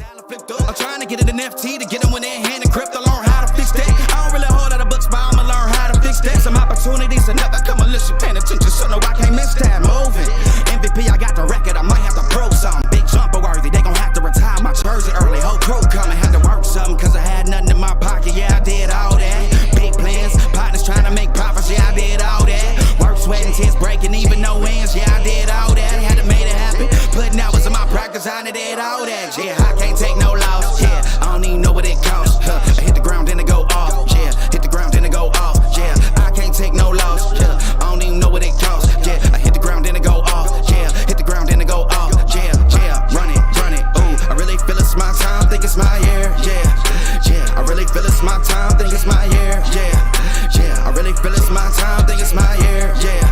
I'm trying to get it an FT to get them when they're in hand and crypto, learn how to fix that. I don't really hold out the books, but I'ma learn how to fix that. Some opportunities that never come unless you paying attention, so no, I can't miss that. Moving MVP, I got the record, I might have to prove something. Big jumper worthy, they gon' have to retire my jersey early. Whole crew coming, had to work something, cause I had nothing in my pocket, yeah, I did all that. Big plans, partners trying to make profits, yeah, I did all that. Work, sweat, and tears breaking, even no wins, yeah, I did all that. Had to make it happen, putting hours in my practice, I did all that. Yeah, I can't take no loss, yeah, I don't even know what it costs. I hit the ground, then it go off, yeah, hit the ground, then it go off, yeah, I can't take no loss, yeah, I don't even know what it costs, yeah, I hit the ground, then it go off, yeah, hit the ground, then it go off, yeah, run it, ooh, I really feel it's my time, think it's my year, yeah, I really feel it's my time, think it's my year, yeah, I really feel it's my time, think it's my year, yeah,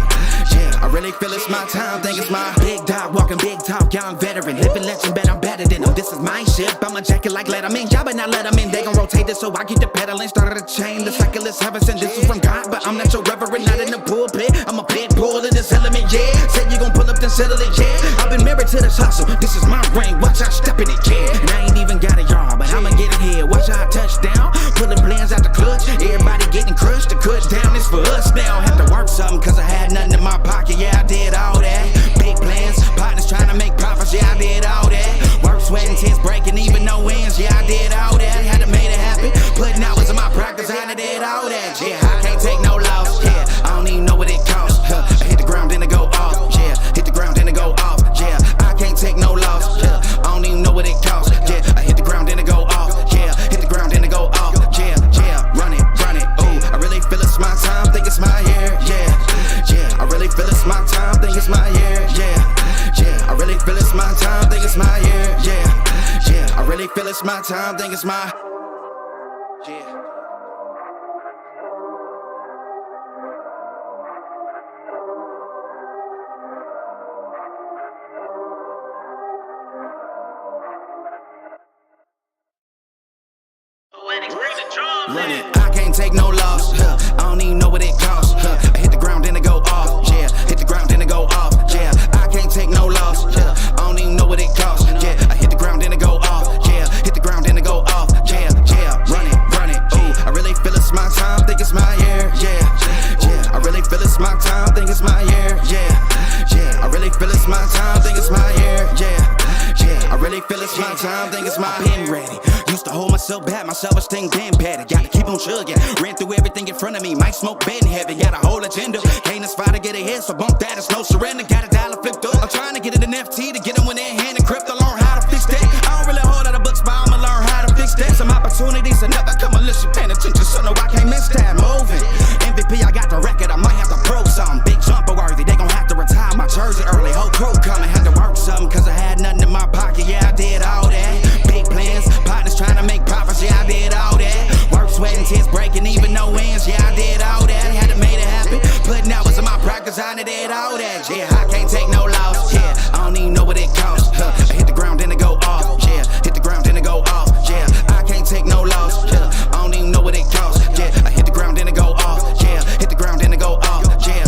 I really feel it's my time, think it's my big dog, walking big talk, young veteran, living legend, bet I'm better than them, this is my ship, I'ma jack it like Letterman, y'all better not let them in, they gon' rotate this, so I keep the pedaling, started a chain, the cycle is heaven sent, this is from God, but I'm not your reverend, not in the pulpit, I'm a pit bull in this element, yeah, said you gon' pull up then settle it, yeah, I've been married to this hustle, this is my ring, watch out step in it, yeah, and I ain't even got a yard, but I'ma get it here, watch out touch down, pulling plans out the clutch, everybody getting crushed, the cut down is for us now, have to work something, cause I had nothing in my pocket, yeah, I did all that, big plans, partners trying to make profits, yeah, I did all that, work, sweat, and tears breaking, even no wins, yeah, I did all that, had to make it happen, putting hours in my practice, I did all that, yeah, I can't take no loss, yeah, I don't even know what it costs, I hit the ground, then it go off, yeah, hit the ground, then it go off, yeah, I can't take no loss, yeah, I don't even know what it costs, yeah, I hit the ground, then it go off, yeah, hit the ground, then it go off, yeah, run it, ooh, I really feel it's my time, think it's my year, yeah, I really feel it's my time, think it's my year, yeah, I really feel it's my time, think it's my year, yeah, I really feel it's my time, think it's my, yeah. Run it, I can't take no loss, I don't even know what it costs, I hit the ground, then it go off, yeah, hit the ground, then it go off, yeah, I can't take no loss, I don't even know what it costs, yeah, I hit the ground, then it go off, yeah, hit the ground, then it go off, yeah, run it, ooh, I really feel it's my time, think it's my year, yeah, I really feel it's my time, think it's my year, yeah, I really feel it's my time, think it's my year, yeah, I really feel it's my time, think it's my pen ready. Used to hold myself back, my self-esteem damn bad. Gotta keep on chugging, ran through everything in front of me. Might smoke bed in heaven, got a whole agenda. Can't aspire to get ahead, so bump that, it's no surrender. Got a dollar flipped up, I'm trying to get it an FT to get them when they're in hand and crypto, learn how to fix that. I don't really hold out the books, but I'ma learn how to fix that. Some opportunities that never come unless you paying attention, so no, I can't miss that. Moving MVP, I got the record, I might have to prove something. Big jumper worthy, they gon' have to retire my jersey early. Whole crew coming, had to work something, cause I had nothing in my pocket, yeah, I did all that. Big plans, partners trying to make profits, yeah, I did all that. Work, sweat, and tears breaking, even no wins, yeah, I did all that. Had to make it happen, putting hours in my practice, I did all that. Yeah, I can't take no loss, yeah, I don't even know what it costs, I hit the ground, then it go off, yeah, hit the ground, then it go off, yeah, I can't take no loss, yeah, I don't even know what it costs, yeah, I hit the ground, then it go off, yeah, hit the ground, then it go off, yeah,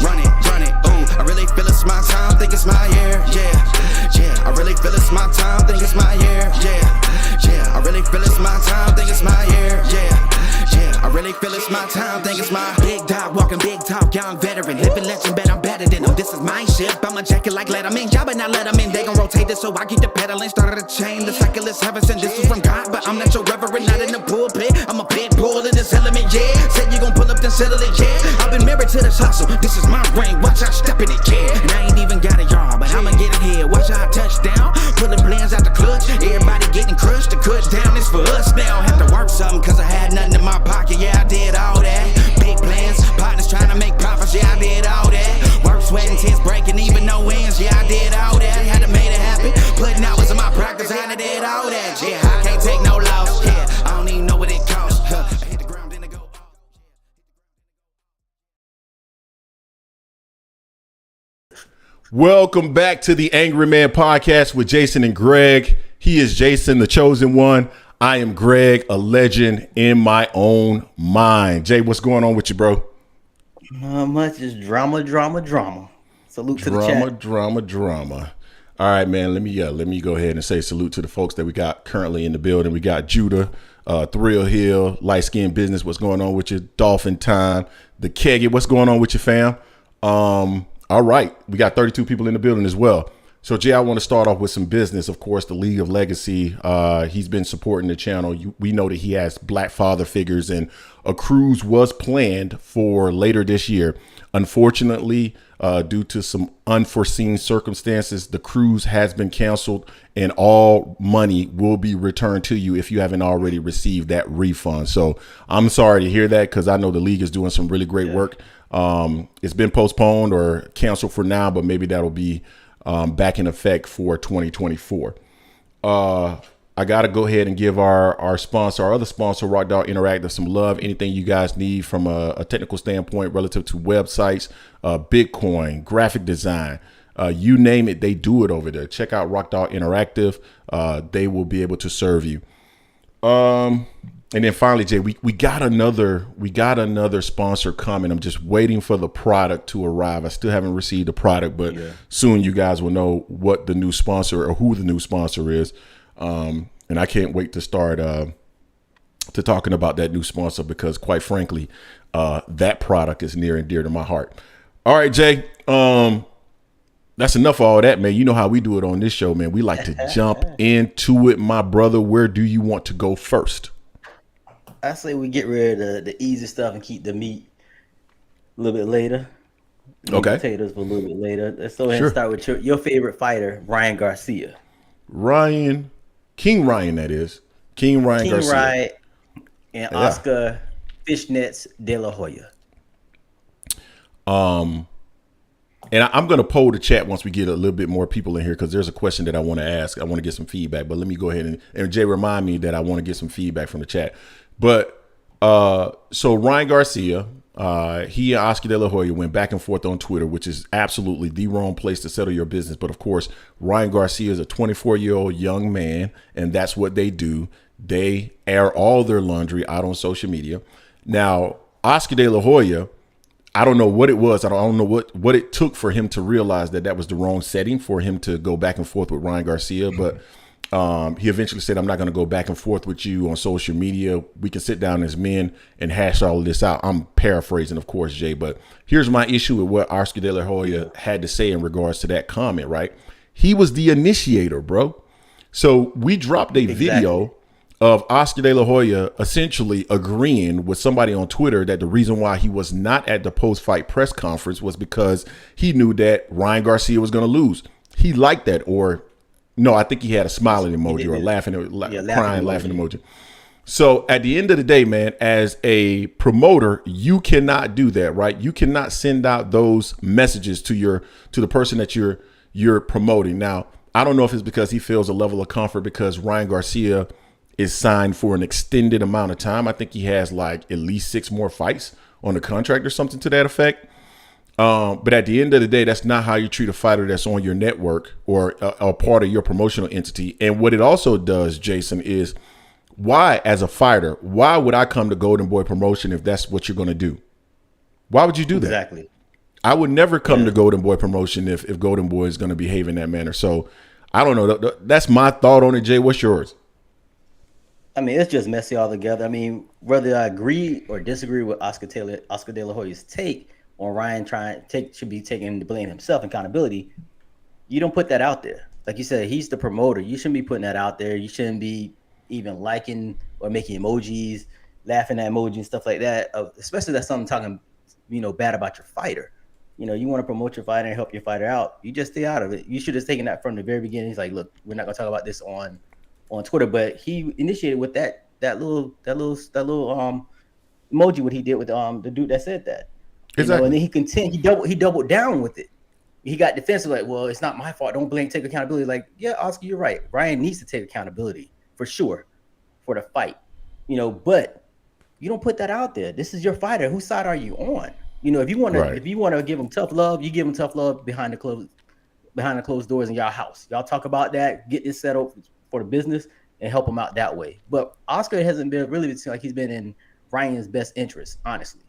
run it, ooh, I really feel it's my time, think it's my year, yeah, I really feel it's my time, think it's my year, yeah, I really feel it's my time, think it's my year, yeah, I really feel it's my time, think it's my big dog, walking big talk, young veteran, living legend, bet I'm better than them, this is my ship, I'ma jack it like Letterman, y'all better not let them in, they gon' rotate this, so I keep the pedaling, started a chain, the cycle is heaven sent, this is from God, but I'm not your reverend, not in the pulpit, I'm a pit bull in this element, yeah, said you gon' pull up then settle it, yeah, I've been married to this hustle, this is my ring, watch out step in it, yeah, and I ain't even got a yard, but I'ma get it here, watch out touch down, pulling plans out the clutch, everybody getting crushed, the cut down is for us now, have to work something, cause I had nothing in my pocket, yeah, I did all that, big plans, partners trying to make profits, yeah, I did all that, work, sweat, and tears breaking, even no wins, yeah, I did all that, had to make it happen, putting hours in my practice, I did all that, yeah, I can't take no loss, yeah, I don't even know what it costs, I hit the ground, then it go off. Welcome back to the Angry Man Podcast with Jason and Greg. He is Jason, the chosen one. I am Greg, a legend in my own mind. Jay, what's going on with you, bro? Not much, just drama. Salute to the chat. Drama. All right, man. Let me go ahead and say salute to the folks that we got currently in the building. We got Judah, Thrill Hill, Light Skin Business. What's going on with you? Dolphin Time, the Keggy. What's going on with you, fam? All right, we got 32 people in the building as well. So, Jay, I want to start off with some business. Of course, the League of Legacy. He's been supporting the channel. We know that he has Black father figures, and a cruise was planned for later this year. Unfortunately, due to some unforeseen circumstances, the cruise has been canceled, and all money will be returned to you if you haven't already received that refund. So I'm sorry to hear that, because I know the league is doing some really great work. It's been postponed or canceled for now, but maybe that'll be back in effect for 2024. I got to go ahead and give our sponsor, our other sponsor, Rock Dog Interactive, some love. Anything you guys need from a technical standpoint relative to websites, Bitcoin, graphic design, you name it, they do it over there. Check out Rock Dog Interactive. They will be able to serve you. And then finally, Jay, we got another sponsor coming. I'm just waiting for the product to arrive. I still haven't received the product, but soon you guys will know what the new sponsor or who the new sponsor is. And I can't wait to start to talking about that new sponsor, because quite frankly, that product is near and dear to my heart. All right, Jay. That's enough of all that, man. You know how we do it on this show, man. We like to jump into it, my brother. Where do you want to go first? I say we get rid of the easy stuff and keep the meat a little bit later. Okay. Potatoes for a little bit later. Let's go ahead and start with your favorite fighter, Ryan Garcia. King Ryan, that is. King Ryan Garcia. Ryan and Oscar Fishnets de la Hoya. And I'm going to poll the chat once we get a little bit more people in here, because there's a question that I want to ask. I want to get some feedback, but let me go ahead and Jay, remind me that I want to get some feedback from the chat. But so Ryan Garcia, he and Oscar De La Hoya went back and forth on Twitter, which is absolutely the wrong place to settle your business. But of course, Ryan Garcia is a 24-year-old young man, and that's what they do. They air all their laundry out on social media. Now, Oscar De La Hoya, I don't know what it was. I don't know what it took for him to realize that was the wrong setting for him to go back and forth with Ryan Garcia. But he eventually said, I'm not going to go back and forth with you on social media. We can sit down as men and hash all of this out. I'm paraphrasing, of course, Jay, but here's my issue with what Oscar De La Hoya had to say in regards to that comment, right? He was the initiator, bro. So we dropped a video of Oscar De La Hoya essentially agreeing with somebody on Twitter that the reason why he was not at the post-fight press conference was because he knew that Ryan Garcia was going to lose. He liked that, or no, I think he had a smiling emoji or crying, laughing emoji. So at the end of the day, man, as a promoter, you cannot do that, right? You cannot send out those messages to the person that you're promoting. Now, I don't know if it's because he feels a level of comfort because Ryan Garcia is signed for an extended amount of time. I think he has like at least 6 more fights on the contract or something to that effect. But at the end of the day, that's not how you treat a fighter that's on your network or a part of your promotional entity. And what it also does, Jason, is why, as a fighter, why would I come to Golden Boy Promotion if that's what you're going to do? Why would you do that? Exactly. I would never come to Golden Boy Promotion if Golden Boy is going to behave in that manner. So I don't know. That's my thought on it, Jay. What's yours? I mean, it's just messy altogether. I mean, whether I agree or disagree with Oscar De La Hoya's take on Ryan should be taking the blame himself, accountability, you don't put that out there. Like you said, he's the promoter. You shouldn't be putting that out there. You shouldn't be even liking or making emojis, laughing at emojis and stuff like that. Especially that's something talking, bad about your fighter. You want to promote your fighter and help your fighter out. You just stay out of it. You should have taken that from the very beginning. He's like, look, we're not gonna talk about this on Twitter, but he initiated with that little emoji what he did with the dude that said that. Exactly. And then he continued. He doubled down with it. He got defensive, like, well, it's not my fault. Don't blame. Take accountability. Like, yeah, Oscar, you're right. Ryan needs to take accountability for sure for the fight. But you don't put that out there. This is your fighter. Whose side are you on? If you want to give him tough love, you give him tough love behind the closed doors in y'all house. Y'all talk about that. Get this settled for the business and help him out that way. But Oscar hasn't been really like he's been in Ryan's best interest, honestly.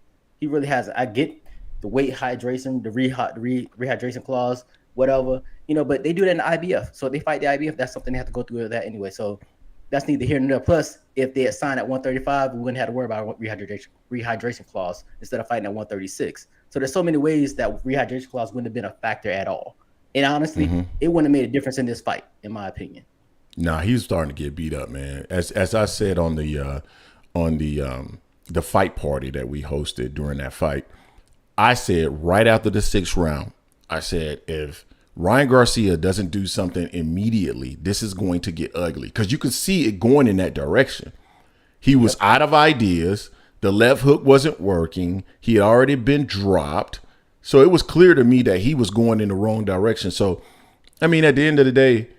He really hasn't. I get the weight hydration, the rehydration clause, whatever. But they do that in the IBF. So if they fight the IBF, that's something they have to go through with that anyway. So that's neither here nor there. Plus, if they had signed at 135, we wouldn't have to worry about a rehydration clause instead of fighting at 136. So there's so many ways that rehydration clause wouldn't have been a factor at all. And honestly, it wouldn't have made a difference in this fight, in my opinion. Nah, he's starting to get beat up, man. As I said on the fight party that we hosted during that fight, I said right after the 6th round, I said if Ryan Garcia doesn't do something immediately, this is going to get ugly, because you could see it going in that direction. He was out of ideas. The left hook wasn't working. He had already been dropped. So it was clear to me that he was going in the wrong direction. So, I mean, at the end of the day,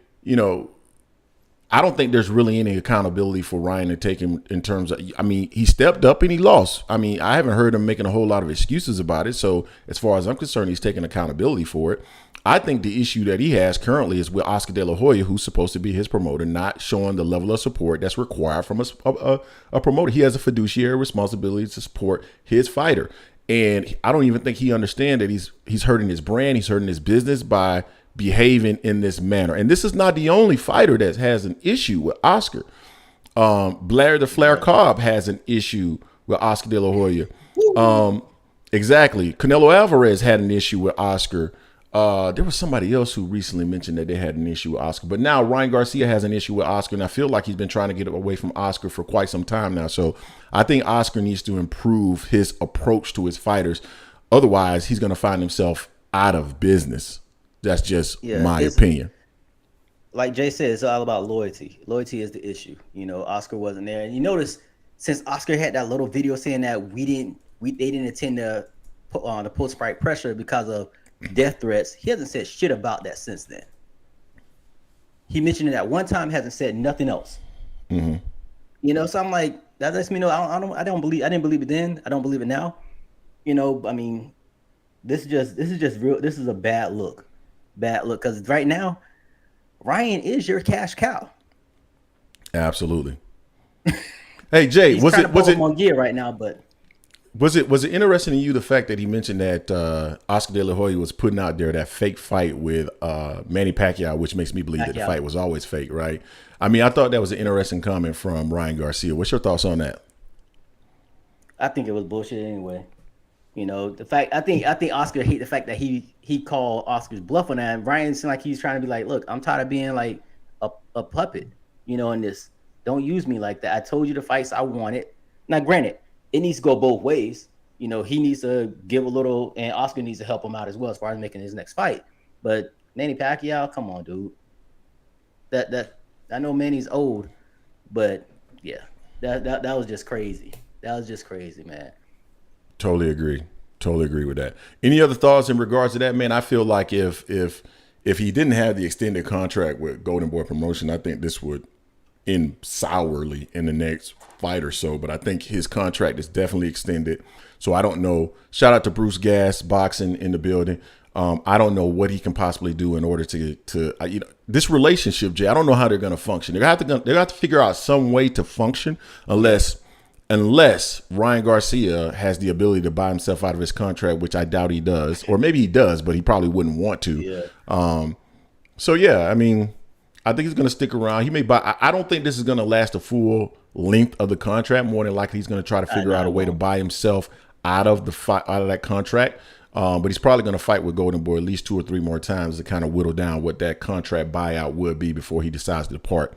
I don't think there's really any accountability for Ryan to take him in terms of, I mean, he stepped up and he lost. I mean, I haven't heard him making a whole lot of excuses about it. So as far as I'm concerned, he's taking accountability for it. I think the issue that he has currently is with Oscar De La Hoya, who's supposed to be his promoter, not showing the level of support that's required from a promoter. He has a fiduciary responsibility to support his fighter. And I don't even think he understands that he's hurting his brand. He's hurting his business by behaving in this manner. And this is not the only fighter that has an issue with Oscar. Blair the Flair Cobb has an issue with Oscar De La Hoya. Exactly. Canelo Alvarez had an issue with Oscar. There was somebody else who recently mentioned that they had an issue with Oscar. But now Ryan Garcia has an issue with Oscar, and I feel like he's been trying to get away from Oscar for quite some time now. So I think Oscar needs to improve his approach to his fighters. Otherwise, he's going to find himself out of business. That's just my opinion. Like Jay said, it's all about loyalty. Loyalty is the issue. Oscar wasn't there. And you notice since Oscar had that little video saying that they didn't attend the post-fight pressure because of death threats, he hasn't said shit about that since then. He mentioned it at one time, hasn't said nothing else. So I'm like, that lets me know I didn't believe it then. I don't believe it now. I mean, this is just real. This is a bad look. Because right now, Ryan is your cash cow. Absolutely. Hey Jay, was it on gear right now? But was it interesting to you the fact that he mentioned that Oscar De La Hoya was putting out there that fake fight with Manny Pacquiao, which makes me believe that the fight was always fake, right? I mean, I thought that was an interesting comment from Ryan Garcia. What's your thoughts on that? I think it was bullshit anyway. The fact I think Oscar hate the fact that he called Oscar's bluff on that. And Ryan seemed like he's trying to be like, look, I'm tired of being like a puppet, in this. Don't use me like that. I told you the fights I wanted. Now, granted, it needs to go both ways. He needs to give a little, and Oscar needs to help him out as well as far as making his next fight. But Manny Pacquiao, come on, dude. That I know Manny's old, but yeah, that was just crazy. That was just crazy, man. Totally agree with that. Any other thoughts in regards to that, man? I feel like if he didn't have the extended contract with Golden Boy Promotion, I think this would end sourly in the next fight or so. But I think his contract is definitely extended. So I don't know. Shout out to Bruce Gass Boxing in the building. I don't know what he can possibly do in order to this relationship, Jay. I don't know how they're going to function. They're going to have to figure out some way to function unless Ryan Garcia has the ability to buy himself out of his contract, which I doubt he does, or maybe he does, but he probably wouldn't want to. Yeah. So yeah, I mean, I think he's going to stick around. He may buy. I don't think this is going to last a full length of the contract. More than likely, he's going to try to figure out a way to buy himself out of that contract. But he's probably going to fight with Golden Boy at least 2 or 3 more times to kind of whittle down what that contract buyout would be before he decides to depart.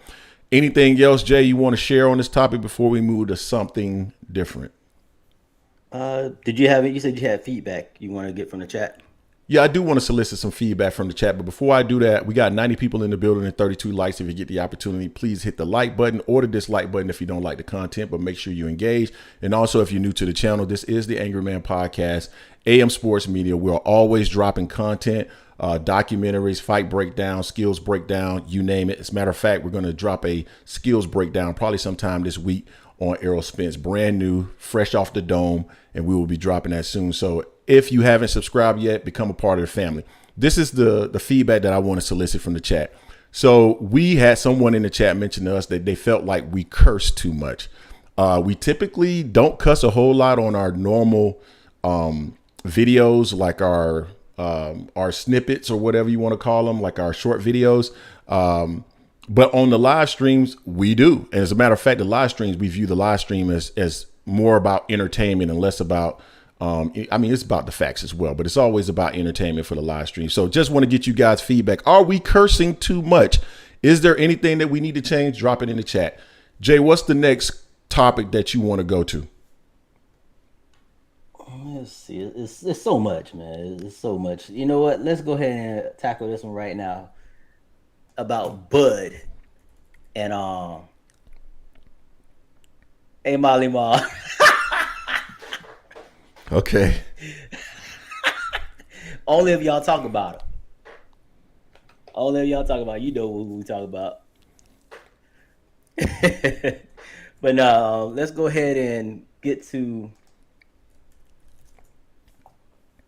Anything else, Jay, you want to share on this topic before we move to something different? Did you have it? You said you had feedback you want to get from the chat. Yeah, I do want to solicit some feedback from the chat. But before I do that, we got 90 people in the building and 32 likes. If you get the opportunity, please hit the like button or the dislike button if you don't like the content, but make sure you engage. And also, if you're new to the channel, this is the Angry Man Podcast, AM Sports Media. We're always dropping content, documentaries, fight breakdown, skills breakdown, you name it. As a matter of fact, we're going to drop a skills breakdown probably sometime this week on Errol Spence, brand new, fresh off the dome, and we will be dropping that soon. So if you haven't subscribed yet, become a part of the family. This is the feedback that I want to solicit from the chat. So we had someone in the chat mention to us that they felt like we curse too much. We typically don't cuss a whole lot on our normal videos, like our our snippets or whatever you want to call them, like our short videos. But on the live streams, we do. And as a matter of fact, the live streams, we view the live stream as more about entertainment and less about, it's about the facts as well, but it's always about entertainment for the live stream. So just want to get you guys feedback. Are we cursing too much? Is there anything that we need to change? Drop it in the chat. Jay, what's the next topic that you want to go to? Let's see. It's so much, man. It's so much. You know what? Let's go ahead and tackle this one right now about Bud and Hey Molly Ma. Okay. Only if y'all talk about it. Only if y'all talk about it. You know who we talk about. But no, let's go ahead and get to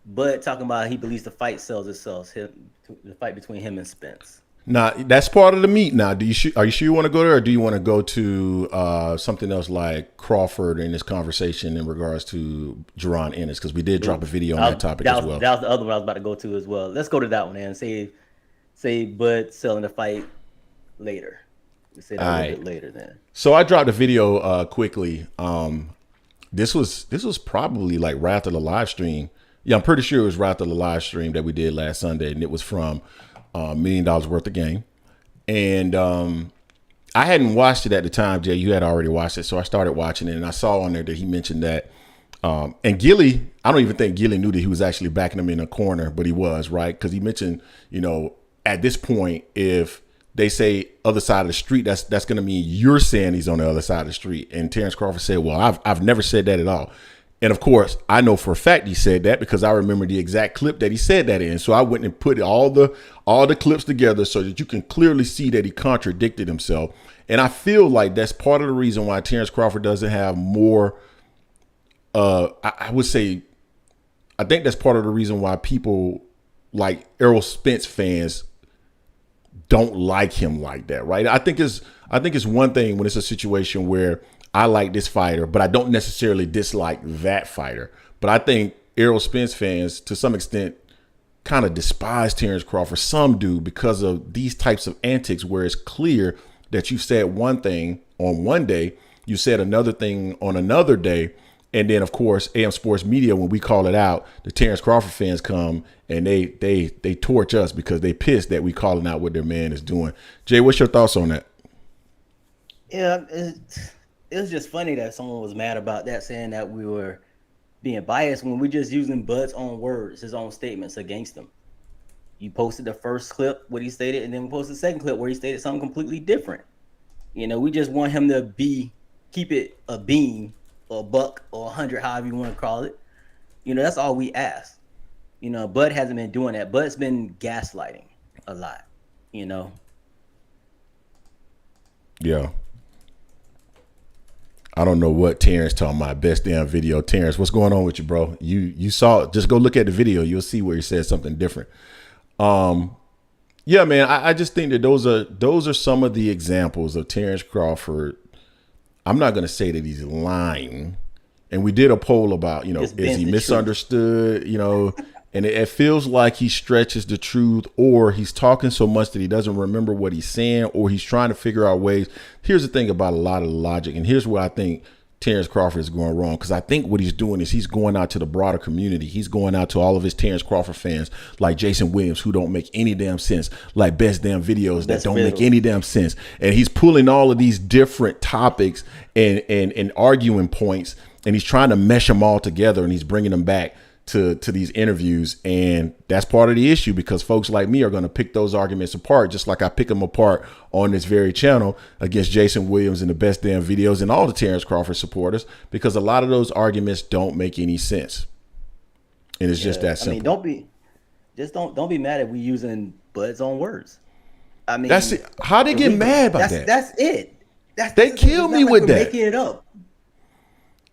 Bud talking about he believes the fight sells itself. The fight between him and Spence. Now that's part of the meat. Now, are you sure you want to go there, or do you want to go to something else like Crawford in this conversation in regards to Jaron Ennis? Because we did drop a video on that topic as well. That was the other one I was about to go to as well. Let's go to that one and say Bud selling the fight later. We say that a little bit later then. So I dropped a video quickly. This was probably like right after the live stream. Yeah, I'm pretty sure it was right after the live stream that we did last Sunday, and it was from $1 million worth of game. And I hadn't watched it at the time, Jay. You had already watched it, so I started watching it, and I saw on there that he mentioned that. And Gilly, I don't even think Gilly knew that he was actually backing him in a corner, but he was, right? Because he mentioned, at this point, if they say other side of the street, that's going to mean you're saying he's on the other side of the street. And Terence Crawford said, well, I've never said that at all. And of course, I know for a fact he said that because I remember the exact clip that he said that in. So I went and put all the clips together so that you can clearly see that he contradicted himself. And I feel like that's part of the reason why Terence Crawford doesn't have more. I would say, I think that's part of the reason why people like Errol Spence fans don't like him like that, right? I think it's one thing when it's a situation where I like this fighter, but I don't necessarily dislike that fighter. But I think Errol Spence fans, to some extent, kind of despise Terence Crawford. Some do because of these types of antics where it's clear that you said one thing on one day, you said another thing on another day. And then, of course, AM Sports Media, when we call it out, the Terence Crawford fans come and they torch us because they pissed that we calling out what their man is doing. Jay, what's your thoughts on that? Yeah, it was just funny that someone was mad about that, saying that we were being biased when we're just using Bud's own words, his own statements against him. You posted the first clip, what he stated, and then we posted the second clip where he stated something completely different. We just want him to keep it a beam or a buck or 100, however you want to call it. That's all we ask. Bud hasn't been doing that. Bud's been gaslighting a lot, Yeah. I don't know what Terrence talking about. Best damn video. Terrence, what's going on with you, bro? You saw it. Just go look at the video. You'll see where he said something different. Yeah, man. I just think that those are some of the examples of Terence Crawford. I'm not going to say that he's lying. And we did a poll about, is he misunderstood, and it feels like he stretches the truth, or he's talking so much that he doesn't remember what he's saying, or he's trying to figure out ways. Here's the thing about a lot of the logic. And here's where I think Terence Crawford is going wrong, because I think what he's doing is he's going out to the broader community. He's going out to all of his Terence Crawford fans like Jason Williams, who don't make any damn sense, like Best Damn Videos that don't make any damn sense. And he's pulling all of these different topics and arguing points, and he's trying to mesh them all together, and he's bringing them back to these interviews. And that's part of the issue, because folks like me are going to pick those arguments apart, just like I pick them apart on this very channel against Jason Williams and the Best Damn Videos and all the Terence Crawford supporters, because a lot of those arguments don't make any sense. And it's just that simple. Don't be mad if we using Bud's own words. That's it. How they get mad about that? That's it. They kill me with that. Making it up.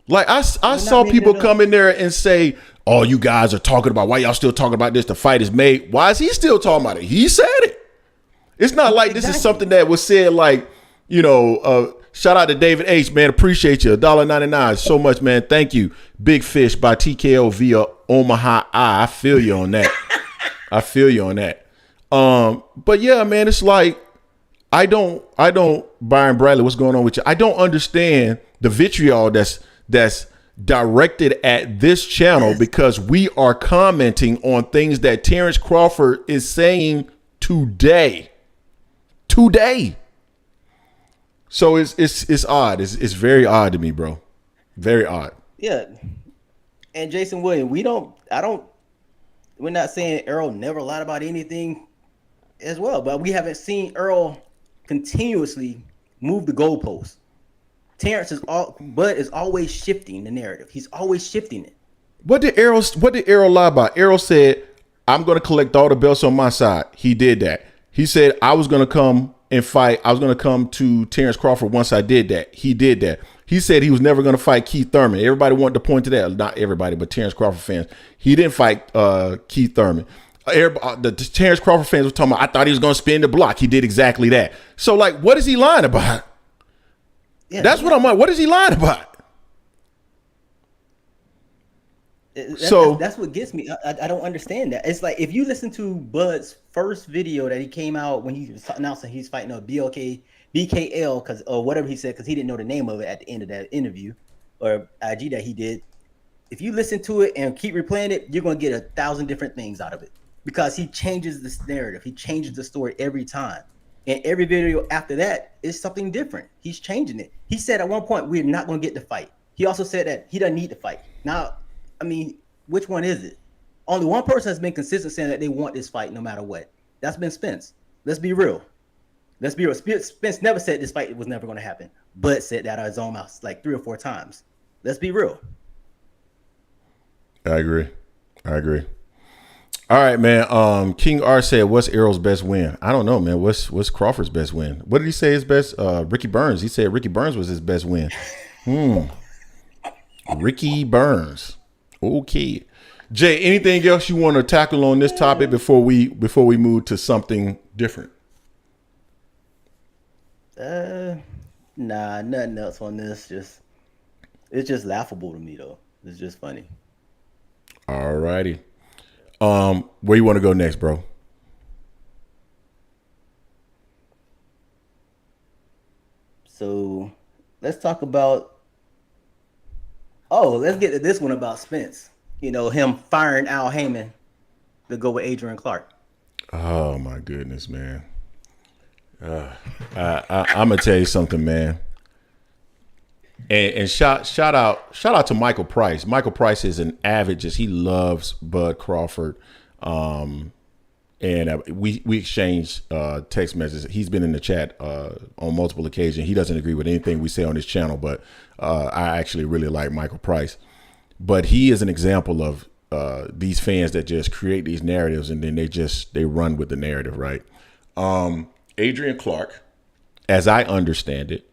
Like I saw people come in there and say, "Oh, you guys are talking about, why y'all still talking about this? The fight is made." Why is he still talking about it? He said it. It's not like this is something that was said like, shout out to David H, man. Appreciate you. $1.99 so much, man. Thank you. Big Fish by TKO via Omaha I feel you on that. I feel you on that. But yeah, man, it's like I don't Byron Bradley, what's going on with you? I don't understand the vitriol that's directed at this channel because we are commenting on things that Terence Crawford is saying today. So it's odd. It's very odd to me, bro. Very odd. Yeah. And Jason Williams, we're not saying Errol never lied about anything as well, but we haven't seen Errol continuously move the goalposts. Terence Bud is always shifting the narrative. He's always shifting it. What did Errol lie about? Errol said, I'm going to collect all the belts on my side. He did that. He said, I was going to come and fight. I was going to come to Terence Crawford once I did that. He did that. He said he was never going to fight Keith Thurman. Everybody wanted to point to that. Not everybody, but Terence Crawford fans. He didn't fight Keith Thurman. The Terence Crawford fans were talking about, I thought he was going to spin the block. He did exactly that. So, like, what is he lying about? Yeah, that's what I'm like. What is he lying about? That's what gets me. I don't understand that. It's like if you listen to Bud's first video that he came out when he was announcing he's fighting a BKL or whatever he said because he didn't know the name of it at the end of that interview or IG that he did. If you listen to it and keep replaying it, you're gonna get 1,000 different things out of it because he changes this narrative. He changes the story every time. And every video after that is something different. He's changing it. He said at one point, we're not going to get the fight. He also said that he doesn't need to fight. Now, I mean, which one is it? Only one person has been consistent saying that they want this fight no matter what. That's been Spence. Let's be real. Spence never said this fight was never going to happen. Bud said that out of his own mouth like 3 or 4 times. Let's be real. I agree. All right, man. King R said, "What's Errol's best win?" I don't know, man. What's Crawford's best win? What did he say his best? Ricky Burns. He said Ricky Burns was his best win. Ricky Burns. Okay. Jay, anything else you want to tackle on this topic before we move to something different? Nah, nothing else on this. It's just laughable to me though. It's just funny. All righty. Where you want to go next, bro? So let's talk about. Let's get to this one about Spence. You know, him firing Al Haymon to go with Adrian Clark. Oh my goodness, man. I'm gonna tell you something, man. And shout out to Michael Price. Michael Price is an avid, he loves Bud Crawford. And we exchanged text messages. He's been in the chat on multiple occasions. He doesn't agree with anything we say on this channel, but I actually really like Michael Price. But he is an example of these fans that just create these narratives and then they run with the narrative, right? Adrian Clark, as I understand it,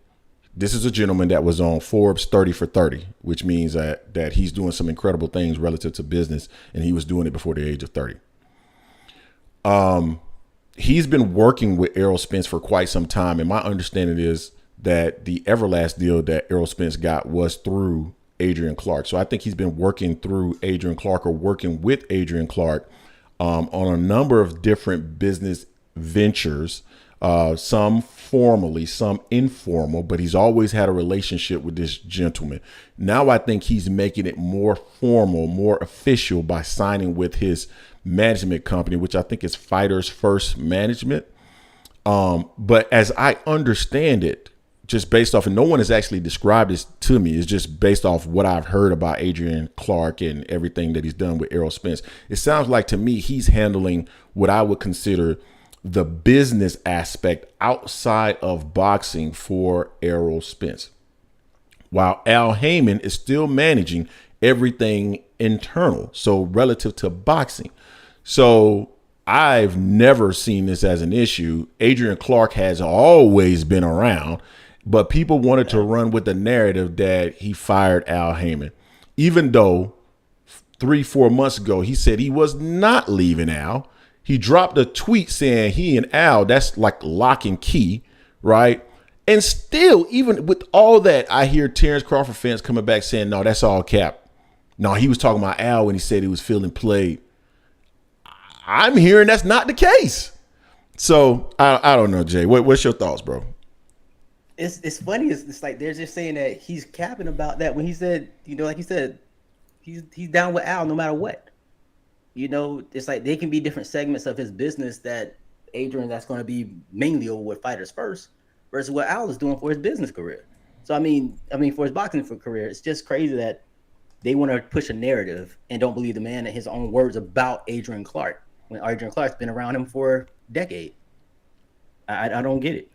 this is a gentleman that was on Forbes 30 for 30, which means that he's doing some incredible things relative to business, and he was doing it before the age of 30. He's been working with Errol Spence for quite some time, and my understanding is that the Everlast deal that Errol Spence got was through Adrian Clark. So I think he's been working through Adrian Clark or working with Adrian Clark on a number of different business ventures. Some formally, some informal, but he's always had a relationship with this gentleman. Now I think he's making it more formal, more official by signing with his management company, which I think is Fighters First Management. But as I understand it, just based off, and no one has actually described this to me, it's just based off what I've heard about Adrian Clark and everything that he's done with Errol Spence. It sounds like to me he's handling what I would consider the business aspect outside of boxing for Errol Spence, while Al Haymon is still managing everything internal, so relative to boxing. So I've never seen this as an issue. Adrian Clark has always been around, but people wanted to run with the narrative that he fired Al Haymon, even though 3-4 months ago he said he was not leaving Al. He dropped a tweet saying he and Al, that's like lock and key, right? And still, even with all that, I hear Terence Crawford fans coming back saying, no, that's all cap. No, he was talking about Al when he said he was feeling played. I'm hearing that's not the case. So I don't know, Jay. What's your thoughts, bro? It's funny. It's like they're just saying that he's capping about that when he said, like he said, he's down with Al no matter what. It's like they can be different segments of his business that Adrian that's going to be mainly over with fighters first versus what Al is doing for his business career. So I mean for his boxing career, it's just crazy that they want to push a narrative and don't believe the man and his own words about Adrian Clark when Adrian Clark's been around him for a decade. I don't get it.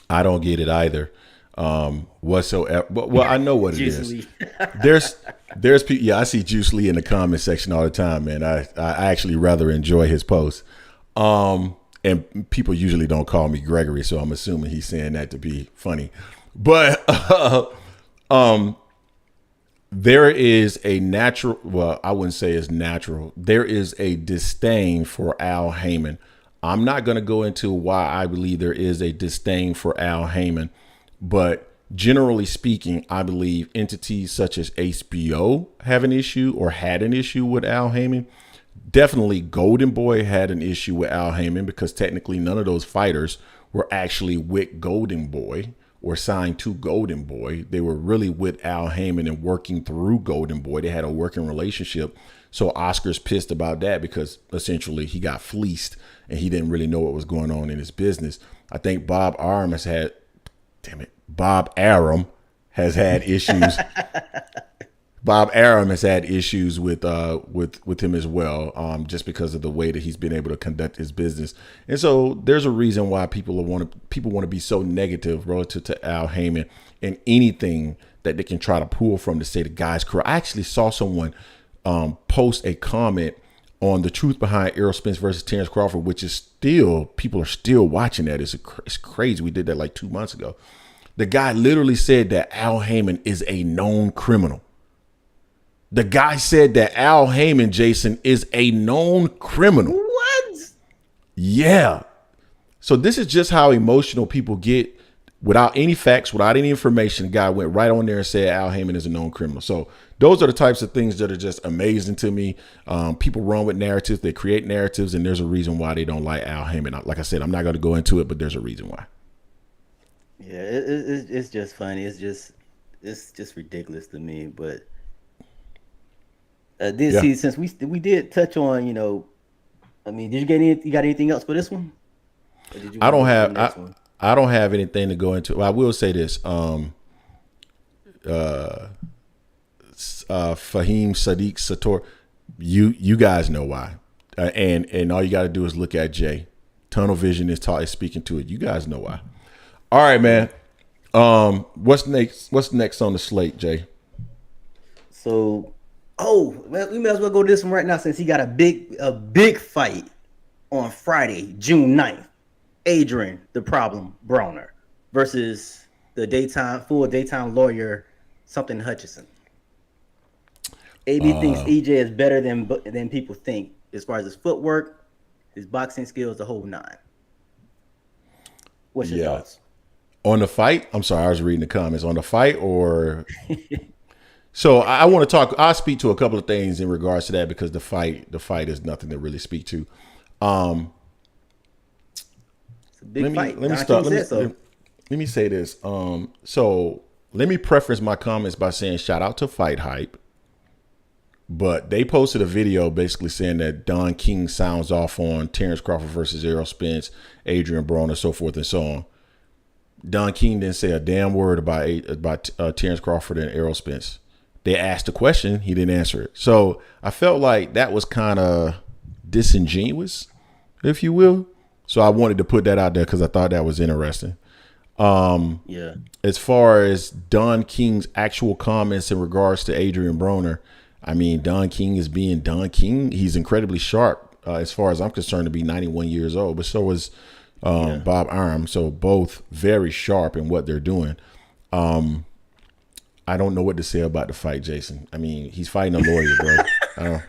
I don't get it either. Whatsoever. Well, I know what it is. There's people. Yeah, I see Juice Lee in the comment section all the time, man. I actually rather enjoy his posts. And people usually don't call me Gregory, so I'm assuming he's saying that to be funny. But there is a natural. Well, I wouldn't say it's natural. There is a disdain for Al Haymon. I'm not going to go into why I believe there is a disdain for Al Haymon, but generally speaking, I believe entities such as HBO have an issue or had an issue with Al Haymon. Definitely Golden Boy had an issue with Al Haymon because technically none of those fighters were actually with Golden Boy or signed to Golden Boy. They were really with Al Haymon and working through Golden Boy. They had a working relationship. So Oscar's pissed about that because essentially he got fleeced and he didn't really know what was going on in his business. I think Bob Arum has had issues. Bob Arum has had issues with him as well, just because of the way that he's been able to conduct his business. And so there's a reason why people want to be so negative relative to Al Haymon and anything that they can try to pull from to say the guy's career. I actually saw someone post a comment on the truth behind Errol Spence versus Terence Crawford, which is still, people are still watching that. It's crazy. We did that like 2 months ago. The guy literally said that Al Haymon is a known criminal. The guy said that Al Haymon, Jason, is a known criminal. What? Yeah. So this is just how emotional people get without any facts, without any information. The guy went right on there and said Al Haymon is a known criminal. So those are the types of things that are just amazing to me. People run with narratives. They create narratives, and there's a reason why they don't like Al Haymon. Like I said, I'm not going to go into it, but there's a reason why. Yeah, it's just funny. It's just ridiculous to me. But see, since we did touch on, did you get you got anything else for this one? I don't have anything to go into. Well, I will say this. Fahim Sadiq Sator, you guys know why, and all you got to do is look at Jay. Tunnel vision is speaking to it. You guys know why. All right, man. What's next? What's next on the slate, Jay? So, we may as well go to this one right now since he got a big fight on Friday, June 9th. Adrien, the problem, Broner versus the full daytime lawyer, something Hutchison. AB thinks EJ is better than people think as far as his footwork, his boxing skills, the whole nine. What's your thoughts? On the fight? I'm sorry, I was reading the comments. On the fight or... So I want to talk. I'll speak to a couple of things in regards to that because the fight is nothing to really speak to. It's a big fight. Let me start. Let me say this. So let me preface my comments by saying shout out to Fight Hype. But they posted a video basically saying that Don King sounds off on Terence Crawford versus Errol Spence, Adrien Broner, so forth and so on. Don King didn't say a damn word about Terence Crawford and Errol Spence. They asked a question, he didn't answer it. So I felt like that was kind of disingenuous, if you will. So I wanted to put that out there because I thought that was interesting. As far as Don King's actual comments in regards to Adrien Broner, I mean, Don King is being Don King. He's incredibly sharp, as far as I'm concerned, to be 91 years old. But so is Bob Arum. So both very sharp in what they're doing. I don't know what to say about the fight, Jason. I mean, he's fighting a lawyer, bro.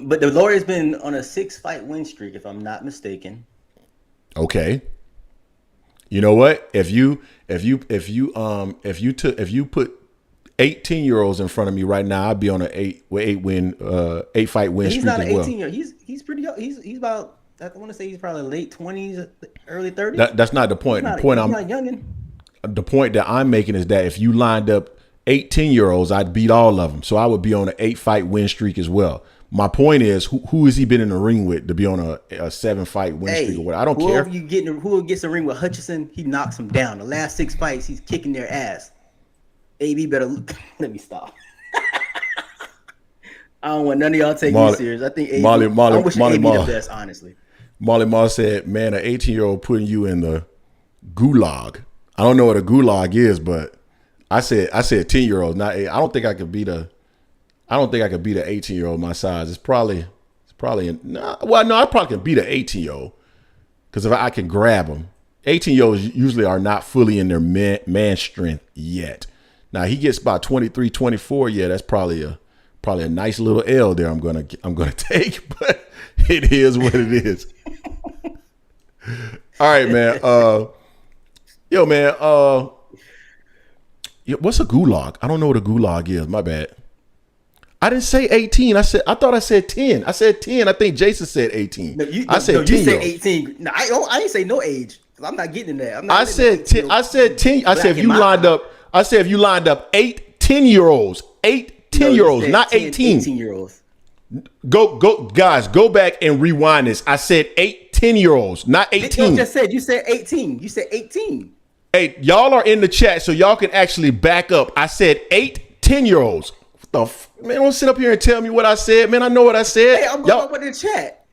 But the lawyer's been on a 6-fight win streak, if I'm not mistaken. Okay. You know what? If you put 18-year-olds in front of me right now, I'd be on an 8 fight win He's streak not as an well. 18-year. He's pretty young. He's about, I want to say he's probably late 20s, early 30s. That's not the point. He's The point not youngin'. the point that I'm making is that if you lined up 18-year-olds, I'd beat all of them. So I would be on an 8 fight win streak as well. My point is, who has he been in the ring with to be on a 7 fight win streak or whatever? I don't care. Who gets the ring with Hutchinson, he knocks him down. The last 6 fights, he's kicking their ass. AB better let me stop. I don't want none of y'all to take me serious. I think AB, I wish AB the best, honestly. Molly Ma said, "Man, an 18-year-old putting you in the gulag." I don't know what a gulag is, but I said 10-year-olds. Not 8. I don't think I could beat a 18-year-old my size. I probably I probably can beat an 18-year-old because if I can grab them. 18-year-olds usually are not fully in their man strength yet. Now he gets about 23, 24. Yeah, that's probably a nice little L there. I'm gonna take, but it is what it is. All right, man. What's a gulag? I don't know what a gulag is. My bad. I didn't say 18. I thought I said 10. I said 10. I think Jason said 18. I said 10. You said 18. No, I didn't say no age. I'm not getting in there. I said 10. I said 10. I said if you lined up. I said if you lined up 8 10-year-olds, 8 10-year-olds, not 18. 18-year-olds. Go, guys. Go back and rewind this. I said 8 10-year-olds, not 18. You just said you said 18. You said 18. Hey, y'all are in the chat, so y'all can actually back up. I said 8 10-year-olds. Man, don't sit up here and tell me what I said, man. I know what I said. Hey, I'm going up with the chat.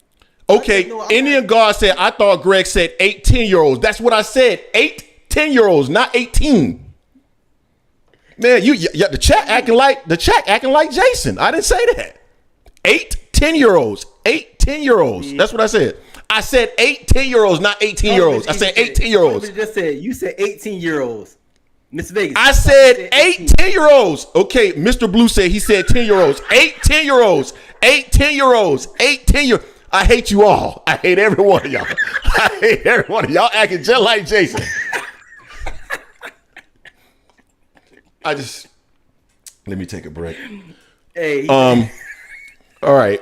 Okay, Indian God said, I thought Greg said 8 10-year-olds. That's what I said. 8 10-year-olds, not 18. Man, the chat acting like Jason. I didn't say that. 8 10-year-olds. 8 10-year-olds. That's what I said. I said 8 10-year-olds, not 18-year-olds. I said 8 10-year-olds. You said 18-year-olds. Miss Vegas. I said 8 10-year-olds. Okay, Mr. Blue said he said 10-year-olds. 8 10-year-olds. 8 10-year-olds. 8 10-year-olds. I hate you all. I hate every one of y'all. I hate every one of y'all acting just like Jason. Let me take a break. Hey. All right.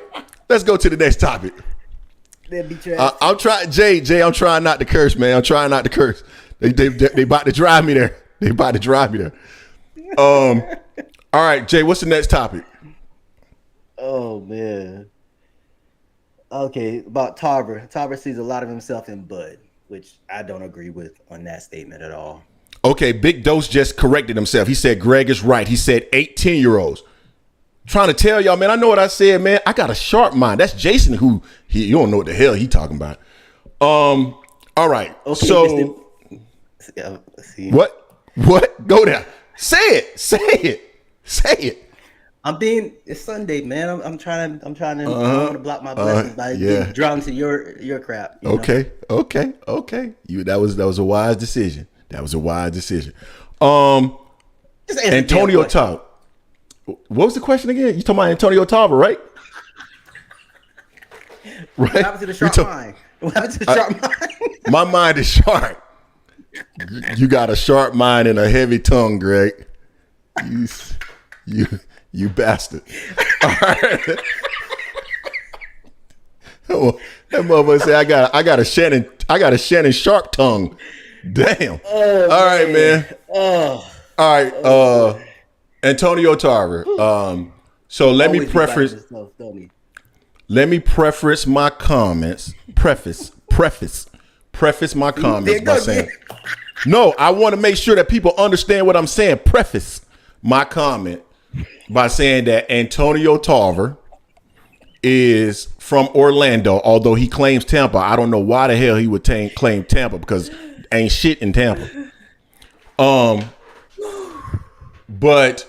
Let's go to the next topic. I'm trying, Jay. I'm trying not to curse, man. I'm trying not to curse. They about to drive me there. All right, Jay. What's the next topic? Oh man. Okay, about Tarver. Tarver sees a lot of himself in Bud, which I don't agree with on that statement at all. Okay, Big Dose just corrected himself. He said Greg is right. He said 8 10-year-olds. Trying to tell y'all, man, I know what I said, man. I got a sharp mind. That's Jason you don't know what the hell he talking about. All right. Okay, so what? Go there. Say it. It's Sunday, man. I'm trying to block my blessings by getting drunk to your crap. Okay. That was a wise decision. Antonio Tarver. What was the question again? You talking about Antonio Tarver, right? What happened to the sharp mind? What happened to the sharp mind? My mind is sharp. You got a sharp mind and a heavy tongue, Greg. You bastard. All right. That motherfucker say I got a Shannon Sharp tongue. Damn. Oh, all right, man. Oh. All right. Antonio Tarver. So let me preface my comments. Preface my comments by saying, no, I want to make sure that people understand what I'm saying. Preface my comment by saying that Antonio Tarver is from Orlando, although he claims Tampa. I don't know why the hell he would claim Tampa because ain't shit in Tampa. But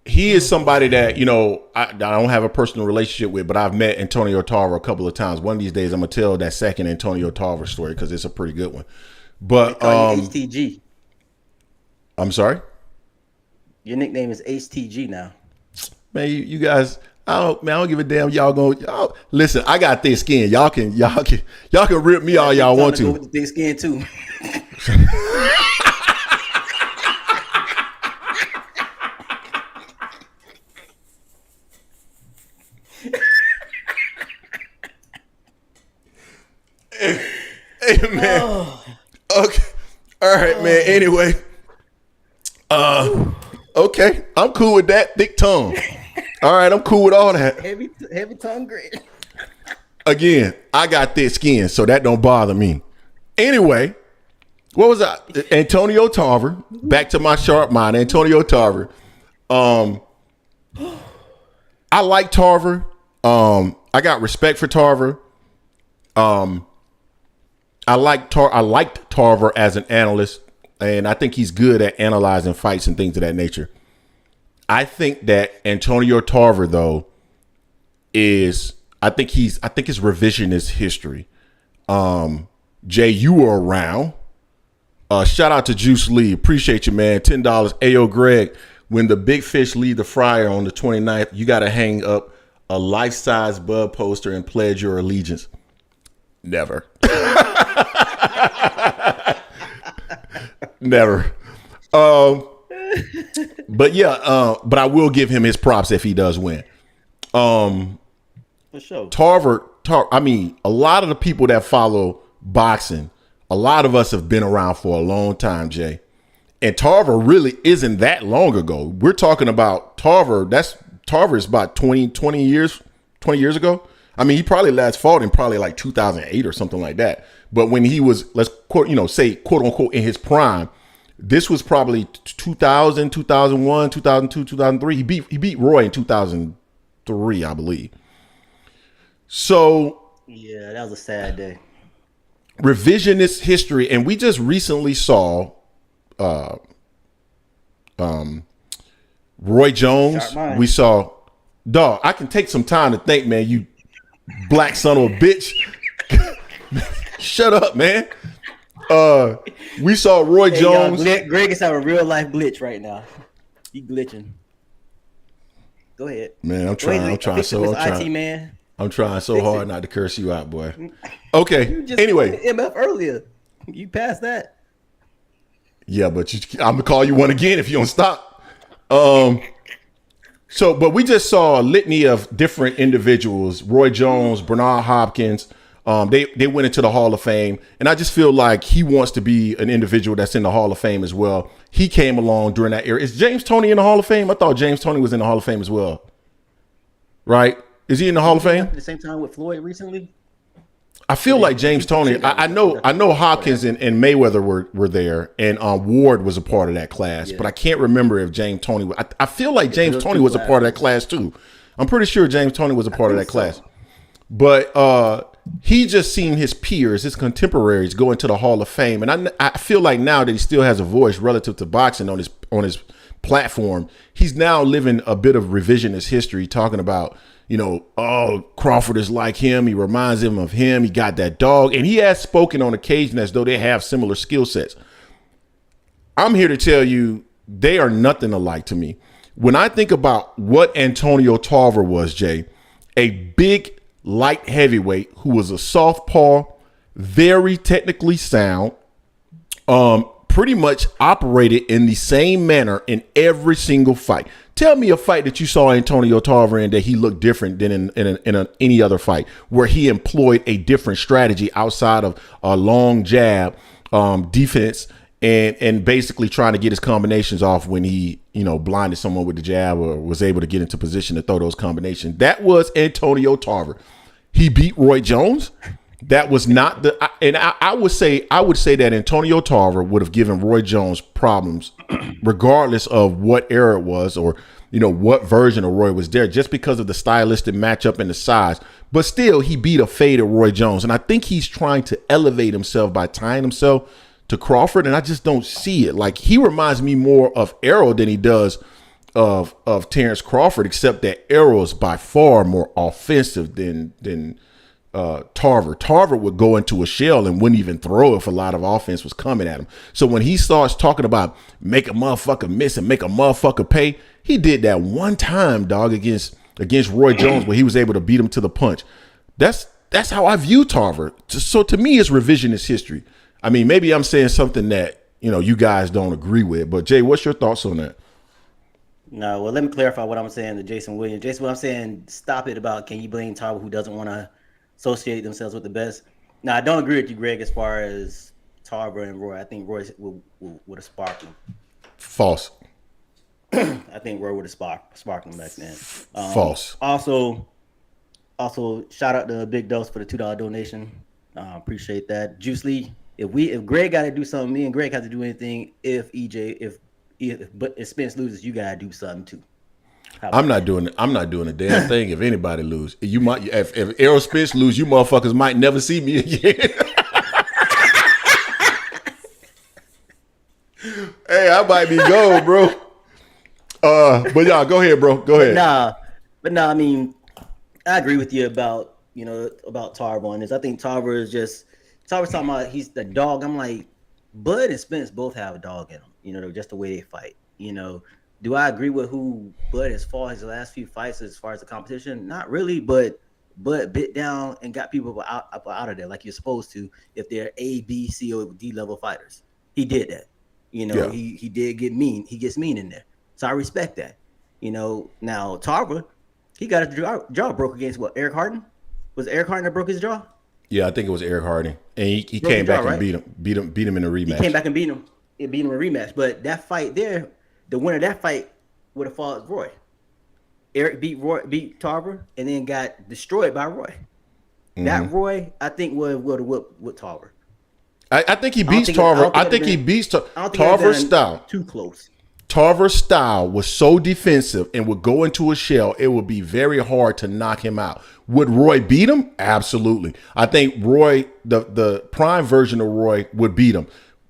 he is somebody that, I don't have a personal relationship with, but I've met Antonio Tarver a couple of times. One of these days, I'm going to tell that second Antonio Tarver story because it's a pretty good one. But HTG. I'm sorry? Your nickname is HTG now. Man, you guys, I don't give a damn. Y'all listen, I got thick skin. Y'all can rip me all y'all want to. Go with the thick skin too. Hey, man. Okay. All right, man. Anyway. Okay. I'm cool with that. Thick tongue. All right. I'm cool with all that. Heavy tongue grit. Again, I got thick skin, so that don't bother me. Anyway, what was that? Antonio Tarver. Back to my sharp mind. Antonio Tarver. I like Tarver. I got respect for Tarver. I liked Tarver as an analyst, and I think he's good at analyzing fights and things of that nature. I think that Antonio Tarver, though, I think it's revisionist history. Jay, you were around. Shout out to Juice Lee. Appreciate you, man. $10. Ayo, Greg, when the big fish leave the fryer on the 29th, you got to hang up a life-size Bud poster and pledge your allegiance. Never. Never. But yeah, but I will give him his props if he does win. For sure. Tarver, I mean, a lot of the people that follow boxing, a lot of us have been around for a long time, Jay. And Tarver really isn't that long ago. We're talking about Tarver. Tarver is about 20 years ago. I mean, he probably last fought in probably like 2008 or something like that. But when he was, let's quote, say quote unquote in his prime, this was probably 2000, 2001, 2002, 2003. He beat Roy in 2003, I believe. So yeah, that was a sad day. Revisionist history, and we just recently saw Roy Jones. We saw, dog. I can take some time to think, man. You black son of a bitch. Shut up, man. We saw Roy Jones. Greg is having a real life glitch right now. He glitching. Go ahead, man. I'm trying so hard not to curse you out, boy. Okay. You just anyway, MF earlier. You passed that. Yeah, but I'm gonna call you one again if you don't stop. So, but we just saw a litany of different individuals: Roy Jones, Bernard Hopkins. They went into the Hall of Fame, and I just feel like he wants to be an individual that's in the Hall of Fame as well. He came along during that era. Is James Toney in the Hall of Fame? I thought James Toney was in the Hall of Fame as well. Right? Is he in the Hall of Fame? At the same time with Floyd recently? I feel like James Toney. I know Hopkins and Mayweather were there, and Ward was a part of that class, but I can't remember if James Toney. I feel like James Toney was a part of that class too. I'm pretty sure James Toney was a part of that class, but he just seen his peers, his contemporaries, go into the Hall of Fame, and I feel like now that he still has a voice relative to boxing on his platform, he's now living a bit of revisionist history, talking about, oh, Crawford is like him. He reminds him of him. He got that dog. And he has spoken on occasion as though they have similar skill sets. I'm here to tell you, they are nothing alike to me. When I think about what Antonio Tarver was, Jay, a big light heavyweight who was a southpaw, very technically sound, pretty much operated in the same manner in every single fight. Tell me a fight that you saw Antonio Tarver in that he looked different than in any other fight, where he employed a different strategy outside of a long jab, defense, and basically trying to get his combinations off when he, blinded someone with the jab or was able to get into position to throw those combinations. That was Antonio Tarver. He beat Roy Jones. That was not I would say that Antonio Tarver would have given Roy Jones problems regardless of what era it was or, what version of Roy was there, just because of the stylistic matchup and the size. But still, he beat a faded Roy Jones. And I think he's trying to elevate himself by tying himself to Crawford. And I just don't see it. Like, he reminds me more of Errol than he does of Terence Crawford, except that Errol is by far more offensive than Tarver. Tarver would go into a shell and wouldn't even throw if a lot of offense was coming at him. So when he starts talking about make a motherfucker miss and make a motherfucker pay, he did that one time, dog, against Roy Jones, where he was able to beat him to the punch. That's how I view Tarver. So to me, it's revisionist history. I mean, maybe I'm saying something that, you guys don't agree with, but Jay, what's your thoughts on that? No, well, let me clarify what I'm saying to Jason Williams. Jason, what I'm saying, stop it about can you blame Tarver who doesn't want to associate themselves with the best. Now I don't agree with you, Greg, as far as Tarver and Roy. I think Roy would have sparked him. False. I think Roy would have sparked him back then. False. Also, shout out to Big Dose for the $2 donation. Appreciate that. Juice Lee, if Greg got to do something, me and Greg have to do anything. If Spence loses, you gotta do something too. I'm not doing a damn thing if anybody lose. You might if Errol Spence lose, you motherfuckers might never see me again. Hey, I might be gone, bro. But y'all go ahead, bro. Go ahead. But I mean, I agree with you about Tarver on this. I think Tarver's talking about he's the dog. I'm like, Bud and Spence both have a dog in them. Just the way they fight. Do I agree with who Bud has fought his last few fights as far as the competition? Not really, but Bud bit down and got people out of there like you're supposed to if they're A, B, C, or D level fighters. He did that. Yeah. He did get mean. He gets mean in there. So I respect that. Now Tarver, he got his jaw broke against Eric Harden? Was it Eric Harden that broke his jaw? Yeah, I think it was Eric Harden. And he came back and beat him in a rematch. He came back and beat him in a rematch. But that fight there, the winner of that fight would have fought Roy. Eric beat Tarver and then got destroyed by Roy. Mm-hmm. That Roy, I think, would have whipped Tarver. I think he beats Tarver. I think he beats Tarver's style. Too close. Tarver's style was so defensive and would go into a shell, it would be very hard to knock him out. Would Roy beat him? Absolutely. I think Roy, the prime version of Roy, would beat him.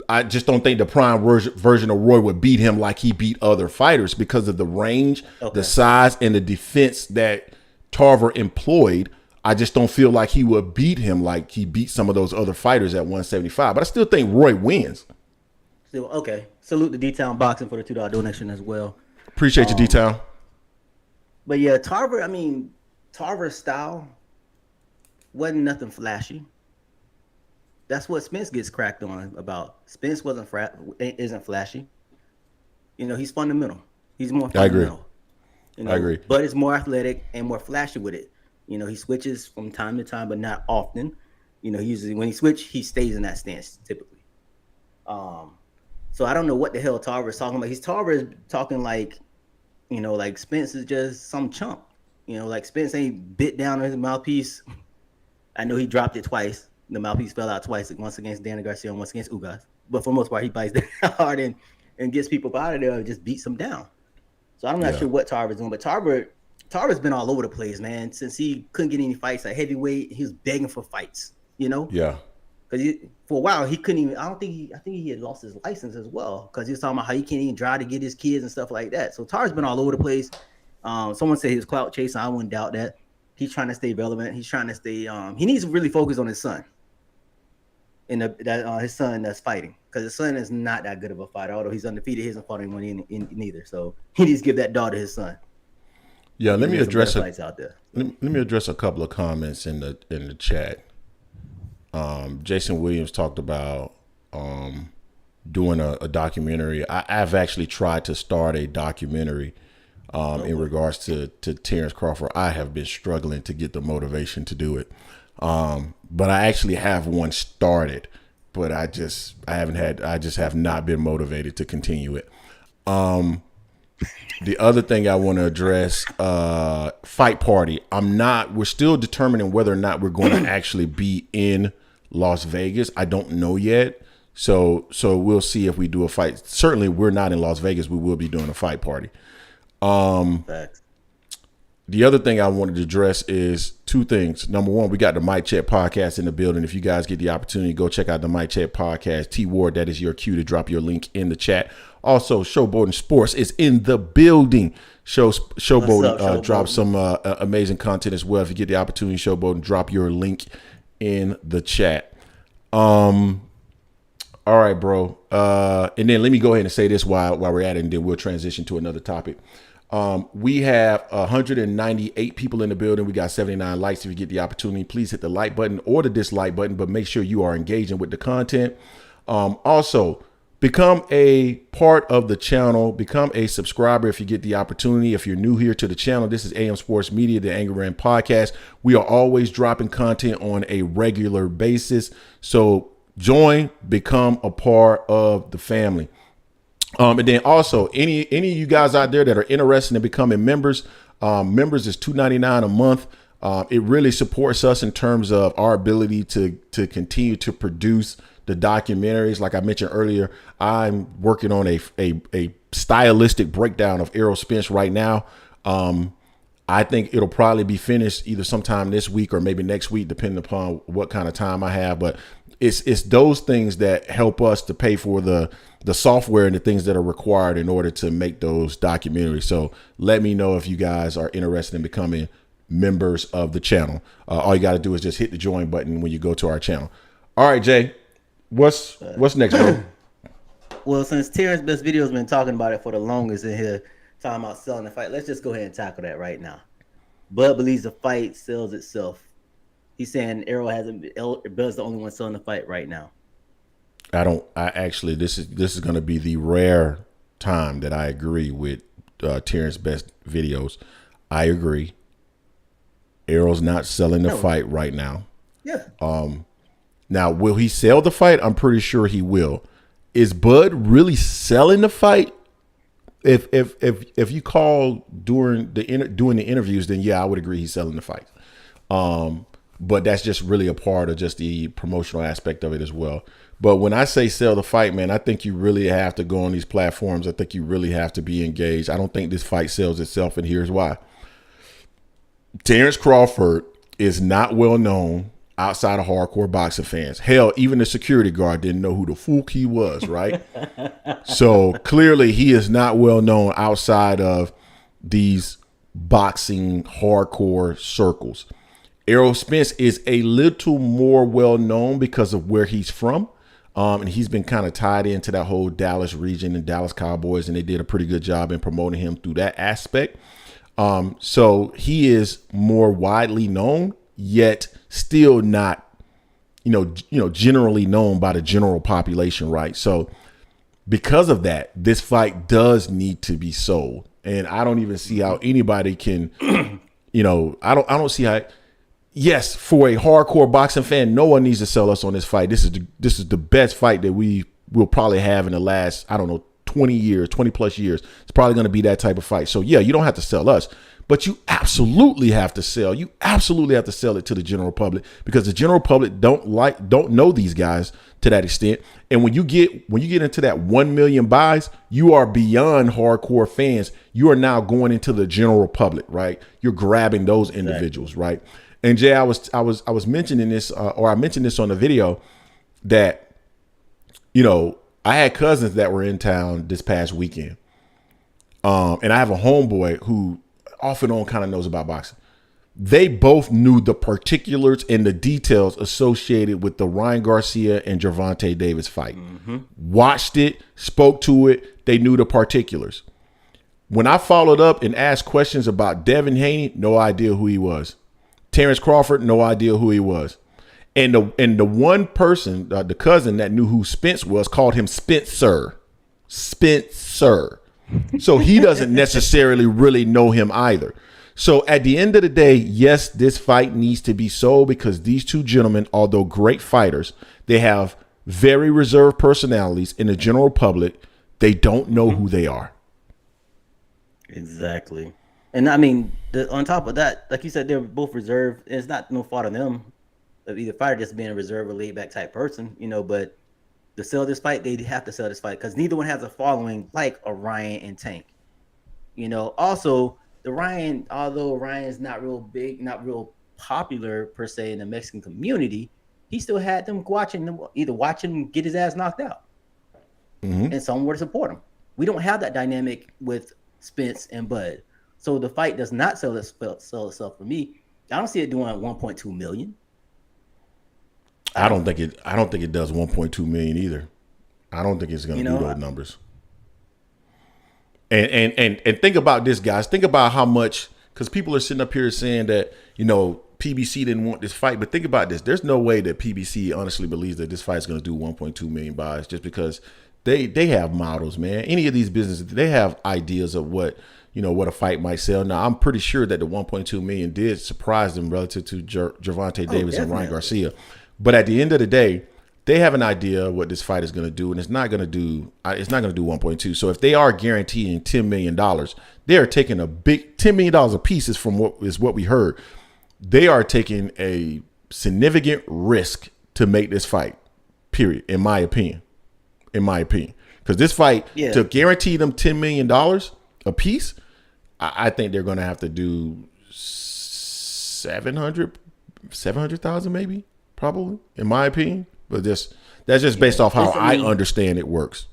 I just don't think the prime version of Roy would beat him like he beat other fighters because of the range, the size, and the defense that Tarver employed. I just don't feel like he would beat him like he beat some of those other fighters at 175. But I still think Roy wins. Okay. Salute the D-Town Boxing for the $2 donation as well. Appreciate you, D-Town. But yeah, Tarver's style wasn't nothing flashy. That's what Spence gets cracked on about. Spence isn't flashy. He's fundamental. He's more fundamental. I agree. But it's more athletic and more flashy with it. He switches from time to time, but not often. Usually when he switches, he stays in that stance typically. So I don't know what the hell Tarver is talking about. Tarver is talking like Spence is just some chump. Like Spence ain't bit down on his mouthpiece. I know he dropped it twice. The mouthpiece fell out twice, once against Danny Garcia and once against Ugas. But for the most part, he bites down hard and gets people out of there and just beats them down. So I'm not sure what Tarver's doing, but Tarver's been all over the place, man. Since he couldn't get any fights at heavyweight, he was begging for fights, Yeah. Because for a while, he couldn't even, I think he had lost his license as well. Because he was talking about how he can't even drive to get his kids and stuff like that. So Tarver's been all over the place. Someone said he was clout chasing. I wouldn't doubt that. He's trying to stay relevant. He's trying to stay, he needs to really focus on his son. His son that's fighting, because his son is not that good of a fighter. Although he's undefeated, he hasn't fought anyone in neither. So he needs to give that dog to his son. Yeah, let me address a couple of comments in the chat. Jason Williams talked about doing a documentary. I've actually tried to start a documentary in regards to Terence Crawford. I have been struggling to get the motivation to do it. But I actually have one started, but I just have not been motivated to continue it. The other thing I want to address, Fight Party. We're still determining whether or not we're going to actually be in Las Vegas. I don't know yet. So we'll see if we do a fight. Certainly we're not in Las Vegas. We will be doing a Fight Party. Facts. The other thing I wanted to address is two things. Number one, we got the Mic Check podcast in the building. If you guys get the opportunity, go check out the Mic Check podcast. T Ward, that is your cue to drop your link in the chat. Also, Showboating Sports is in the building. Showboating drops some amazing content as well. If you get the opportunity, Showboating, drop your link in the chat. All right, bro. And then let me go ahead and say this while we're at it, and then we'll transition to another topic. We have 198 people in the building. We got 79 likes. If you get the opportunity, please hit the like button or the dislike button, but make sure you are engaging with the content. Also, become a part of the channel. Become a subscriber if you get the opportunity. If you're new here to the channel, this is AM Sports Media, the Angry Man Podcast. We are always dropping content on a regular basis. So join, become a part of the family. And then also any of you guys out there that are interested in becoming members, members is $2.99 a month. It really supports us in terms of our ability to continue to produce the documentaries. Like I mentioned earlier, I'm working on a stylistic breakdown of Errol Spence right now. I think it'll probably be finished either sometime this week or maybe next week, depending upon what kind of time I have. But it's those things that help us to pay for the software and the things that are required in order to make those documentaries. So let me know if you guys are interested in becoming members of the channel. All you got to do is just hit the join button when you go to our channel. All right, Jay, what's next, bro? Well, since Terrence's best video has been talking about it for the longest in here, talking about selling the fight, let's just go ahead and tackle that right now. Bud believes the fight sells itself. He's saying Errol Bud's the only one selling the fight right now. This is going to be the rare time that I agree with Terrence's best videos. I agree. Errol's not selling the fight right now. Yeah. Now, will he sell the fight? I'm pretty sure he will. Is Bud really selling the fight? If you call doing the interviews, then yeah, I would agree he's selling the fight. But that's just really a part of just the promotional aspect of it as well. But when I say sell the fight, man, I think you really have to go on these platforms. I think you really have to be engaged. I don't think this fight sells itself, and here's why. Terence Crawford is not well known outside of hardcore boxing fans. Hell, even the security guard didn't know who the fuck he was, right? So clearly he is not well known outside of these boxing hardcore circles. Errol Spence is a little more well known because of where he's from. And he's been kind of tied into that whole Dallas region and Dallas Cowboys, and they did a pretty good job in promoting him through that aspect. So he is more widely known, yet still not, generally known by the general population, right? So because of that, this fight does need to be sold. And I don't even see how anybody can, I don't see how. Yes, for a hardcore boxing fan, no one needs to sell us on this fight. This is the best fight that we will probably have in the last, 20 plus years. It's probably going to be that type of fight. So yeah, you don't have to sell us, but you absolutely have to sell. You absolutely have to sell it to the general public, because the general public don't know these guys to that extent. And when you get into that 1 million buys, you are beyond hardcore fans. You are now going into the general public, right? You're grabbing those individuals, right? And Jay, I was mentioning this, or I mentioned this on the video, that, I had cousins that were in town this past weekend. And I have a homeboy who off and on kind of knows about boxing. They both knew the particulars and the details associated with the Ryan Garcia and Gervonta Davis fight. Mm-hmm. Watched it, spoke to it. They knew the particulars. When I followed up and asked questions about Devin Haney, no idea who he was. Terence Crawford, no idea who he was. And the one person, the cousin that knew who Spence was, called him Spencer. Spencer. So he doesn't necessarily really know him either. So at the end of the day, yes, this fight needs to be sold, because these two gentlemen, although great fighters, they have very reserved personalities. In the general public, they don't know who they are. Exactly. And I mean, on top of that, like you said, they're both reserved. It's not no fault of them, of either fighter just being a reserved or laid back type person, but to sell this fight, they have to sell this fight, because neither one has a following like a Ryan and Tank. Also the Ryan, although Ryan's not real big, not real popular per se in the Mexican community, he still had them watching him get his ass knocked out. Mm-hmm. And someone to support him. We don't have that dynamic with Spence and Bud. So the fight does not sell itself for me. I don't see it doing 1.2 million. I don't think it does 1.2 million either. I don't think it's going to do those numbers. And think about this, guys. Think about how much, because people are sitting up here saying that, PBC didn't want this fight, but think about this. There's no way that PBC honestly believes that this fight is going to do 1.2 million buys, just because they have models, man. Any of these businesses, they have ideas of what a fight might sell. Now, I'm pretty sure that the 1.2 million did surprise them relative to Gervonta Davis and Ryan Garcia. But at the end of the day, they have an idea of what this fight is going to do, and it's not going to do 1.2. So if they are guaranteeing $10 million, they are taking a big $10 million a piece is what we heard. They are taking a significant risk to make this fight, period, in my opinion. Because this fight, to guarantee them $10 million a piece, I think they're going to have to do 700,000 maybe, probably, in my opinion. But that's just based off how I understand it works.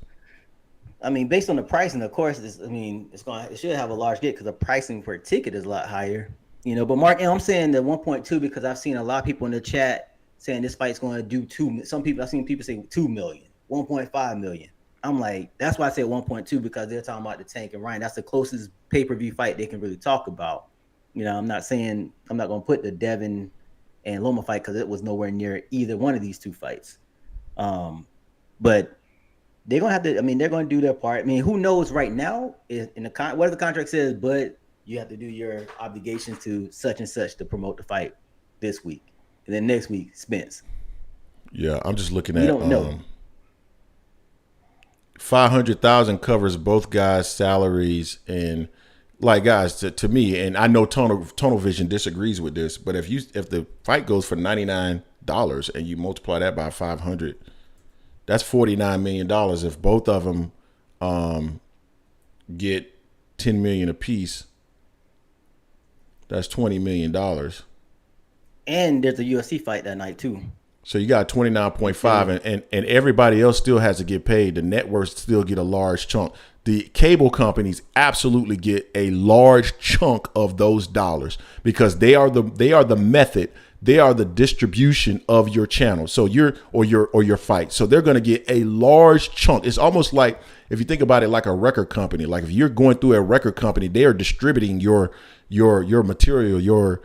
I mean, based on the pricing, of course, it should have a large get because the pricing per ticket is a lot higher. But Mark, I'm saying the 1.2 because I've seen a lot of people in the chat saying this fight's going to do I've seen people say 2 million, 1.5 million. I'm like, that's why I said 1.2 because they're talking about the Tank and Ryan. That's the closest pay-per-view fight they can really talk about. I'm not going to put the Devin and Loma fight because it was nowhere near either one of these two fights. But they're going to have to, they're going to do their part. Who knows right now what the contract says, but you have to do your obligations to such and such to promote the fight this week. And then next week, Spence. Yeah, I'm just looking at. We don't know. 500,000 covers both guys' salaries, and like guys, to me, and I know Tunnel Vision disagrees with this, but if the fight goes for $99 and you multiply that by 500, that's $49 million. If both of them get $10 million apiece, that's $20 million. And there's a UFC fight that night too. So you got 29.5 and everybody else still has to get paid. The networks still get a large chunk. The cable companies absolutely get a large chunk of those dollars because they are the method. They are the distribution of your channel. So your fight. So they're going to get a large chunk. It's almost like, if you think about it, like a record company. Like if you're going through a record company, they are distributing your material, your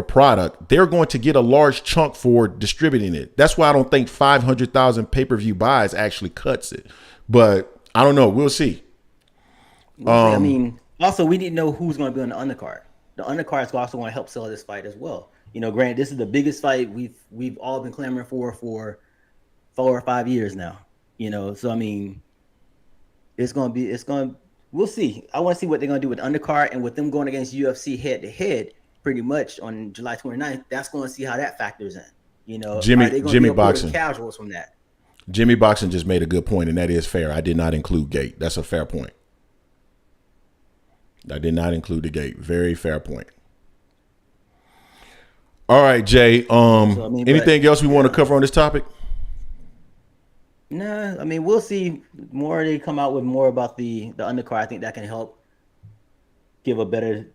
product. They're going to get a large chunk for distributing it. That's why I don't think 500,000 pay-per-view buys actually cuts it. But I don't know. We'll see. Also we didn't know who's going to be on the undercard. The undercard is also going to help sell this fight as well. Granted, this is the biggest fight we've all been clamoring for 4 or 5 years now. So we'll see. I want to see what they're going to do with the undercard, and with them going against UFC head to head pretty much on July 29th, that's going to see how that factors in. Jimmy Boxing casuals from that. Jimmy Boxing just made a good point, and that is fair. I did not include Gate. That's a fair point. I did not include the Gate. Very fair point. All right, Jay. Anything else we want to cover on this topic? No, we'll see. More they come out with more about the undercard. I think that can help give a better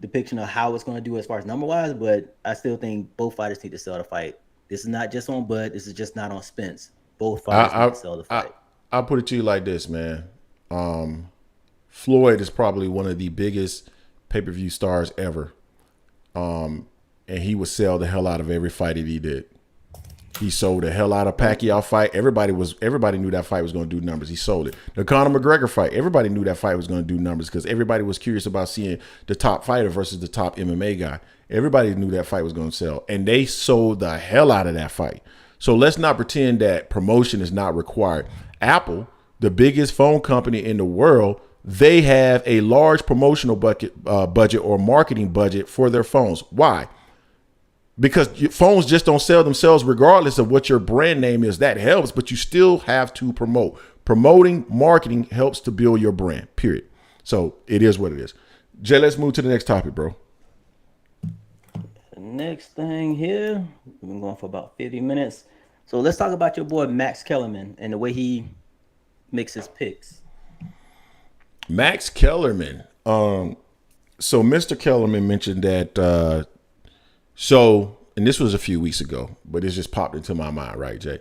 depiction of how it's going to do as far as number wise. But I still think both fighters need to sell the fight. This is not just on Bud. This is just not on Spence. Both fighters need to sell the fight. I'll put it to you like this, man. Floyd is probably one of the biggest pay-per-view stars ever. And he would sell the hell out of every fight that he did. He sold the hell out of Pacquiao fight. Everybody knew that fight was going to do numbers. He sold it. The Conor McGregor fight, everybody knew that fight was going to do numbers because everybody was curious about seeing the top fighter versus the top MMA guy. Everybody knew that fight was going to sell, and they sold the hell out of that fight. So let's not pretend that promotion is not required. Apple, the biggest phone company in the world, they have a large promotional budget or marketing budget for their phones. Why? Because phones just don't sell themselves regardless of what your brand name is. That helps, but you still have to promote. Promoting, marketing helps to build your brand, period. So it is what it is. Jay, let's move to the next topic, bro. The next thing here, we've been going for about 50 minutes. So let's talk about your boy Max Kellerman and the way he makes his picks. Max Kellerman. So Mr. Kellerman mentioned that and this was a few weeks ago, but it just popped into my mind, right, Jay?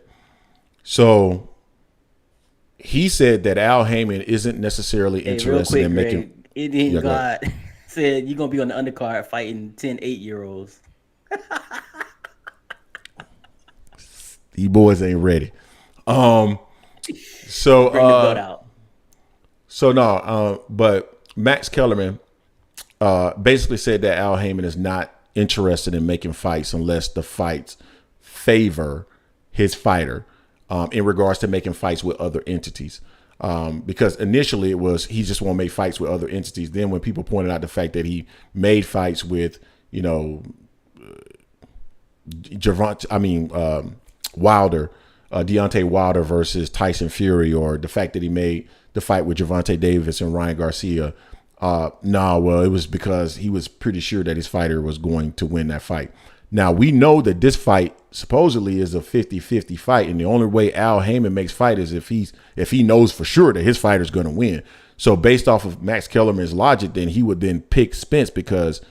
So he said that Al Haymon isn't necessarily interested in making. God said you're gonna be on the undercard fighting 10 8-year-olds. These boys ain't ready. So Bring the gut out. So no, but Max Kellerman basically said that Al Haymon is not interested in making fights unless the fights favor his fighter in regards to making fights with other entities. Because initially it was he just want to make fights with other entities. Then when people pointed out the fact that he made fights with, Wilder, Deontay Wilder versus Tyson Fury, or the fact that he made the fight with Gervonta Davis and Ryan Garcia. It was because he was pretty sure that his fighter was going to win that fight. Now, we know that this fight supposedly is a 50-50 fight, and the only way Al Haymon makes fight is if he knows for sure that his fighter's going to win. So based off of Max Kellerman's logic, then he would then pick Spence because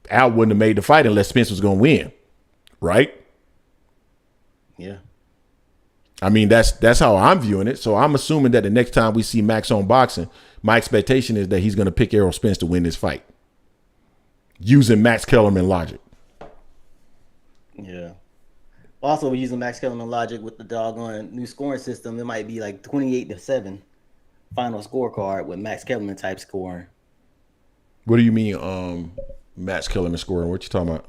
Al wouldn't have made the fight unless Spence was going to win, right? Yeah. I mean, that's how I'm viewing it. So I'm assuming that the next time we see Max on boxing, my expectation is that he's going to pick Errol Spence to win this fight using Max Kellerman logic. Yeah. Also, we're using Max Kellerman logic with the doggone new scoring system. It might be like 28-7 final scorecard with Max Kellerman type scoring. What do you mean, Max Kellerman scoring? What you talking about?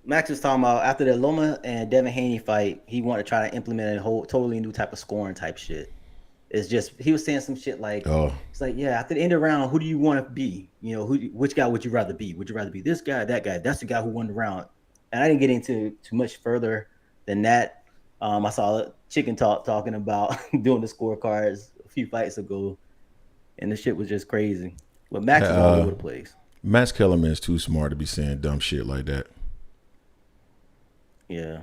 Max was talking about after the Loma and Devin Haney fight, he wanted to try to implement a whole totally new type of scoring type shit. It's just he was saying some shit like, it's like, yeah, after the end of the round, who do you want to be? Which guy would you rather be? Would you rather be this guy or that guy? That's the guy who won the round. And I didn't get into too much further than that. I saw Chicken Talk talking about doing the scorecards a few fights ago, and the shit was just crazy. But Max is all over the place. Max Kellerman is too smart to be saying dumb shit like that. Yeah.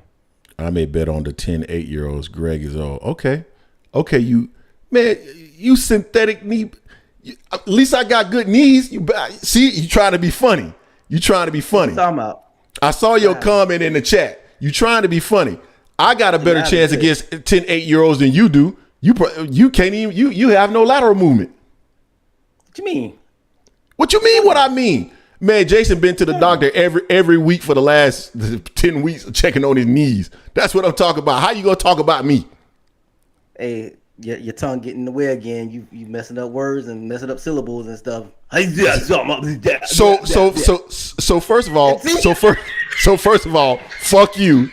I may bet on the 10 8-year-olds. Greg is all okay. You synthetic knee. At least I got good knees. You trying to be funny. You trying to be funny. What you talking about? I saw your comment in the chat. You trying to be funny. I got a better chance against 10 8-year-olds than you do. You can't even. You have no lateral movement. What you mean? What you mean? What I mean? Man, Jason been to the doctor every week for the last 10 weeks checking on his knees. That's what I'm talking about. How you gonna talk about me? Hey, your tongue getting in the way again. You messing up words and messing up syllables and stuff. So first of all, fuck you,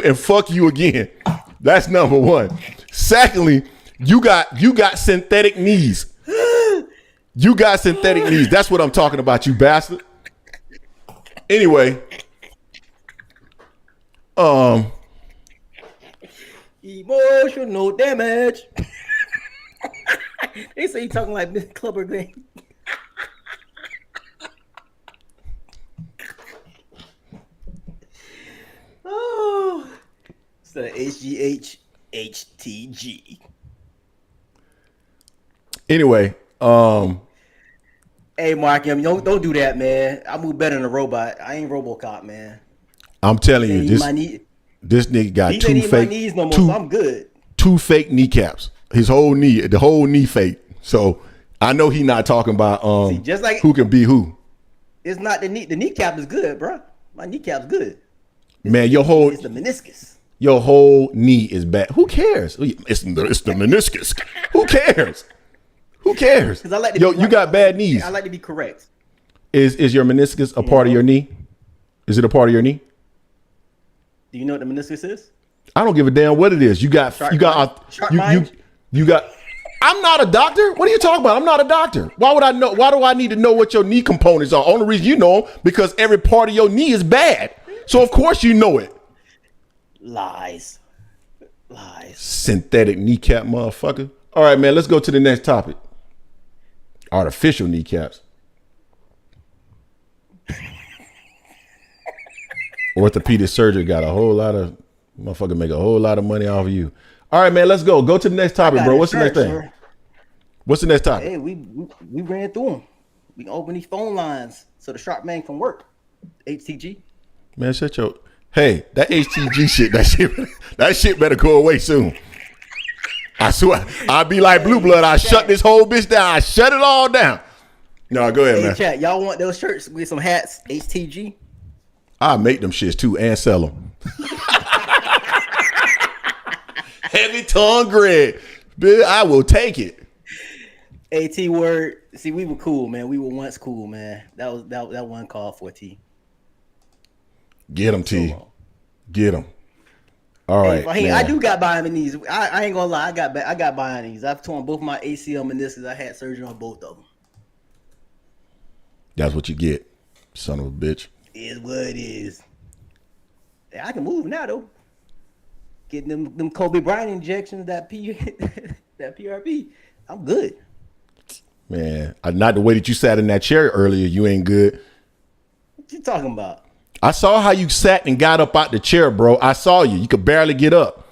and fuck you again. That's number one. Secondly, you got synthetic knees. You got synthetic knees. That's what I'm talking about, you bastard. Anyway, emotional damage. They say you talking like Miss Clubber Green. Oh, it's the HGH-HTG. Anyway, hey, Mark, don't do that, man. I move better than a robot. I ain't RoboCop, man. I'm telling you, this nigga got two fake knees no more, so I'm good. Two fake kneecaps. His whole knee, the whole knee fake. So I know he not talking about just like who can be who. It's not the knee. The kneecap is good, bro. My kneecap's good. Man, it's the meniscus. Your whole knee is bad. Who cares? It's the meniscus. Who cares? Who cares? I like you got bad knees. I like to be correct. Is your meniscus a part of your knee? Is it a part of your knee? Do you know what the meniscus is? I don't give a damn what it is. You got. I'm not a doctor. What are you talking about? I'm not a doctor. Why would I know? Why do I need to know what your knee components are? Only reason you know because every part of your knee is bad. So of course you know it. Lies. Synthetic kneecap, motherfucker. All right, man. Let's go to the next topic. Artificial kneecaps. Orthopedic surgery got a whole lot of motherfucker make a whole lot of money off of you. All right, man. Let's go. Go to the next topic, bro. What's the next thing? Sir. What's the next topic? Hey, we ran through them. We can open these phone lines so the sharp man can work. HTG. Man, shut your. Hey, that HTG shit. That shit better go away soon. I swear. I'll be like Blue Blood. I shut this whole bitch down. I shut it all down. No, go ahead, man. Chat, y'all want those shirts with some hats? HTG. I'll make them shits too and sell them. Heavy tongue Greg. Bitch, I will take it. AT word. See, we were cool, man. We were once cool, man. That one call for T. Get him, T. Get him. All right. Hey, I do got behind knees. I ain't gonna lie. I got behind knees. I've torn both my ACL meniscus. I had surgery on both of them. That's what you get, son of a bitch. Is what it is. Yeah, I can move now though. Getting them Kobe Bryant injections, that PRP. I'm good. Man, not the way that you sat in that chair earlier. You ain't good. What you talking about? I saw how you sat and got up out the chair, bro. I saw you. You could barely get up.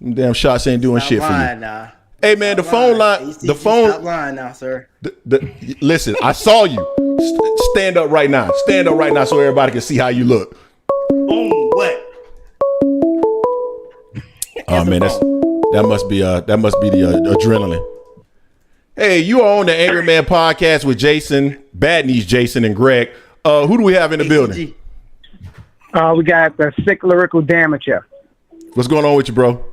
Them damn shots ain't doing shit for you. Now. Hey man, Stop the phone line, lying. the phone. Stop lying now, sir. Listen, I saw you. Stand up right now. Stand up right now so everybody can see how you look. Boom. What? Oh man, that must be the adrenaline. Hey, you are on the Angry Man podcast with Jason, Bad Knees Jason, and Greg. Who do we have in the building? We got the sick lyrical damager. What's going on with you, bro?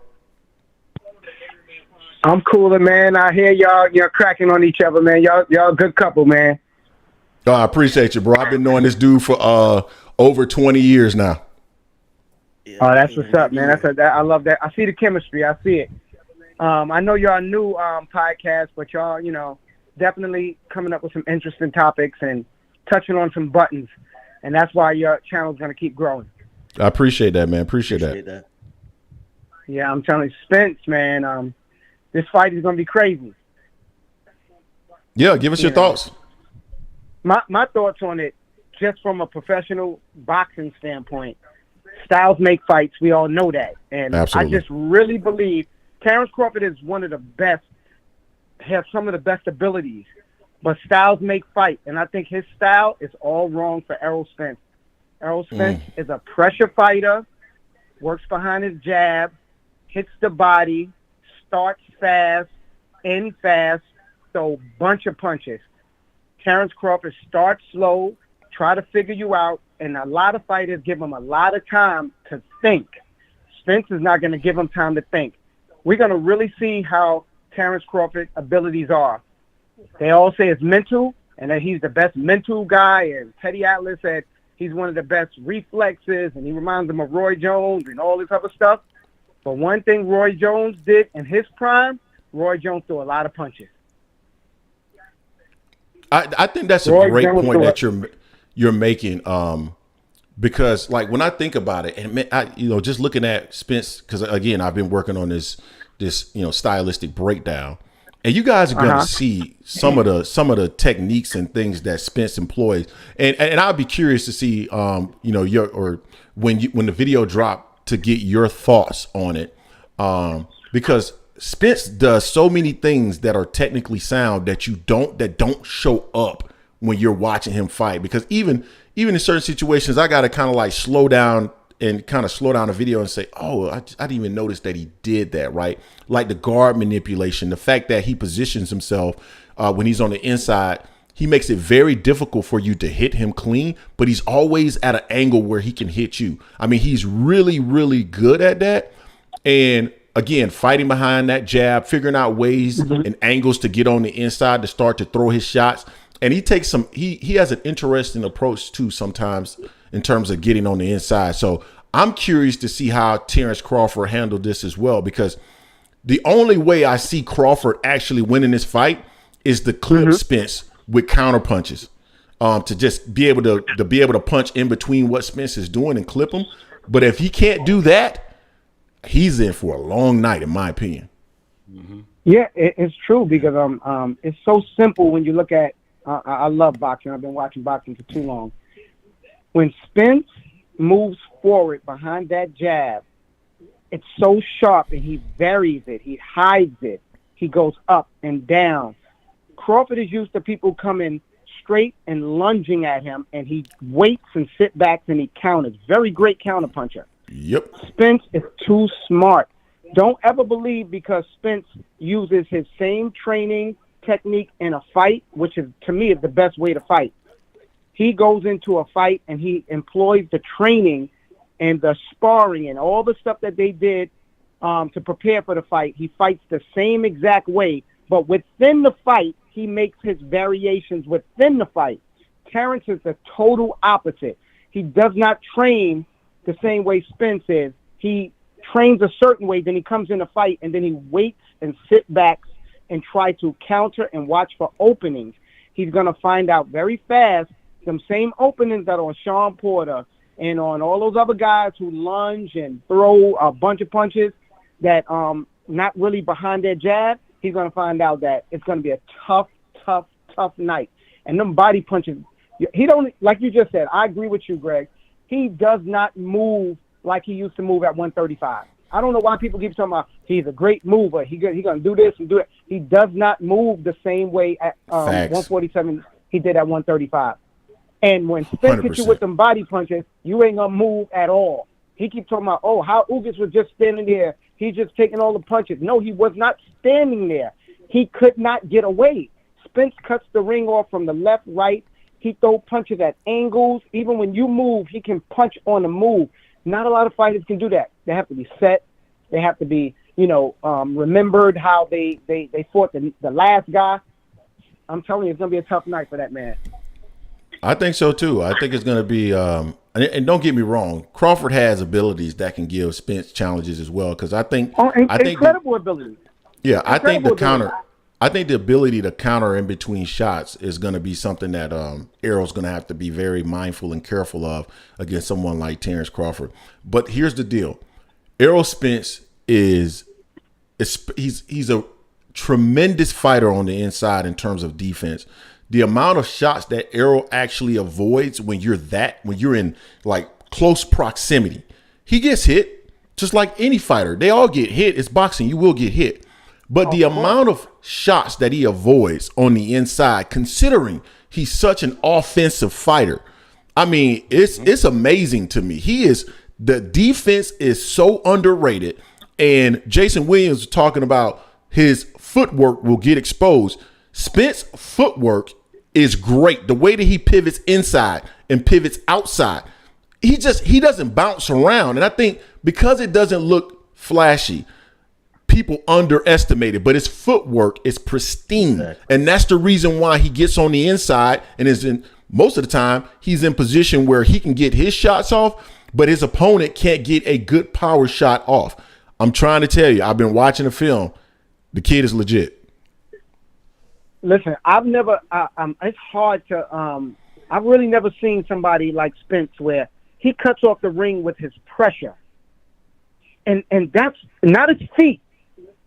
I'm cooler, man. I hear y'all cracking on each other, man. Y'all a good couple, man. Oh, I appreciate you, bro. I've been knowing this dude for over 20 years now. Oh, that's what's up, man. I love that. I see the chemistry. I see it. I know y'all new podcast, but y'all, definitely coming up with some interesting topics and touching on some buttons, and that's why your channel's gonna keep growing. I appreciate that, man. Appreciate that. Yeah, I'm telling you, Spence, man. This fight is gonna be crazy. Yeah, give us your thoughts. My thoughts on it, just from a professional boxing standpoint. Styles make fights. We all know that, and absolutely. I just really believe Terence Crawford is one of the best. Has some of the best abilities. But Styles make fight, and I think his style is all wrong for Errol Spence. Errol Spence is a pressure fighter, works behind his jab, hits the body, starts fast, ends fast, so bunch of punches. Terence Crawford starts slow, try to figure you out, and a lot of fighters give him a lot of time to think. Spence is not going to give him time to think. We're going to really see how Terence Crawford's abilities are. They all say it's mental, and that he's the best mental guy, and Teddy Atlas said he's one of the best reflexes, and he reminds them of Roy Jones and all this other stuff. But one thing Roy Jones did in his prime, Roy Jones threw a lot of punches. I think that's a great point that you're making, because like when I think about it, and just looking at Spence, because again I've been working on this stylistic breakdown. And you guys are going to see some of the techniques and things that Spence employs, and I'll be curious to see when the video drop to get your thoughts on it, because Spence does so many things that are technically sound that don't show up when you're watching him fight. Because even in certain situations, I got to kind of like slow down the video and say, oh, I didn't even notice that he did that, right? Like the guard manipulation, the fact that he positions himself when he's on the inside, he makes it very difficult for you to hit him clean, but he's always at an angle where he can hit you. I mean, he's really, really good at that. And again, fighting behind that jab, figuring out ways and angles to get on the inside to start to throw his shots. And he has an interesting approach too sometimes in terms of getting on the inside. So I'm curious to see how Terence Crawford handled this as well, because the only way I see Crawford actually winning this fight is to clip Spence with counter punches, to just be able to punch in between what Spence is doing and clip him. But if he can't do that, he's in for a long night, in my opinion. Yeah, it's true, because it's so simple when you look at. I love boxing. I've been watching boxing for too long. When Spence moves forward behind that jab, it's so sharp, and he varies it. He hides it. He goes up and down. Crawford is used to people coming straight and lunging at him, and he waits and sit back and he counters. Very great counterpuncher. Yep. Spence is too smart. Don't ever believe because Spence uses his same training technique in a fight, which is, to me, is the best way to fight. He goes into a fight and he employs the training and the sparring and all the stuff that they did to prepare for the fight. He fights the same exact way, but within the fight, he makes his variations within the fight. Terence is the total opposite. He does not train the same way Spence is. He trains a certain way, then he comes in a fight, and then he waits and sit back and try to counter and watch for openings. He's going to find out very fast them same openings that on Sean Porter and on all those other guys who lunge and throw a bunch of punches that not really behind their jab. He's going to find out that it's going to be a tough night. And them body punches, he don't, like you just said, I agree with you, Greg. He does not move like he used to move at 135. I don't know why people keep talking about he's a great mover. He's going to do this and do it. He does not move the same way at 147 he did at 135. And when Spence hits you with them body punches, you ain't going to move at all. He keeps talking about, how Ugas was just standing there. He's just taking all the punches. No, he was not standing there. He could not get away. Spence cuts the ring off from the left, right. He throws punches at angles. Even when you move, he can punch on the move. Not a lot of fighters can do that. They have to be set. They have to be, remembered how they fought the last guy. I'm telling you, it's going to be a tough night for that man. I think so, too. I think it's going to be and don't get me wrong, Crawford has abilities that can give Spence challenges as well, because I think incredible abilities. Yeah, I think the ability to counter in between shots is going to be something that Errol's going to have to be very mindful and careful of against someone like Terence Crawford. But here's the deal. Errol Spence he's a tremendous fighter on the inside in terms of defense. The amount of shots that Errol actually avoids when you're in like close proximity, he gets hit just like any fighter. They all get hit. It's boxing. You will get hit. But the amount of shots that he avoids on the inside, considering he's such an offensive fighter, I mean, it's amazing to me. The defense is so underrated. And Jason Williams was talking about his footwork will get exposed. Spence's footwork is great. The way that he pivots inside and pivots outside, he doesn't bounce around. And I think because it doesn't look flashy, people underestimate it, but his footwork is pristine. Exactly. And that's the reason why he gets on the inside and most of the time he's in position where he can get his shots off, but his opponent can't get a good power shot off. I'm trying to tell you, I've been watching the film. The kid is legit. Listen, it's hard to, I've really never seen somebody like Spence where he cuts off the ring with his pressure. And that's not his feet.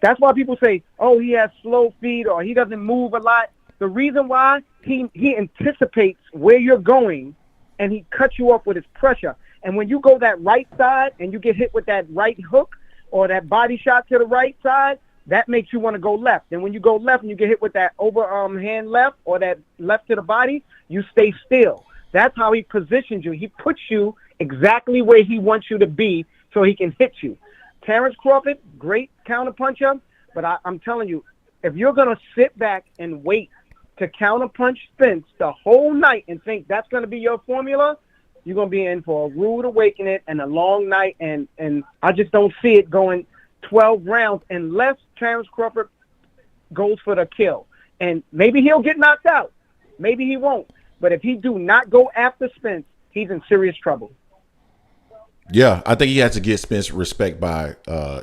That's why people say, he has slow feet or he doesn't move a lot. The reason why, he anticipates where you're going and he cuts you off with his pressure. And when you go that right side and you get hit with that right hook or that body shot to the right side, that makes you want to go left. And when you go left and you get hit with that overhand left or that left to the body, you stay still. That's how he positions you. He puts you exactly where he wants you to be so he can hit you. Terence Crawford, great counterpuncher, but I'm telling you, if you're going to sit back and wait to counterpunch Spence the whole night and think that's going to be your formula, you're going to be in for a rude awakening and a long night, and I just don't see it going 12 rounds unless Terence Crawford goes for the kill. And maybe he'll get knocked out. Maybe he won't. But if he do not go after Spence, he's in serious trouble. Yeah, I think he has to get Spence respect by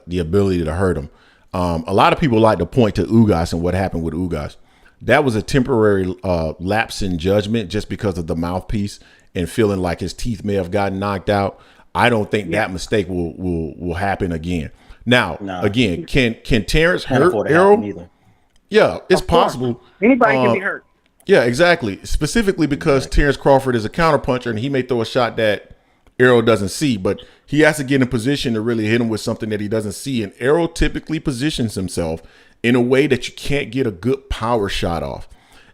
the ability to hurt him. A lot of people like to point to Ugas and what happened with Ugas. That was a temporary lapse in judgment just because of the mouthpiece and feeling like his teeth may have gotten knocked out. I don't think that mistake will happen again. Now, again, can Terence hurt Errol? Yeah, it's possible. Anybody can be hurt. Yeah, exactly. Specifically because Terence Crawford is a counterpuncher and he may throw a shot that Errol doesn't see, but he has to get in position to really hit him with something that he doesn't see. And Errol typically positions himself in a way that you can't get a good power shot off.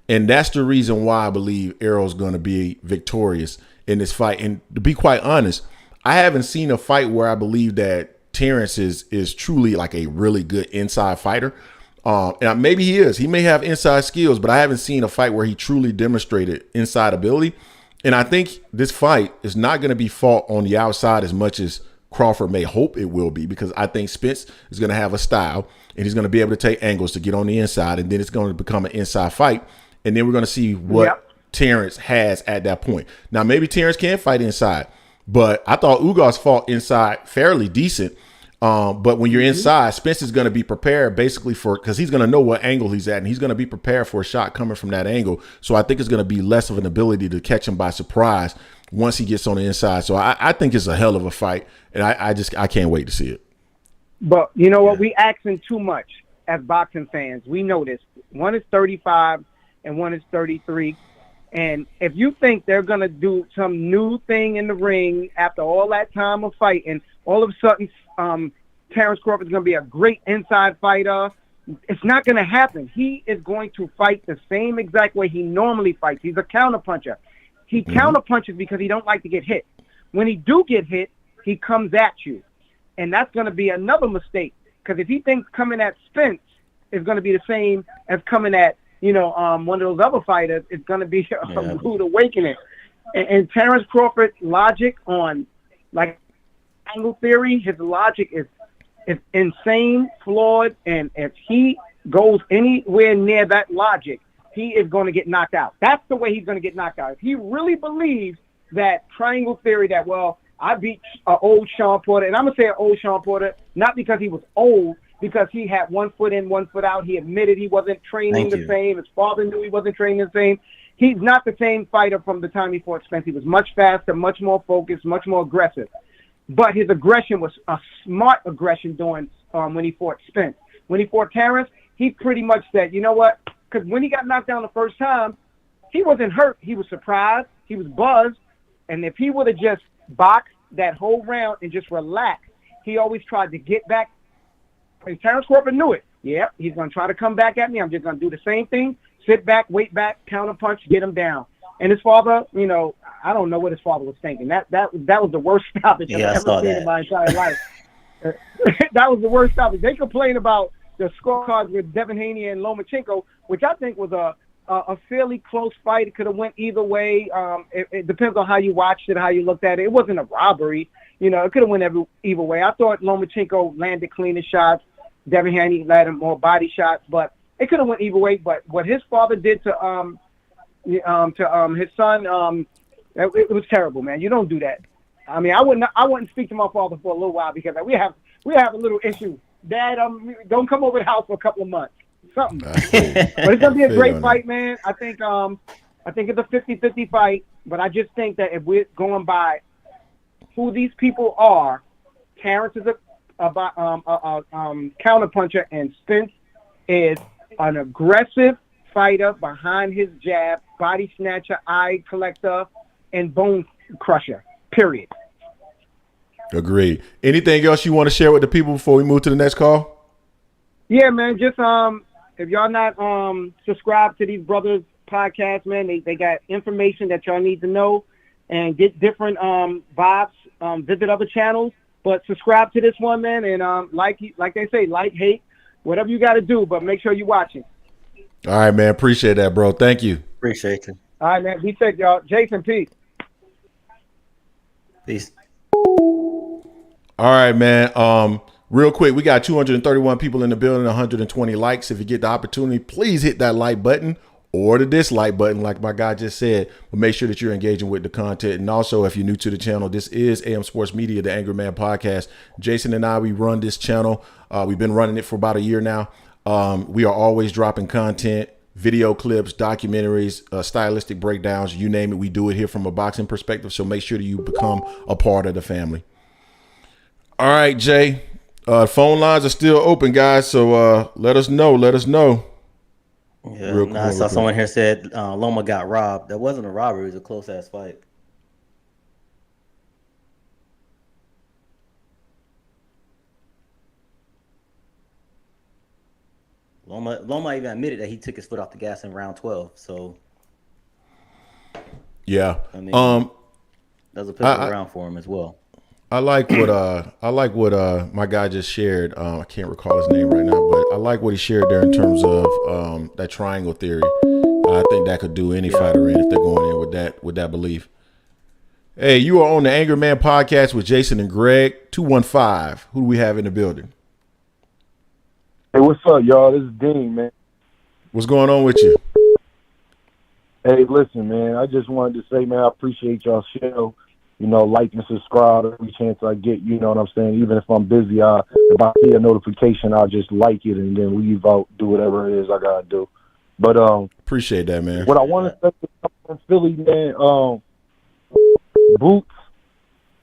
And that's the reason why I believe Errol's going to be victorious in this fight. And to be quite honest, I haven't seen a fight where I believe that Terence is truly like a really good inside fighter. And maybe he is. He may have inside skills, but I haven't seen a fight where he truly demonstrated inside ability. And I think this fight is not going to be fought on the outside as much as Crawford may hope it will be, because I think Spence is going to have a style and he's going to be able to take angles to get on the inside, and then it's going to become an inside fight. And then we're going to see what Terence has at that point. Now, maybe Terence can fight inside, but I thought Ugas fought inside fairly decent. But when you're inside, Spence is going to be prepared basically because he's going to know what angle he's at, and he's going to be prepared for a shot coming from that angle. So I think it's going to be less of an ability to catch him by surprise once he gets on the inside. So I think it's a hell of a fight, and I can't wait to see it. But you know what? We asking too much as boxing fans. We know this. One is 35 and one is 33. And if you think they're going to do some new thing in the ring after all that time of fighting, all of a sudden Terence Crawford is going to be a great inside fighter, it's not going to happen. He is going to fight the same exact way he normally fights. He's a counterpuncher. He counterpunches because he don't like to get hit. When he do get hit, he comes at you. And that's going to be another mistake, because if he thinks coming at Spence is going to be the same as coming at, one of those other fighters, it's going to be a rude awakening. And Terence Crawford's logic on, like, angle theory, his logic is insane, flawed, and if he goes anywhere near that logic, he is going to get knocked out. That's the way he's going to get knocked out. If he really believes that triangle theory that, well, I beat old Sean Porter, and I'm going to say old Sean Porter, not because he was old, because he had 1 foot in, 1 foot out. He admitted he wasn't training the same. His father knew he wasn't training the same. He's not the same fighter from the time he fought Spence. He was much faster, much more focused, much more aggressive. But his aggression was a smart aggression during when he fought Spence. When he fought Terence, he pretty much said, you know what? Because when he got knocked down the first time, he wasn't hurt. He was surprised. He was buzzed. And if he would have just boxed that whole round and just relaxed, he always tried to get back. And Terence Crawford knew it. Yeah, he's going to try to come back at me. I'm just going to do the same thing, sit back, wait back, counter punch, get him down. And his father, I don't know what his father was thinking. That was the worst stoppage I've ever seen in my entire life. That was the worst stoppage. They complain about the scorecards with Devin Haney and Lomachenko, which I think was a fairly close fight. It could have went either way. It depends on how you watched it, how you looked at it. It wasn't a robbery. It could have went either way. I thought Lomachenko landed cleaner shots. Devin Haney landed more body shots, but it could have went either way. But what his father did to his son, it was terrible, man. You don't do that. I mean, I wouldn't speak to my father for a little while, because we have a little issue. Dad, don't come over the house for a couple of months. Something. But it's gonna be a great fight, man. I think it's a 50-50 fight, but I just think that if we're going by who these people are, Terence is a counterpuncher, and Spence is an aggressive fighter behind his jab, body snatcher, eye collector, and bone crusher. Period. Agreed. Anything else you want to share with the people before we move to the next call? Yeah, man. Just if y'all not subscribed to these brothers' podcasts, man, they got information that y'all need to know and get different vibes. Visit other channels, but subscribe to this one, man, and like they say, like, hate, whatever you got to do, but make sure you're watching. All right, man. Appreciate that, bro. Thank you. Appreciate you. All right, man. Be safe, y'all. Jason, peace. Peace. All right, man. Real quick, we got 231 people in the building, 120 likes. If you get the opportunity, please hit that like button or the dislike button, like my guy just said. But make sure that you're engaging with the content. And also, if you're new to the channel, this is AM Sports Media, the Angry Man Podcast. Jason and I, we run this channel. We've been running it for about a year now. We are always dropping content, video clips, documentaries, stylistic breakdowns, you name it. We do it here from a boxing perspective. So make sure that you become a part of the family. All right, Jay. Phone lines are still open, guys. So let us know. Yeah, I saw someone here said Loma got robbed. That wasn't a robbery. It was a close-ass fight. Loma even admitted that he took his foot off the gas in round 12. So, yeah, I mean, that was a pivotal round for him as well. I like what my guy just shared. I can't recall his name right now, but I like what he shared there in terms of that triangle theory. I think that could do any fighter in if they're going in with that belief. Hey, you are on the Angry Man podcast with Jason and Greg. 215. Who do we have in the building? Hey, what's up, y'all? This is Dean, man. What's going on with you? Hey, listen, man. I just wanted to say, man, I appreciate y'all's show. You know, like and subscribe every chance I get. You know what I'm saying? Even if I'm busy, if I see a notification, I'll just like it and then leave out, do whatever it is I gotta do. But appreciate that, man. What I want to say from Philly, man, Boots,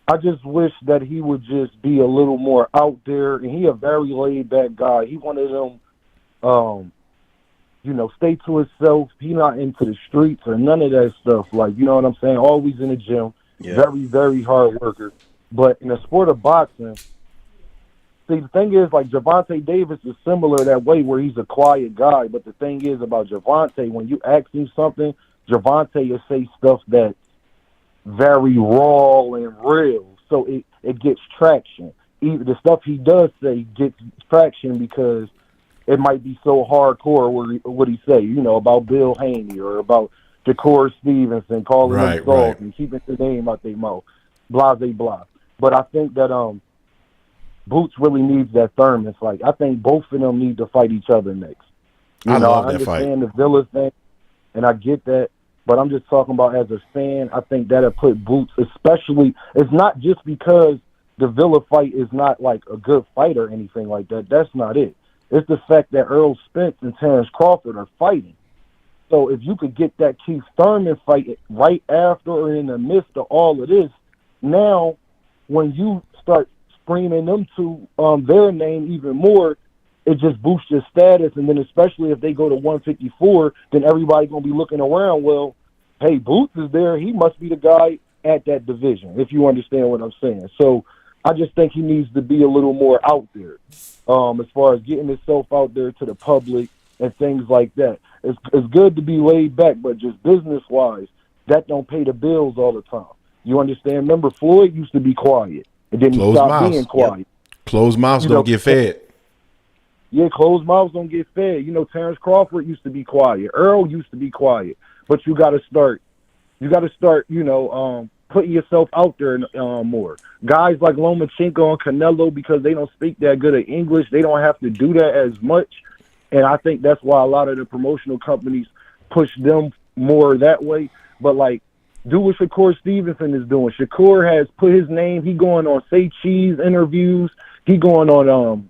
I just wish that he would just be a little more out there. And he a very laid-back guy. He one of them, you know, stay to himself. He not into the streets or none of that stuff. Like, you know what I'm saying? Always in the gym. Yeah. Very, very hard worker. But in the sport of boxing, see, the thing is, like, Gervonta Davis is similar that way where he's a quiet guy. But the thing is about Gervonta, when you ask him something, Gervonta will say stuff that's very raw and real. So it gets traction. Even the stuff he does say gets traction because it might be so hardcore what he say, you know, about Bill Haney or about Shakur Stevenson calling them soft and keeping his name out their mouth, blah, blah, blah. But I think that Boots really needs that Thurman fight. I think both of them need to fight each other next. I love that fight. I understand the Villa thing, and I get that. But I'm just talking about as a fan, I think that'll put Boots, especially, it's not just because the Villa fight is not like a good fight or anything like that. That's not it. It's the fact that Errol Spence and Terence Crawford are fighting. So if you could get that Keith Thurman fight right after or in the midst of all of this, now when you start screaming them to their name even more, it just boosts your status. And then especially if they go to 154, then everybody going to be looking around, well, hey, Boots is there. He must be the guy at that division, if you understand what I'm saying. So I just think he needs to be a little more out there as far as getting himself out there to the public and things like that. It's good to be laid back, but just business-wise, that don't pay the bills all the time. You understand? Remember, Floyd used to be quiet, and then he stopped being quiet. Yep. Closed mouths don't get fed. Yeah, closed mouths don't get fed. You know, Terence Crawford used to be quiet. Earl used to be quiet. But you got to start, you know, putting yourself out there more. Guys like Lomachenko and Canelo, because they don't speak that good of English, they don't have to do that as much. And I think that's why a lot of the promotional companies push them more that way. But, like, do what Shakur Stevenson is doing. Shakur has put his name. He going on Say Cheese interviews. He going on,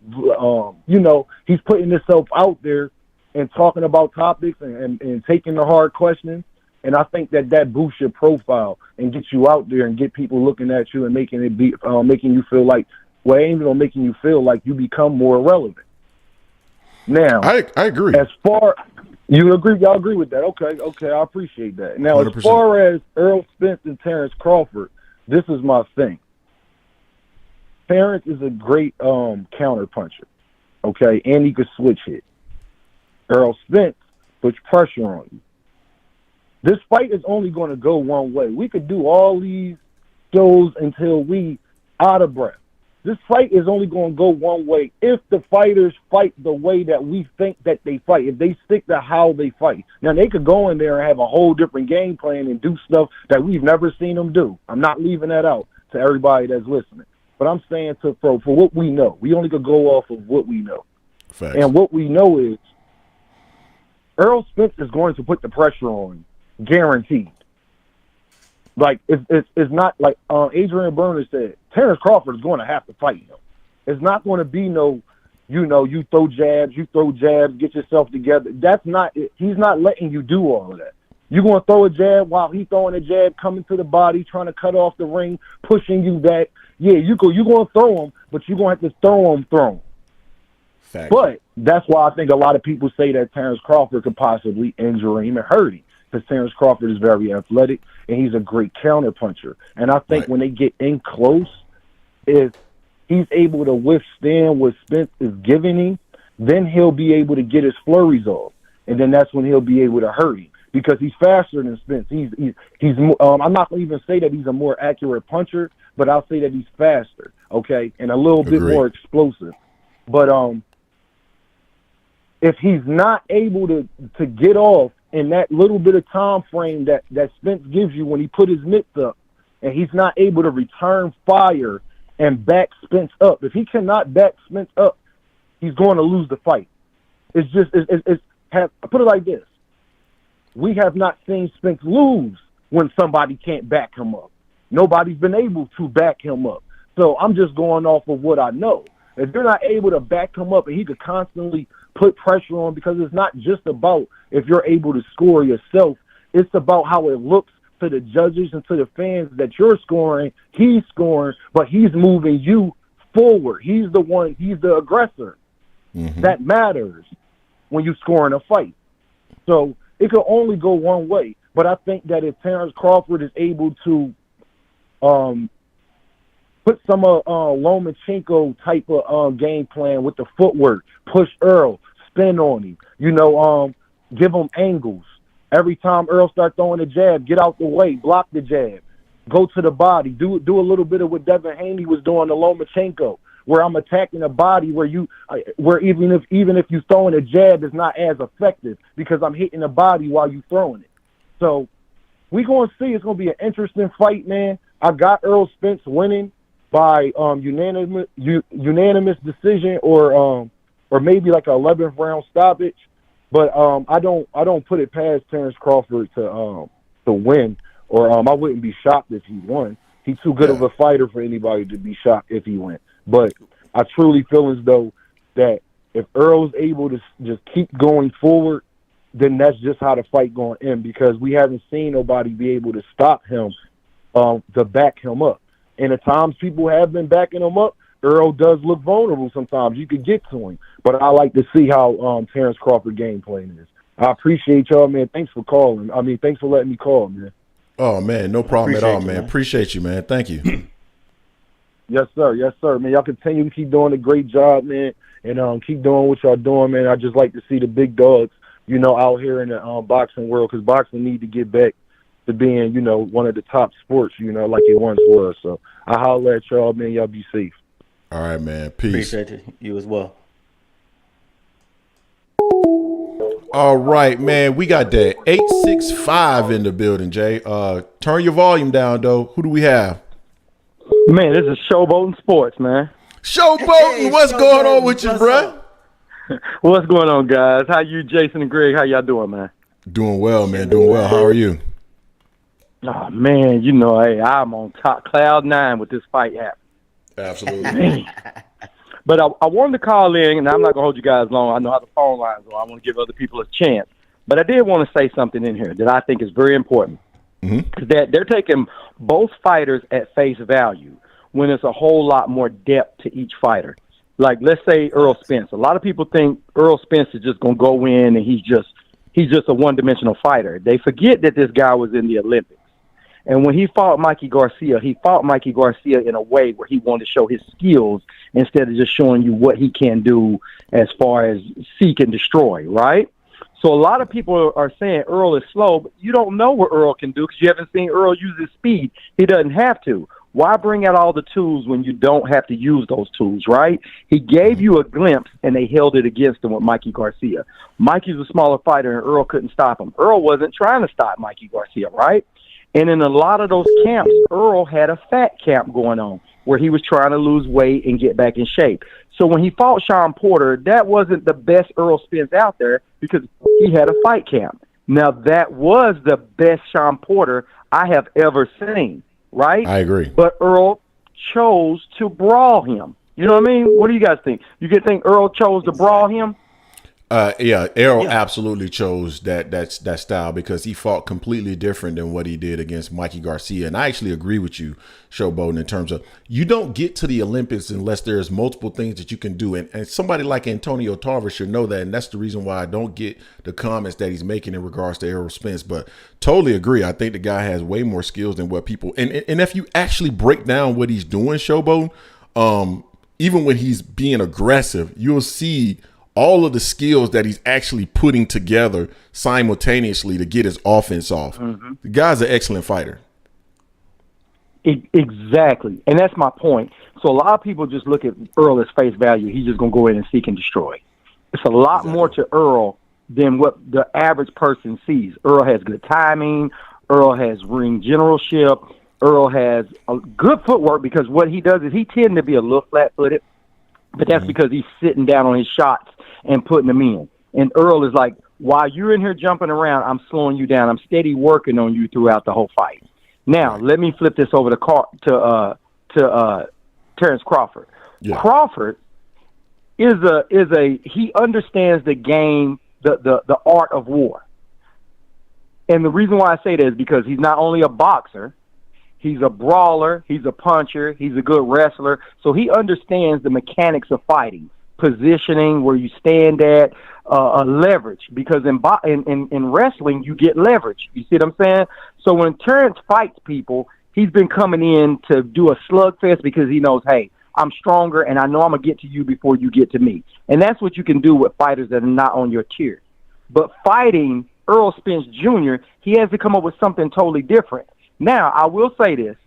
you know, he's putting himself out there and talking about topics and taking the hard questions. And I think that boosts your profile and gets you out there and get people looking at you and making you feel like, well, ain't even making you feel like you become more relevant. Now, I agree. As far you agree, y'all agree with that? Okay, I appreciate that. Now, 100%. As far as Errol Spence and Terence Crawford, this is my thing. Terence is a great counter puncher, okay, and he could switch hit. Errol Spence puts pressure on you. This fight is only going to go one way. We could do all these shows until we out of breath. This fight is only going to go one way if the fighters fight the way that we think that they fight, if they stick to how they fight. Now, they could go in there and have a whole different game plan and do stuff that we've never seen them do. I'm not leaving that out to everybody that's listening. But I'm saying for what we know. We only could go off of what we know. Facts. And what we know is Errol Spence is going to put the pressure on, guaranteed. Like, it's not like Adrien Broner said, Terence Crawford is going to have to fight him. It's not going to be no, you know, you throw jabs, get yourself together. That's not it. He's not letting you do all of that. You're going to throw a jab while he's throwing a jab, coming to the body, trying to cut off the ring, pushing you back. Yeah, you're going to throw him, but you're going to have to throw him. Fact. But that's why I think a lot of people say that Terence Crawford could possibly injure him and hurt him, because Terence Crawford is very athletic and he's a great counter puncher. And I think when they get in close, if he's able to withstand what Spence is giving him, then he'll be able to get his flurries off, and then that's when he'll be able to hurt him, because he's faster than Spence. He's I'm not going to even say that he's a more accurate puncher, but I'll say that he's faster, okay, and a little bit more explosive. But if he's not able to get off in that little bit of time frame that Spence gives you when he put his mitts up, and he's not able to return fire and back Spence up. If he cannot back Spence up, he's going to lose the fight. It's just put it like this. We have not seen Spence lose when somebody can't back him up. Nobody's been able to back him up. So I'm just going off of what I know. If you're not able to back him up and he could constantly put pressure on, because it's not just about if you're able to score yourself, it's about how it looks to the judges and to the fans that you're scoring, he's scoring, but he's moving you forward. He's the aggressor. Mm-hmm. That matters when you're scoring a fight. So it could only go one way. But I think that if Terence Crawford is able to put some Lomachenko type of game plan with the footwork, push Errol, spin on him, give him angles. Every time Errol starts throwing a jab, get out the way, block the jab, go to the body, do a little bit of what Devin Haney was doing to Lomachenko, where I'm attacking the body where even if you throwing a jab, it's not as effective because I'm hitting the body while you throwing it. So we're going to see. It's going to be an interesting fight, man. I got Errol Spence winning by unanimous decision or maybe like an 11th round stoppage. But I don't put it past Terence Crawford to win, or I wouldn't be shocked if he won. He's too good of a fighter for anybody to be shocked if he went. But I truly feel as though that if Earl's able to just keep going forward, then that's just how the fight going to end, because we haven't seen nobody be able to stop him to back him up. And at times people have been backing him up, Earl does look vulnerable sometimes. You could get to him. But I like to see how Terence Crawford game plan is. I appreciate y'all, man. Thanks for calling. Thanks for letting me call, man. Oh, man, no problem at all, man. Appreciate you, man. Thank you. Yes, sir. Yes, sir, man. Y'all continue to keep doing a great job, man, and keep doing what y'all doing, man. I just like to see the big dogs, out here in the boxing world, because boxing need to get back to being, one of the top sports, like it once was. So I holler at y'all, man. Y'all be safe. All right, man. Peace. Appreciate you as well. All right, man. We got that 865 in the building, Jay. Turn your volume down, though. Who do we have? Man, this is Showboating Sports, man. Showboating, what's going on with you, bro? What's going on, guys? How you, Jason and Greg? How y'all doing, man? Doing well, man. Doing well. How are you? Oh, man, hey, I'm on top cloud 9 with this fight happening. Absolutely. But I wanted to call in, and I'm not going to hold you guys long. I know how the phone lines are. I want to give other people a chance. But I did want to say something in here that I think is very important. Mm-hmm. That they're taking both fighters at face value when there's a whole lot more depth to each fighter. Like, let's say Errol Spence. A lot of people think Errol Spence is just going to go in and he's just a one-dimensional fighter. They forget that this guy was in the Olympics. And when he fought Mikey Garcia in a way where he wanted to show his skills instead of just showing you what he can do as far as seek and destroy, right? So a lot of people are saying Errol is slow, but you don't know what Errol can do because you haven't seen Errol use his speed. He doesn't have to. Why bring out all the tools when you don't have to use those tools, right? He gave you a glimpse, and they held it against him with Mikey Garcia. Mikey's a smaller fighter, and Errol couldn't stop him. Errol wasn't trying to stop Mikey Garcia, right? And in a lot of those camps, Errol had a fat camp going on where he was trying to lose weight and get back in shape. So when he fought Sean Porter, that wasn't the best Errol Spence out there because he had a fight camp. Now, that was the best Sean Porter I have ever seen, right? I agree. But Errol chose to brawl him. You know what I mean? What do you guys think? You could think Errol chose to brawl him? Errol absolutely chose that style because he fought completely different than what he did against Mikey Garcia. And I actually agree with you, Showboating, in terms of you don't get to the Olympics unless there's multiple things that you can do. And somebody like Antonio Tarver should know that. And that's the reason why I don't get the comments that he's making in regards to Errol Spence. But totally agree. I think the guy has way more skills than what people. And if you actually break down what he's doing, Showboating, even when he's being aggressive, you'll see all of the skills that he's actually putting together simultaneously to get his offense off. Mm-hmm. The guy's an excellent fighter. Exactly. And that's my point. So a lot of people just look at Errol as face value. He's just going to go in and seek and destroy. It's a lot more to Errol than what the average person sees. Errol has good timing. Earl has ring generalship. Errol has a good footwork because what he does is he tends to be a little flat-footed, but that's because he's sitting down on his shots and putting them in. And Errol is like, while you're in here jumping around, I'm slowing you down. I'm steady working on you throughout the whole fight. Now, let me flip this over to Terence Crawford. Yeah. Crawford he understands the game, the art of war. And the reason why I say that is because he's not only a boxer, he's a brawler, he's a puncher, he's a good wrestler. So he understands the mechanics of fighting, positioning, where you stand at, leverage. Because in wrestling, you get leverage. You see what I'm saying? So when Terence fights people, he's been coming in to do a slugfest because he knows, hey, I'm stronger, and I know I'm going to get to you before you get to me. And that's what you can do with fighters that are not on your tier. But fighting Errol Spence Jr., he has to come up with something totally different. Now, I will say this,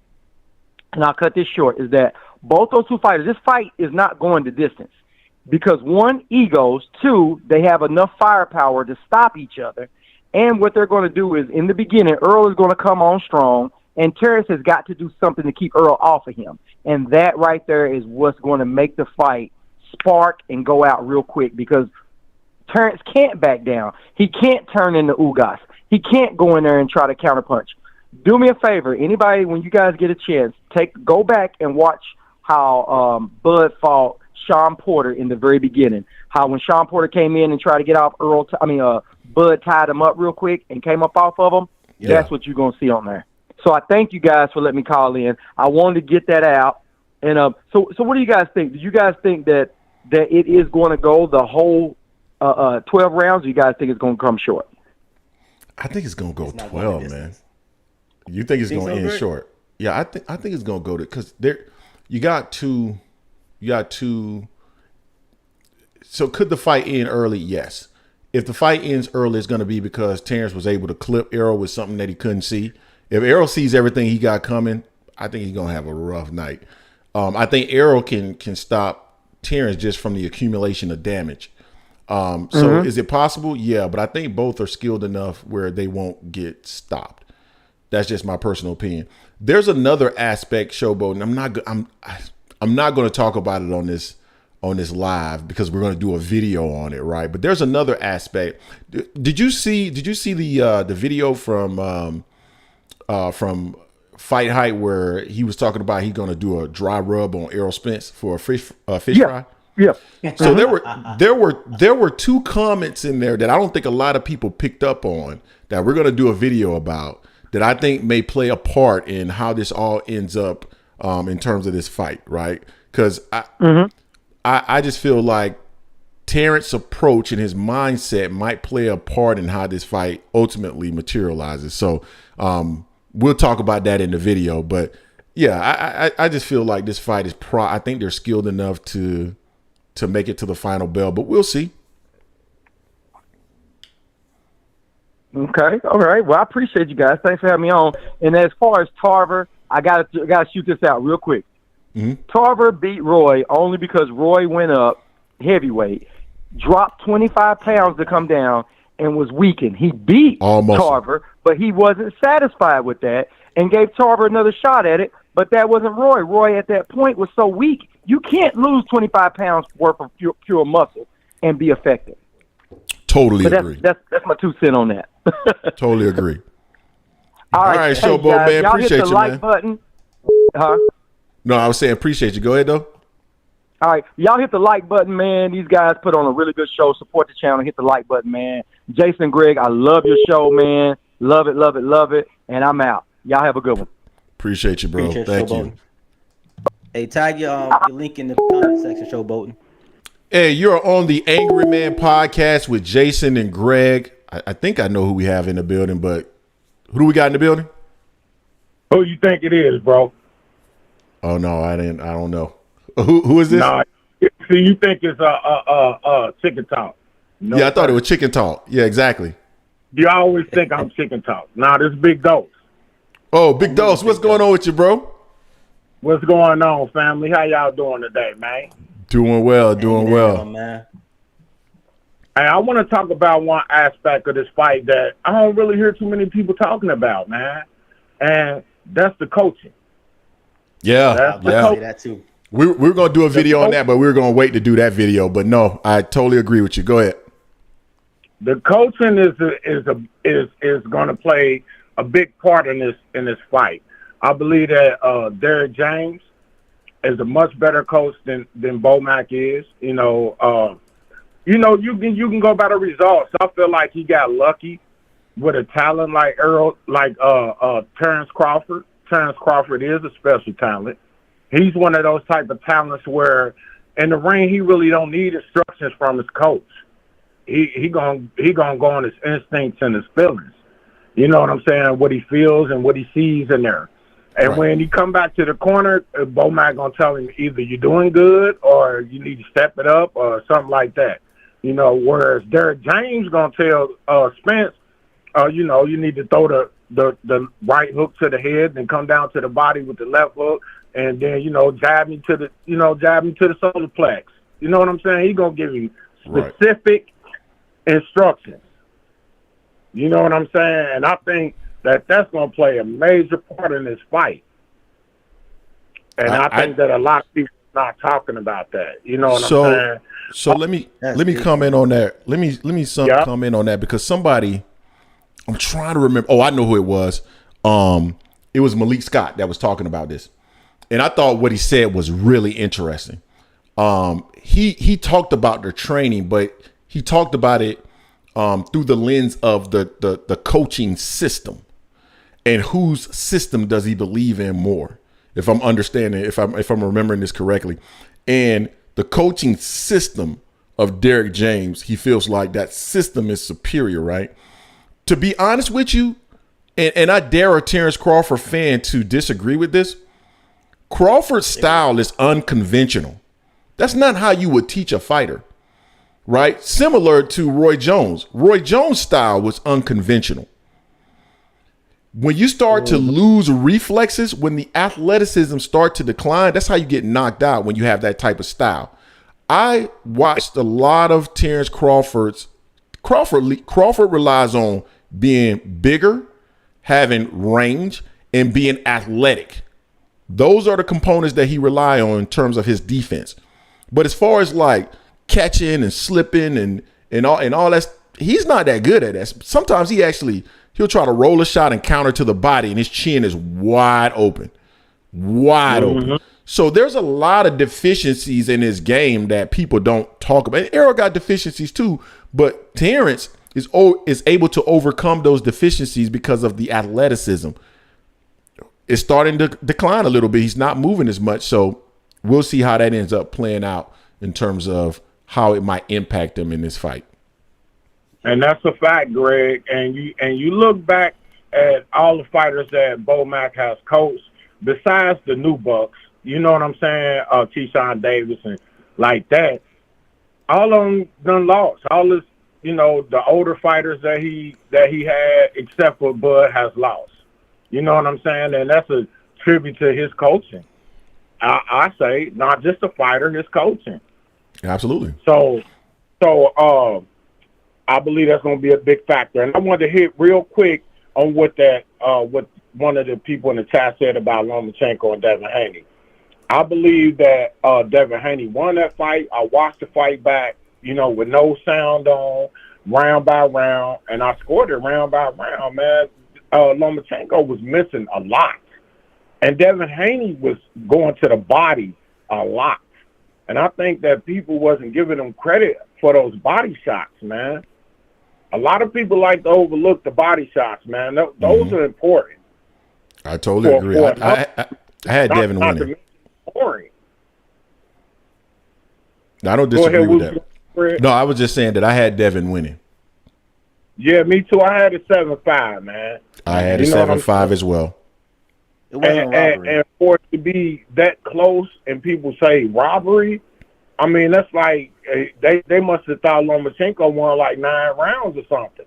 and I'll cut this short, is that both those two fighters, this fight is not going the distance. Because one, egos. Two, they have enough firepower to stop each other. And what they're going to do is, in the beginning, Errol is going to come on strong, and Terence has got to do something to keep Errol off of him. And that right there is what's going to make the fight spark and go out real quick, because Terence can't back down. He can't turn into Ugas. He can't go in there and try to counterpunch. Do me a favor, anybody, when you guys get a chance, go back and watch how Bud fought Sean Porter in the very beginning. How when Sean Porter came in and tried to get off Bud tied him up real quick and came up off of him. Yeah. That's what you're going to see on there. So I thank you guys for letting me call in. I wanted to get that out. And so what do you guys think? Do you guys think that it is going to go the whole 12 rounds, or you guys think it's going to come short? I think it's going to go 12, man. You think it's going to end short? Yeah, I think it's going to go to, because you got two. So could the fight end early? Yes. If the fight ends early, it's going to be because Terence was able to clip Errol with something that he couldn't see. If Errol sees everything he got coming, I think he's going to have a rough night. I think Errol can stop Terence just from the accumulation of damage. So is it possible? Yeah, but I think both are skilled enough where they won't get stopped. That's just my personal opinion. There's another aspect, Showboat, and I'm not going to talk about it on this live because we're going to do a video on it, right? But there's another aspect. Did you see the video from Fight Hype where he was talking about he's going to do a dry rub on Errol Spence for a fish fry? Yeah. So there were two comments in there that I don't think a lot of people picked up on that we're going to do a video about that I think may play a part in how this all ends up in terms of this fight, right? Because I just feel like Terence's approach and his mindset might play a part in how this fight ultimately materializes. So we'll talk about that in the video. But yeah, I just feel like this fight is I think they're skilled enough to make it to the final bell, but we'll see. Okay, all right. Well, I appreciate you guys. Thanks for having me on. And as far as Tarver, I gotta shoot this out real quick. Tarver beat Roy only because Roy went up heavyweight, dropped 25 pounds to come down, and was weakened. He beat Tarver, but he wasn't satisfied with that and gave Tarver another shot at it, but that wasn't Roy. Roy at that point was so weak, you can't lose 25 pounds worth of pure muscle and be effective. Totally agree. That's my 2 cents on that. Totally agree. All right, Showboat, man. Y'all Appreciate hit the you, like man. Button. Huh? No, I was saying appreciate you. Go ahead, though. All right. Y'all hit the like button, man. These guys put on a really good show. Support the channel. Hit the like button, man. Jason, Greg, I love your show, man. Love it, love it, love it. And I'm out. Y'all have a good one. Appreciate you, bro. Thank you. Hey, tag your link in the comment section, Showboating. Hey, you're on the Angry Man podcast with Jason and Greg. I think I know who we have in the building, but who do we got in the building? Who you think it is, bro? Oh no, I don't know. Who is this? Nah, see, you think it's Chicken Talk? No, yeah, I thought it was Chicken Talk. Yeah, exactly. You always think I'm Chicken Talk. Nah, this is Big Dose. Oh, Big Dose, what's going on with you, bro? What's going on, family? How y'all doing today, man? Doing well, doing well, man. Hey, I want to talk about one aspect of this fight that I don't really hear too many people talking about, man. And That's the coaching. Yeah, That's the yeah. Say coaching. that too. We're going to do a video on that, but we're going to wait to do that video. But no, I totally agree with you. Go ahead. The coaching is going to play a big part in this fight. I believe that Derek James is a much better coach than Bomac is. You can go by the results. I feel like he got lucky with a talent like Terence Crawford. Terence Crawford is a special talent. He's one of those type of talents where in the ring he really don't need instructions from his coach. He gonna go on his instincts and his feelings. You know what I'm saying? What he feels and what he sees in there. And when he come back to the corner, Bomac gonna tell him either you're doing good or you need to step it up or something like that. Whereas Derek James gonna tell Spence, you need to throw the right hook to the head and come down to the body with the left hook, and then jab me to the solar plex. You know what I'm saying? He gonna give you specific instructions. You know what I'm saying? And I think that's going to play a major part in this fight. And I think that a lot of people are not talking about that. You know what I'm saying? So let me comment on that. Let me comment on that because somebody, I'm trying to remember. Oh, I know who it was. It was Malik Scott that was talking about this. And I thought what he said was really interesting. He talked about the training, but he talked about it through the lens of the coaching system and whose system does he believe in more, if I'm understanding, if I'm remembering this correctly. And the coaching system of Derek James, he feels like that system is superior, right? To be honest with you, and I dare a Terence Crawford fan to disagree with this, Crawford's style is unconventional. That's not how you would teach a fighter. Right? Similar to Roy Jones. Roy Jones' style was unconventional. When you start to lose reflexes, when the athleticism start to decline, that's how you get knocked out when you have that type of style. I watched a lot of Terence Crawford's. Crawford relies on being bigger, having range, and being athletic. Those are the components that he rely on in terms of his defense. But as far as like catching and slipping and all that, he's not that good at that. Sometimes he'll try to roll a shot and counter to the body, and his chin is wide open. Open. So there's a lot of deficiencies in his game that people don't talk about. And Errol got deficiencies too, but Terence is able to overcome those deficiencies because of the athleticism. It's starting to decline a little bit. He's not moving as much, so we'll see how that ends up playing out in terms of how it might impact him in this fight. And that's a fact, Greg. And you look back at all the fighters that Bomac has coached, besides the new bucks, you know what I'm saying, Keyshawn Davis and like that, all of them done lost. All this, the older fighters that he had, except for Bud, has lost. You know what I'm saying? And that's a tribute to his coaching. I say not just a fighter, his coaching. Absolutely. So I believe that's going to be a big factor. And I wanted to hit real quick on what one of the people in the chat said about Lomachenko and Devin Haney. I believe that Devin Haney won that fight. I watched the fight back, with no sound on, round by round, and I scored it round by round, man. Lomachenko was missing a lot. And Devin Haney was going to the body a lot. And I think that people wasn't giving him credit for those body shots, man. A lot of people like to overlook the body shots, man. Those are important. I totally agree. I had Devin winning. I don't disagree with that. No, I was just saying that I had Devin winning. Yeah, me too. I had a 7-5, man. I had a 7-5 as well. It wasn't a robbery. And for it to be that close and people say robbery, I mean, that's like they must have thought Lomachenko won like 9 rounds or something.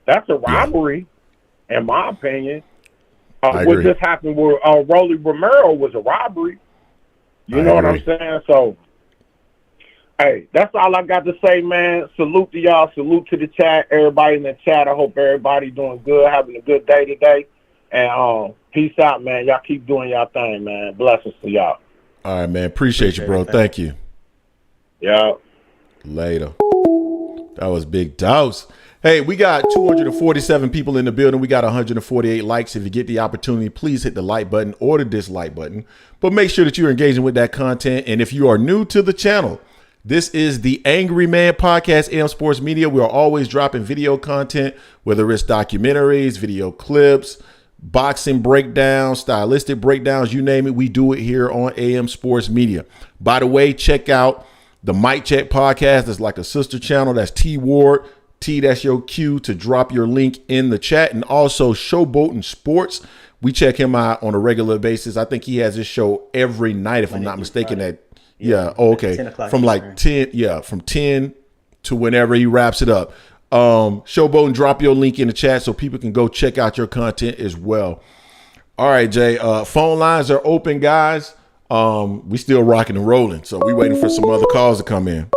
That's a robbery, in my opinion. What just happened with Rolly Romero was a robbery. You know what I'm saying? So, hey, that's all I got to say, man. Salute to y'all. Salute to the chat. Everybody in the chat. I hope everybody doing good, having a good day today. And Peace out, man. Y'all keep doing y'all thing, man. Blessings to y'all. All right, man. Appreciate you, bro. Thank you. Yeah. Later. That was Big Dose. Hey, we got 247 people in the building. We got 148 likes. If you get the opportunity, please hit the like button or the dislike button. But make sure that you're engaging with that content. And if you are new to the channel, this is the Angry Man Podcast, AM Sports Media. We are always dropping video content, whether it's documentaries, video clips, boxing breakdowns, stylistic breakdowns, you name it. We do it here on AM Sports Media. By the way, check out the Mic Check Podcast. That's like a sister channel. That's T Ward. T, that's your cue to drop your link in the chat. And also Showboating Sports. We check him out on a regular basis. I think he has his show every night, if I'm not mistaken. Okay. From like 10, from 10 to whenever he wraps it up. Showboating, drop your link in the chat so people can go check out your content as well. All right, Jay. Phone lines are open, guys. We still rocking and rolling, so we waiting for some other calls to come in.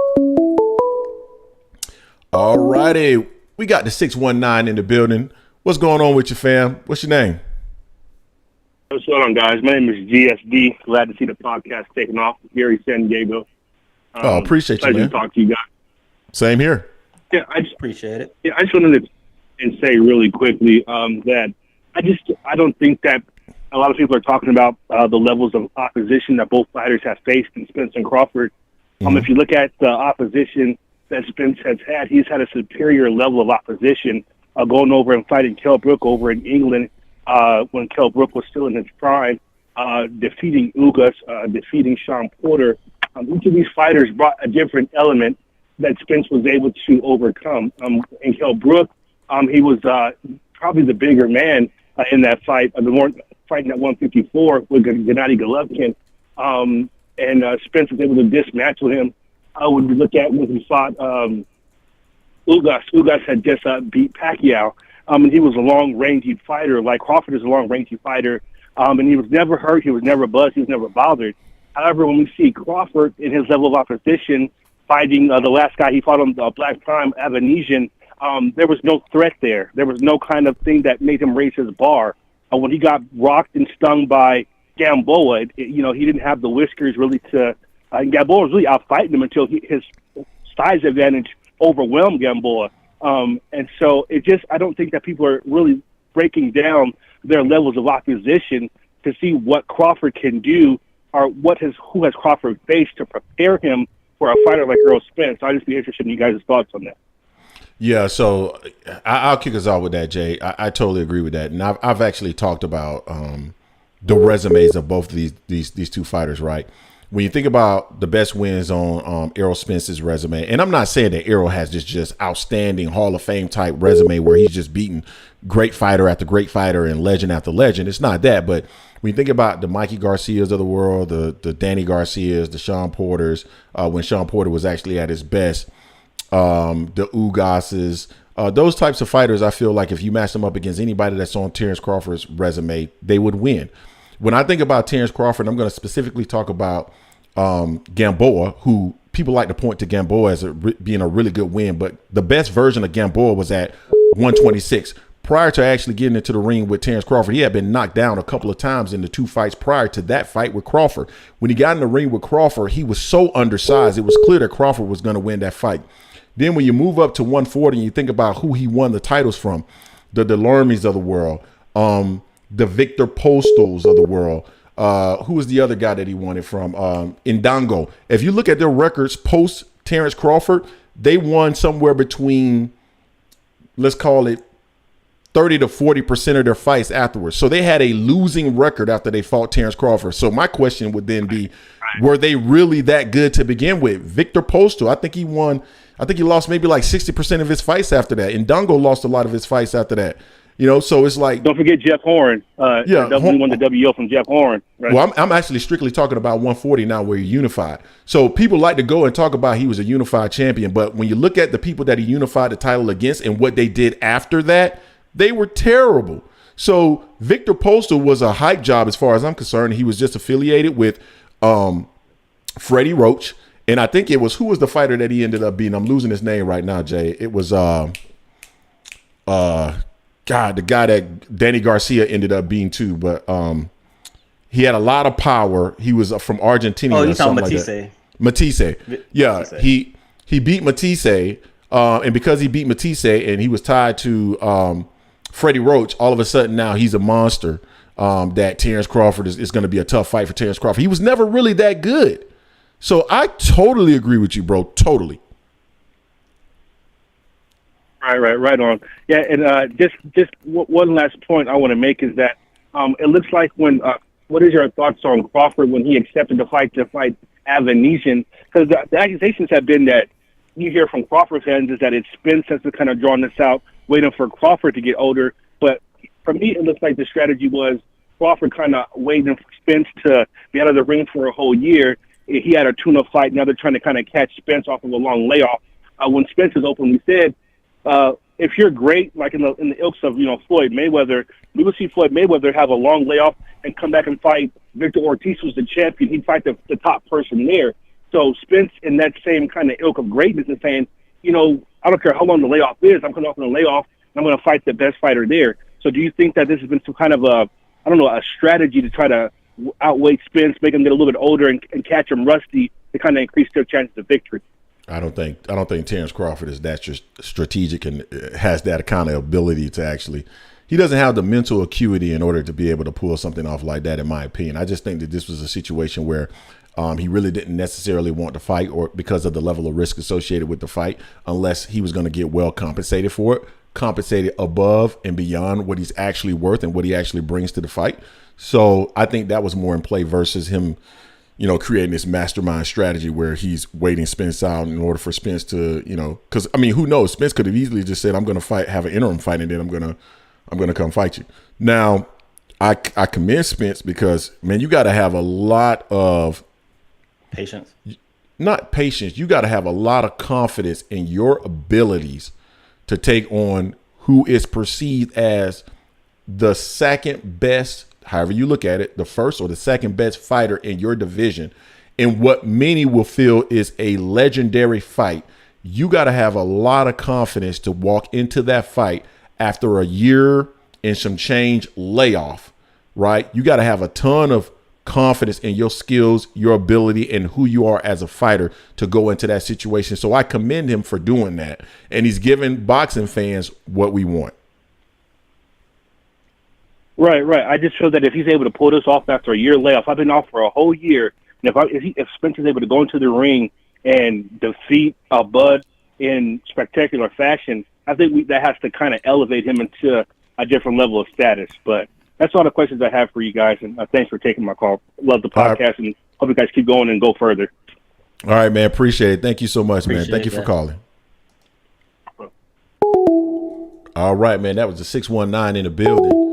All righty. We got the 619 in the building. What's going on with you, fam? What's your name? What's going on, guys? My name is GSD. Glad to see the podcast taking off. Gary, San Diego. Appreciate you, man. Pleasure to talk to you guys. Same here. Yeah, I just appreciate it. Yeah, I just wanted to say really quickly that I don't think that a lot of people are talking about the levels of opposition that both fighters have faced in Spence and Crawford. If you look at the opposition that Spence has had, he's had a superior level of opposition going over and fighting Kell Brook over in England when Kell Brook was still in his prime, defeating Ugas, defeating Sean Porter. Each of these fighters brought a different element that Spence was able to overcome. In Kell Brook, he was probably the bigger man in that fight, the more fighting at 154 with Gennady Golovkin, and Spence was able to dismantle him. When you look at when he fought Ugas had just beat Pacquiao, and he was a long-rangey fighter, like Crawford is a long-rangey fighter, and he was never hurt, he was never buzzed, he was never bothered. However, when we see Crawford in his level of opposition fighting the last guy he fought on Black Prime, Avanesian, there was no threat there. There was no kind of thing that made him raise his bar. When he got rocked and stung by Gamboa, he didn't have the whiskers really to Gamboa was really outfighting him until his size advantage overwhelmed Gamboa. And so I don't think that people are really breaking down their levels of opposition to see what Crawford can do or who has Crawford faced to prepare him for a fighter like Errol Spence. I'd just be interested in you guys' thoughts on that. Yeah, so I'll kick us off with that, Jay. I totally agree with that. And I've actually talked about the resumes of both of these two fighters, right? When you think about the best wins on Errol Spence's resume, and I'm not saying that Errol has this just outstanding Hall of Fame type resume where he's just beating great fighter after great fighter and legend after legend. It's not that, but when you think about the Mikey Garcias of the world, the Danny Garcias, the Sean Porters, when Sean Porter was actually at his best, the Ugases, those types of fighters, I feel like if you match them up against anybody that's on Terence Crawford's resume, they would win. When I think about Terence Crawford, I'm going to specifically talk about Gamboa, who people like to point to Gamboa as being a really good win, but the best version of Gamboa was at 126. Prior to actually getting into the ring with Terence Crawford, he had been knocked down a couple of times in the two fights prior to that fight with Crawford. When he got in the ring with Crawford, he was so undersized, it was clear that Crawford was going to win that fight. Then when you move up to 140 and you think about who he won the titles from, the Delormes of the world, the Victor Postals of the world, who was the other guy that he won it from? Indongo. If you look at their records post Terence Crawford, they won somewhere between, let's call it 30 to 40% of their fights afterwards. So they had a losing record after they fought Terence Crawford. So my question would then be, were they really that good to begin with? Victor Postal, I think he lost maybe like 60% of his fights after that. Indongo lost a lot of his fights after that. So it's like, don't forget Jeff Horn. Won the WO from Jeff Horn. Right? Well, I'm actually strictly talking about 140 now, where he unified. So people like to go and talk about he was a unified champion, but when you look at the people that he unified the title against and what they did after that, they were terrible. So Victor Postal was a hype job as far as I'm concerned. He was just affiliated with Freddie Roach, and I think it was, who was the fighter that he ended up beating? I'm losing his name right now, Jay. It was God, the guy that Danny Garcia ended up being too, but he had a lot of power. He was from Argentina. Oh, or you talking something Matisse? Like Matisse. Yeah, Matisse. He beat Matisse, and because he beat Matisse and he was tied to Freddie Roach, all of a sudden now he's a monster. That Terence Crawford is going to be a tough fight for Terence Crawford. He was never really that good. So I totally agree with you, bro. Totally. Right on. Yeah, and just one last point I want to make is that it looks like when what is your thoughts on Crawford when he accepted the fight to fight Avanesian? Because the accusations have been that you hear from Crawford fans is that it's Spence that's kind of drawn this out, waiting for Crawford to get older. But for me, it looks like the strategy was Crawford kind of waiting for Spence to be out of the ring for a whole year. He had a tune-up fight. Now they're trying to kind of catch Spence off of a long layoff. When Spence has openly said, if you're great, like in the ilks of Floyd Mayweather, we would see Floyd Mayweather have a long layoff and come back and fight Victor Ortiz, who's the champion. He'd fight the top person there. So Spence, in that same kind of ilk of greatness, is saying, I don't care how long the layoff is. I'm coming off on the layoff, and I'm going to fight the best fighter there. So do you think that this has been some kind of a strategy to try to outweigh Spence, make him get a little bit older, and catch him rusty to kind of increase their chances of victory? I don't think Terence Crawford is that strategic and has that kind of ability to actually. He doesn't have the mental acuity in order to be able to pull something off like that, in my opinion. I just think that this was a situation where he really didn't necessarily want to fight, or because of the level of risk associated with the fight, unless he was going to get well compensated for it, compensated above and beyond what he's actually worth and what he actually brings to the fight. So I think that was more in play versus him, creating this mastermind strategy where he's waiting Spence out in order for Spence to, because who knows? Spence could have easily just said, "I'm going to have an interim fight, and then I'm going to come fight you." Now, I commend Spence because, man, you got to have a lot of patience. Not patience. You got to have a lot of confidence in your abilities to take on who is perceived as the second best, however you look at it, the first or the second best fighter in your division, in what many will feel is a legendary fight. You got to have a lot of confidence to walk into that fight after a year and some change layoff, right? You got to have a ton of confidence in your skills, your ability, and who you are as a fighter to go into that situation. So I commend him for doing that. And he's giving boxing fans what we want. Right. I just feel that if he's able to pull this off after a year layoff, I've been off for a whole year, and if Spencer's able to go into the ring and defeat Bud in spectacular fashion, I think that has to kind of elevate him into a different level of status. But that's all the questions I have for you guys, and thanks for taking my call. Love the podcast, and hope you guys keep going and go further. All right, man. Appreciate it. Thank you so much, man. Thank you for calling. All right, man. That was the 619 in the building.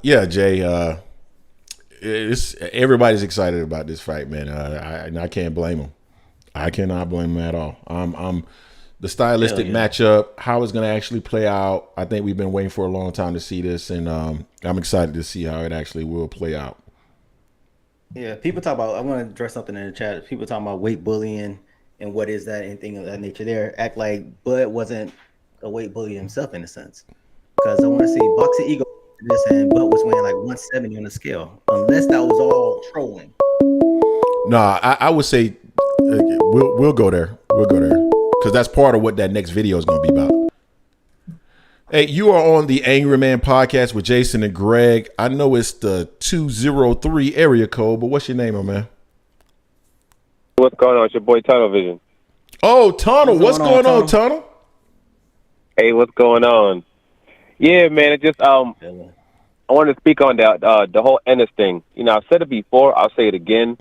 Yeah, Jay, everybody's excited about this fight, man. I can't blame them. I cannot blame them at all. The stylistic matchup, how it's going to actually play out. I think we've been waiting for a long time to see this, and I'm excited to see how it actually will play out. Yeah, people talk about, I want to address something in the chat. People talking about weight bullying and what is that, anything of that nature there. Act like Bud wasn't a weight bully himself in a sense. Because I want to see Boxing Ego this, and Bud was weighing like 170 on the scale. Unless that was all trolling. No, I would say we'll go there. We'll go there. Because that's part of what that next video is going to be about. Hey, you are on the Angry Man podcast with Jason and Greg. I know it's the 203 area code, but what's your name, my man? What's going on? It's your boy Tunnel Vision. Oh, Tunnel. What's going on, Tunnel? Hey, what's going on? Yeah, man, it just I wanted to speak on the whole Ennis thing. I've said it before. I'll say it again.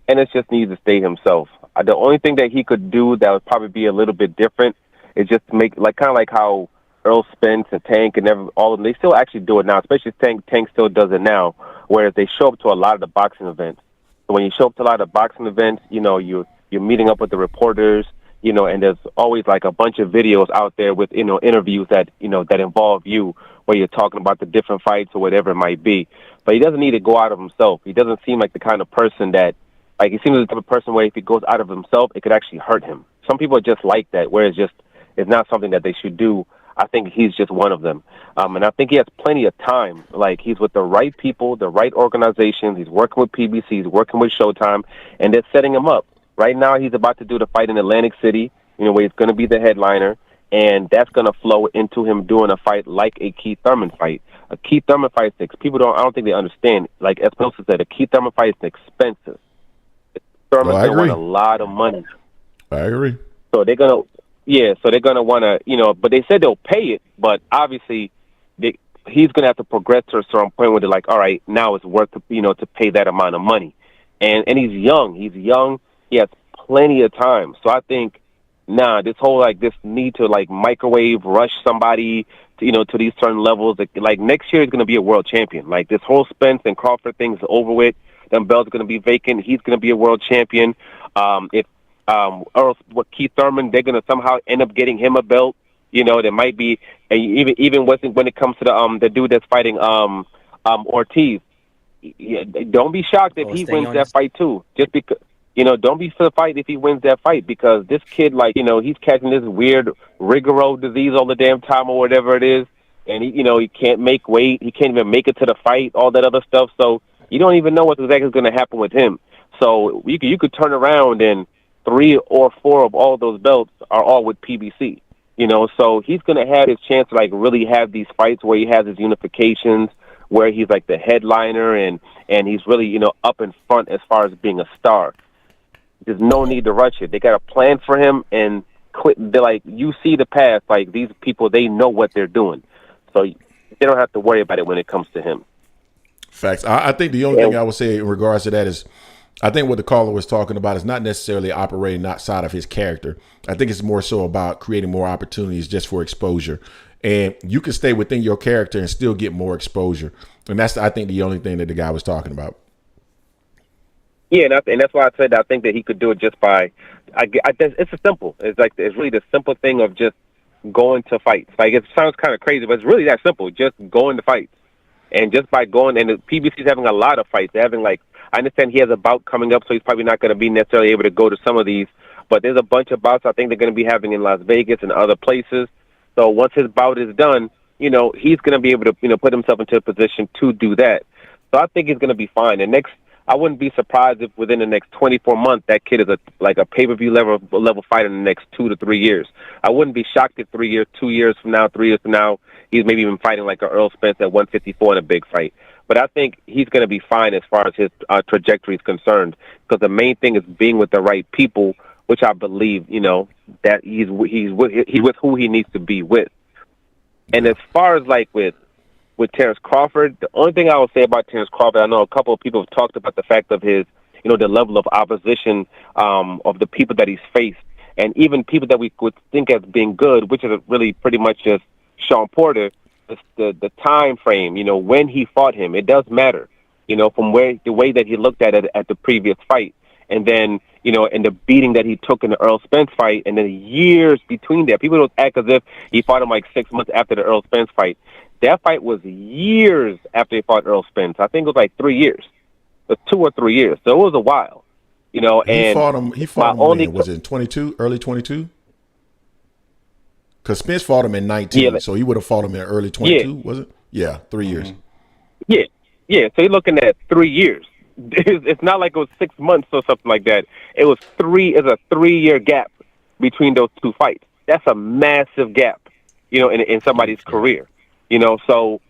Ennis just needs to stay himself. The only thing that he could do that would probably be a little bit different is just make kind of like how Errol Spence and Tank and all of them, they still actually do it now, especially Tank. Tank still does it now, whereas they show up to a lot of the boxing events. So when you show up to a lot of boxing events, you're meeting up with the reporters, and there's always like a bunch of videos out there with, interviews that involve you, where you're talking about the different fights or whatever it might be. But he doesn't need to go out of himself. He doesn't seem like the kind of person that, he seems like the type of person where if he goes out of himself, it could actually hurt him. Some people are just like that, where it's just is not something that they should do. I think he's just one of them. And I think he has plenty of time. Like, he's with the right people, the right organizations. He's working with PBC. He's working with Showtime, and they're setting him up. Right now, he's about to do the fight in Atlantic City, where he's going to be the headliner, and that's going to flow into him doing a fight like a Keith Thurman fight. A Keith Thurman fight, I don't think they understand. Like Espinosa said, a Keith Thurman fight is expensive. Thurman's going to want a lot of money. I agree. So they're going to want to, but they said they'll pay it, but obviously he's going to have to progress to a certain point where they're like, all right, now it's worth to pay that amount of money. And he's young. He has plenty of time. So I think, this whole this need to microwave rush somebody to these certain levels. Like next year he's going to be a world champion. Like this whole Spence and Crawford thing is over with. Them belts are going to be vacant. He's going to be a world champion. Keith Thurman, they're going to somehow end up getting him a belt. There might be even when it comes to the dude that's fighting Ortiz. Don't be shocked if he wins that fight too. Just because. Don't be surprised if he wins that fight, because this kid, he's catching this weird Rigoro disease all the damn time or whatever it is, and he can't make weight, he can't even make it to the fight, all that other stuff. So you don't even know what exactly is going to happen with him. So you could turn around and 3 or 4 of all those belts are all with PBC. So he's going to have his chance to really have these fights where he has his unifications, where he's the headliner and he's really up in front as far as being a star. There's no need to rush it. They got a plan for him, and they're you see the path. These people, they know what they're doing, so they don't have to worry about it when it comes to him. Facts. I think the only thing I would say in regards to that is, I think what the caller was talking about is not necessarily operating outside of his character. I think it's more so about creating more opportunities just for exposure. And you can stay within your character and still get more exposure. And that's, I think, the only thing that the guy was talking about. Yeah, and that's why I said I think that he could do it just by. It's a simple. It's really the simple thing of just going to fights. It sounds kind of crazy, but it's really that simple. Just going to fights, and just by going, and the PBC's having a lot of fights. They're having I understand he has a bout coming up, so he's probably not going to be necessarily able to go to some of these. But there's a bunch of bouts I think they're going to be having in Las Vegas and other places. So once his bout is done, he's going to be able to put himself into a position to do that. So I think he's going to be fine. And I wouldn't be surprised if within the next 24 months that kid is a pay-per-view level fighter in the next 2 to 3 years. I wouldn't be shocked if 3 years, 2 years from now, 3 years from now, he's maybe even fighting like a Errol Spence at 154 in a big fight. But I think he's going to be fine as far as his trajectory is concerned, because the main thing is being with the right people, which I believe, that he's with who he needs to be with. And as far as with Terence Crawford, the only thing I will say about Terence Crawford, I know a couple of people have talked about the fact of his, the level of opposition of the people that he's faced, and even people that we would think as being good, which is really pretty much just Sean Porter. The time frame, when he fought him, it does matter, from the way that he looked at it at the previous fight, and then and the beating that he took in the Errol Spence fight, and then years between that. People don't act as if he fought him 6 months after the Errol Spence fight. That fight was years after he fought Errol Spence. I think it was 3 years, 2 or 3 years. So it was a while, and he fought him when, was it 22, early 22? Because Spence fought him in 19, so he would have fought him in early 22, was it? Yeah, 3 years. Yeah. So you're looking at 3 years. It's not like it was 6 months or something like that. It was a 3-year gap between those two fights. That's a massive gap, in somebody's career. So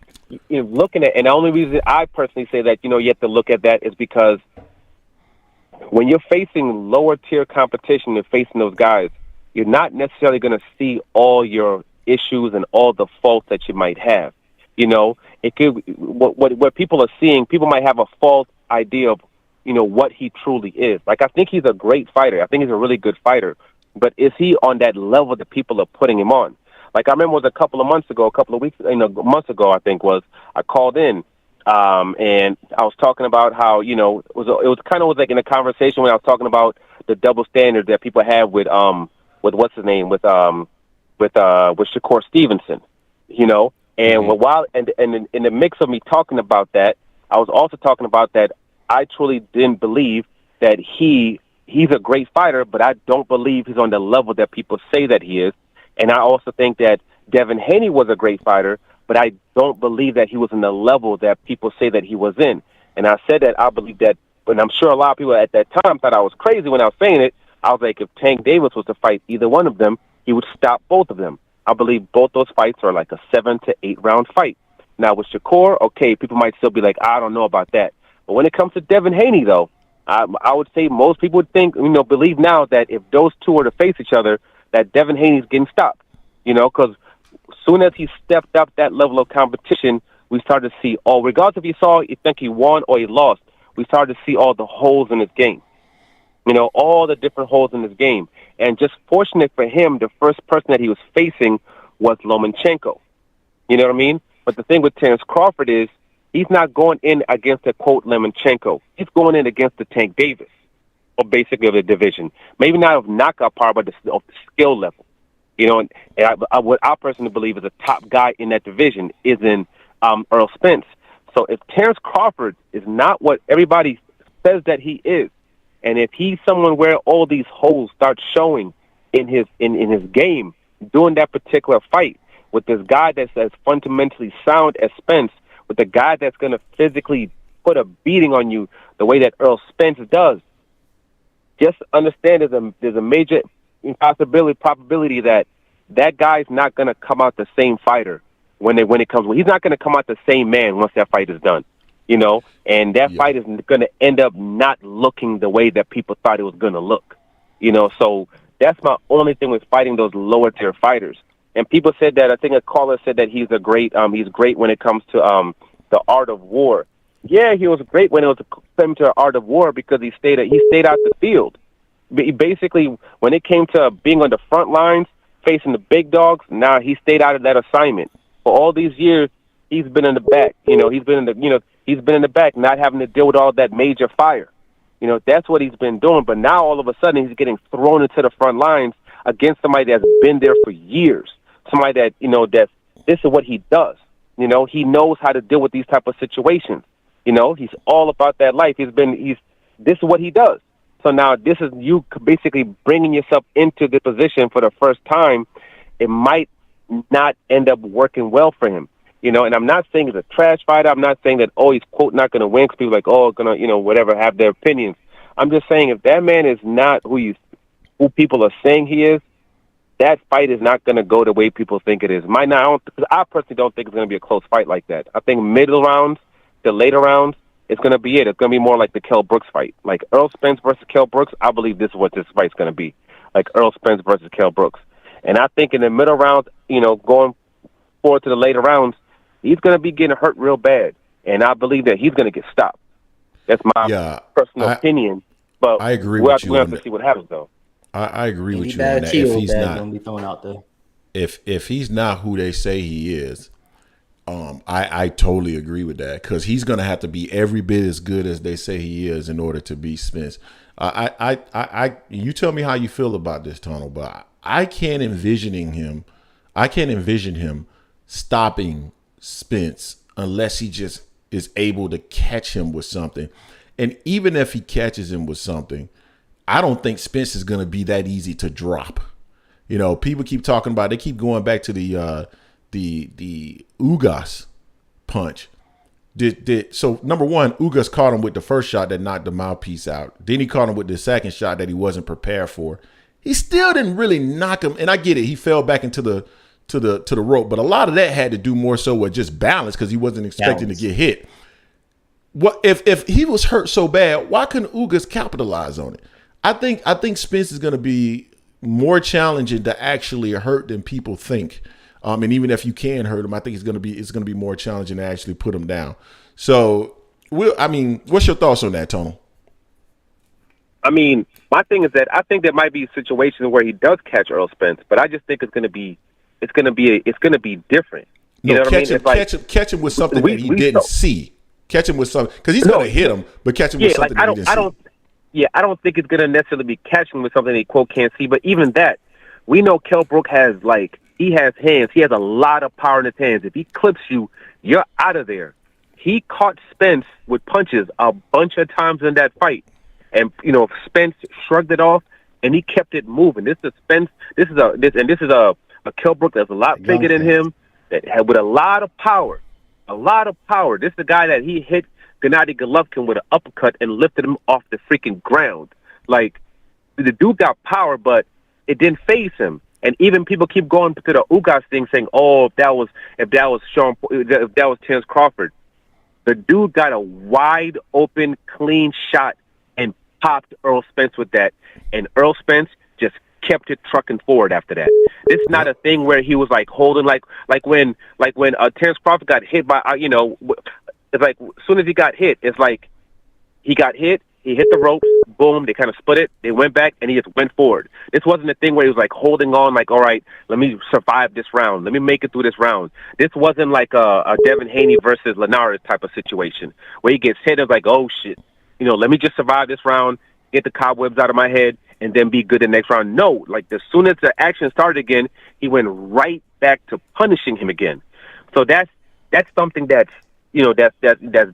looking at, and the only reason I personally say that, you have to look at that is because when you're facing lower tier competition and facing those guys, you're not necessarily going to see all your issues and all the faults that you might have. It could, what people are seeing, people might have a false idea of, what he truly is. I think he's a great fighter. I think he's a really good fighter. But is he on that level that people are putting him on? I remember it was months ago, I think I called in, and I was talking about how, it was kind of in a conversation when I was talking about the double standard that people have with what's his name, with Shakur Stevenson, and while in the mix of me talking about that, I was also talking about that I truly didn't believe that he's a great fighter, but I don't believe he's on the level that people say that he is. And I also think that Devin Haney was a great fighter, but I don't believe that he was in the level that people say that he was in. And I said that I believe that, and I'm sure a lot of people at that time thought I was crazy when I was saying it. I was like, if Tank Davis was to fight either one of them, he would stop both of them. I believe both those fights are like a 7 to 8 round fight. Now with Shakur, okay, people might still be like, I don't know about that. But when it comes to Devin Haney, though, I would say most people would think, believe now that if those two were to face each other, that Devin Haney's getting stopped. Because as soon as he stepped up that level of competition, we started to see regardless if you think he won or he lost, we started to see all the holes in his game. All the different holes in his game. And just fortunate for him, the first person that he was facing was Lomachenko. You know what I mean? But the thing with Terence Crawford is he's not going in against a, quote, Lomachenko. He's going in against the Tank Davis, or basically of the division. Maybe not of knockout power, but of the skill level. And what I personally believe is a top guy in that division is in Errol Spence. So if Terence Crawford is not what everybody says that he is, and if he's someone where all these holes start showing in his game during that particular fight, with this guy that's as fundamentally sound as Spence, with the guy that's going to physically put a beating on you the way that Errol Spence does, just understand there's a major probability that guy's not going to come out the same fighter when it comes. He's not going to come out the same man once that fight is done. And that fight is going to end up not looking the way that people thought it was going to look. So that's my only thing with fighting those lower tier fighters. And people said that, I think a caller said that he's great when it comes to the art of war. Yeah, he was great when it was came to the art of war because he stayed out the field. Basically, when it came to being on the front lines, facing the big dogs, he stayed out of that assignment. For all these years, he's been in the back. He's been in the back, not having to deal with all that major fire. That's what he's been doing. But now all of a sudden he's getting thrown into the front lines against somebody that's been there for years. Somebody that, that this is what he does. He knows how to deal with these type of situations. He's all about that life. This is what he does. So now this is you basically bringing yourself into the position for the first time. It might not end up working well for him. And I'm not saying he's a trash fighter. I'm not saying that, he's, quote, not going to win because people are like, going to, whatever, have their opinions. I'm just saying if that man is not who people are saying he is, that fight is not going to go the way people think it is. I personally don't think it's going to be a close fight like that. I think middle rounds, the later rounds, it's going to be it. It's going to be more like the Kell Brooks fight. Like Errol Spence versus Kell Brooks, I believe this is what this fight's going to be. Like Errol Spence versus Kell Brooks. And I think in the middle rounds, going forward to the later rounds, he's going to be getting hurt real bad. And I believe that he's going to get stopped. That's my personal opinion. But I agree with you. We'll have to see what happens, though. I agree with you on that. If he's not, be thrown out there. If he's not who they say he is, I totally agree with that because he's going to have to be every bit as good as they say he is in order to beat Spence. You tell me how you feel about this, Tunnel, but I can't envision him stopping Spence unless he just is able to catch him with something. And even if he catches him with something, I don't think Spence is going to be that easy to drop. People keep talking about, they keep going back to the Ugas punch. So number one, Ugas caught him with the first shot that knocked the mouthpiece out. Then he caught him with the second shot that he wasn't prepared for. He still didn't really knock him. And I get it. He fell back into the rope, but a lot of that had to do more so with just balance because he wasn't expecting to get hit. What if he was hurt so bad, why couldn't Ugas capitalize on it? I think Spence is going to be more challenging to actually hurt than people think. And even if you can hurt him, I think it's going to be more challenging to actually put him down. So, what's your thoughts on that, Tony? My thing is that I think there might be a situation where he does catch Errol Spence, but I just think it's going to be different. You know what I mean? Catch him with something that he didn't see. Catch him with something because he's going to hit him, but catch him with something that he didn't see. I don't think it's going to necessarily be catching with something that he, quote, can't see. But even that, we know Kell Brook has, he has hands. He has a lot of power in his hands. If he clips you, you're out of there. He caught Spence with punches a bunch of times in that fight. And, Spence shrugged it off, and he kept it moving. This is a a Kell Brook that's a lot bigger than him, that had with a lot of power. A lot of power. This is the guy that he hit Gennady Golovkin with an uppercut and lifted him off the freaking ground. Like, the dude got power, but it didn't faze him. And even people keep going to the Ugas thing, saying, "Oh, if that was Terence Crawford." The dude got a wide open, clean shot and popped Errol Spence with that, and Errol Spence just kept it trucking forward after that. This is not a thing where he was like holding like when Terence Crawford got hit by it's like as soon as he got hit, it's like he got hit. He hit the ropes, boom, they kind of split it, they went back, and he just went forward. This wasn't a thing where he was, like, holding on, like, all right, let me survive this round. Let me make it through this round. This wasn't like a Devin Haney versus Linares type of situation where he gets hit and like, oh, shit, let me just survive this round, get the cobwebs out of my head, and then be good the next round. No, like, as soon as the action started again, he went right back to punishing him again. So that's something that's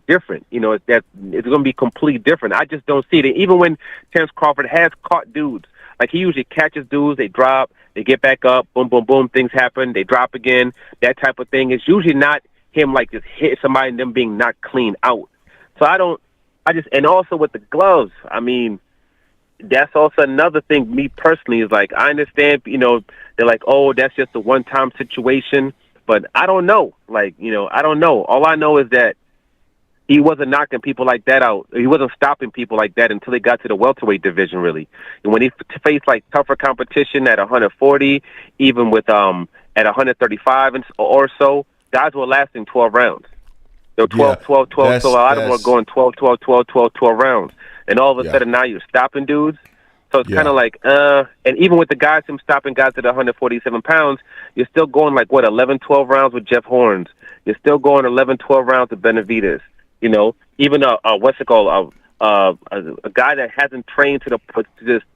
different. It's going to be completely different. I just don't see it. Even when Terence Crawford has caught dudes, like he usually catches dudes, they drop, they get back up, boom, boom, boom, things happen, they drop again, that type of thing. It's usually not him like just hit somebody and them being knocked clean out. So and also with the gloves, I mean, that's also another thing, me personally, is like, I understand, they're like, oh, that's just a one-time situation. But I don't know. I don't know. All I know is that he wasn't knocking people like that out. He wasn't stopping people like that until he got to the welterweight division, really. And when he faced, like, tougher competition at 140, even with at 135 or so, guys were lasting 12 rounds. They were 12. So a lot of them were going 12 rounds. And all of a sudden now you're stopping dudes. So it's kind of like, and even with the guys, him stopping guys at 147 pounds, you're still going like, 11, 12 rounds with Jeff Horns. You're still going 11, 12 rounds with Benavidez. Even a guy that hasn't trained to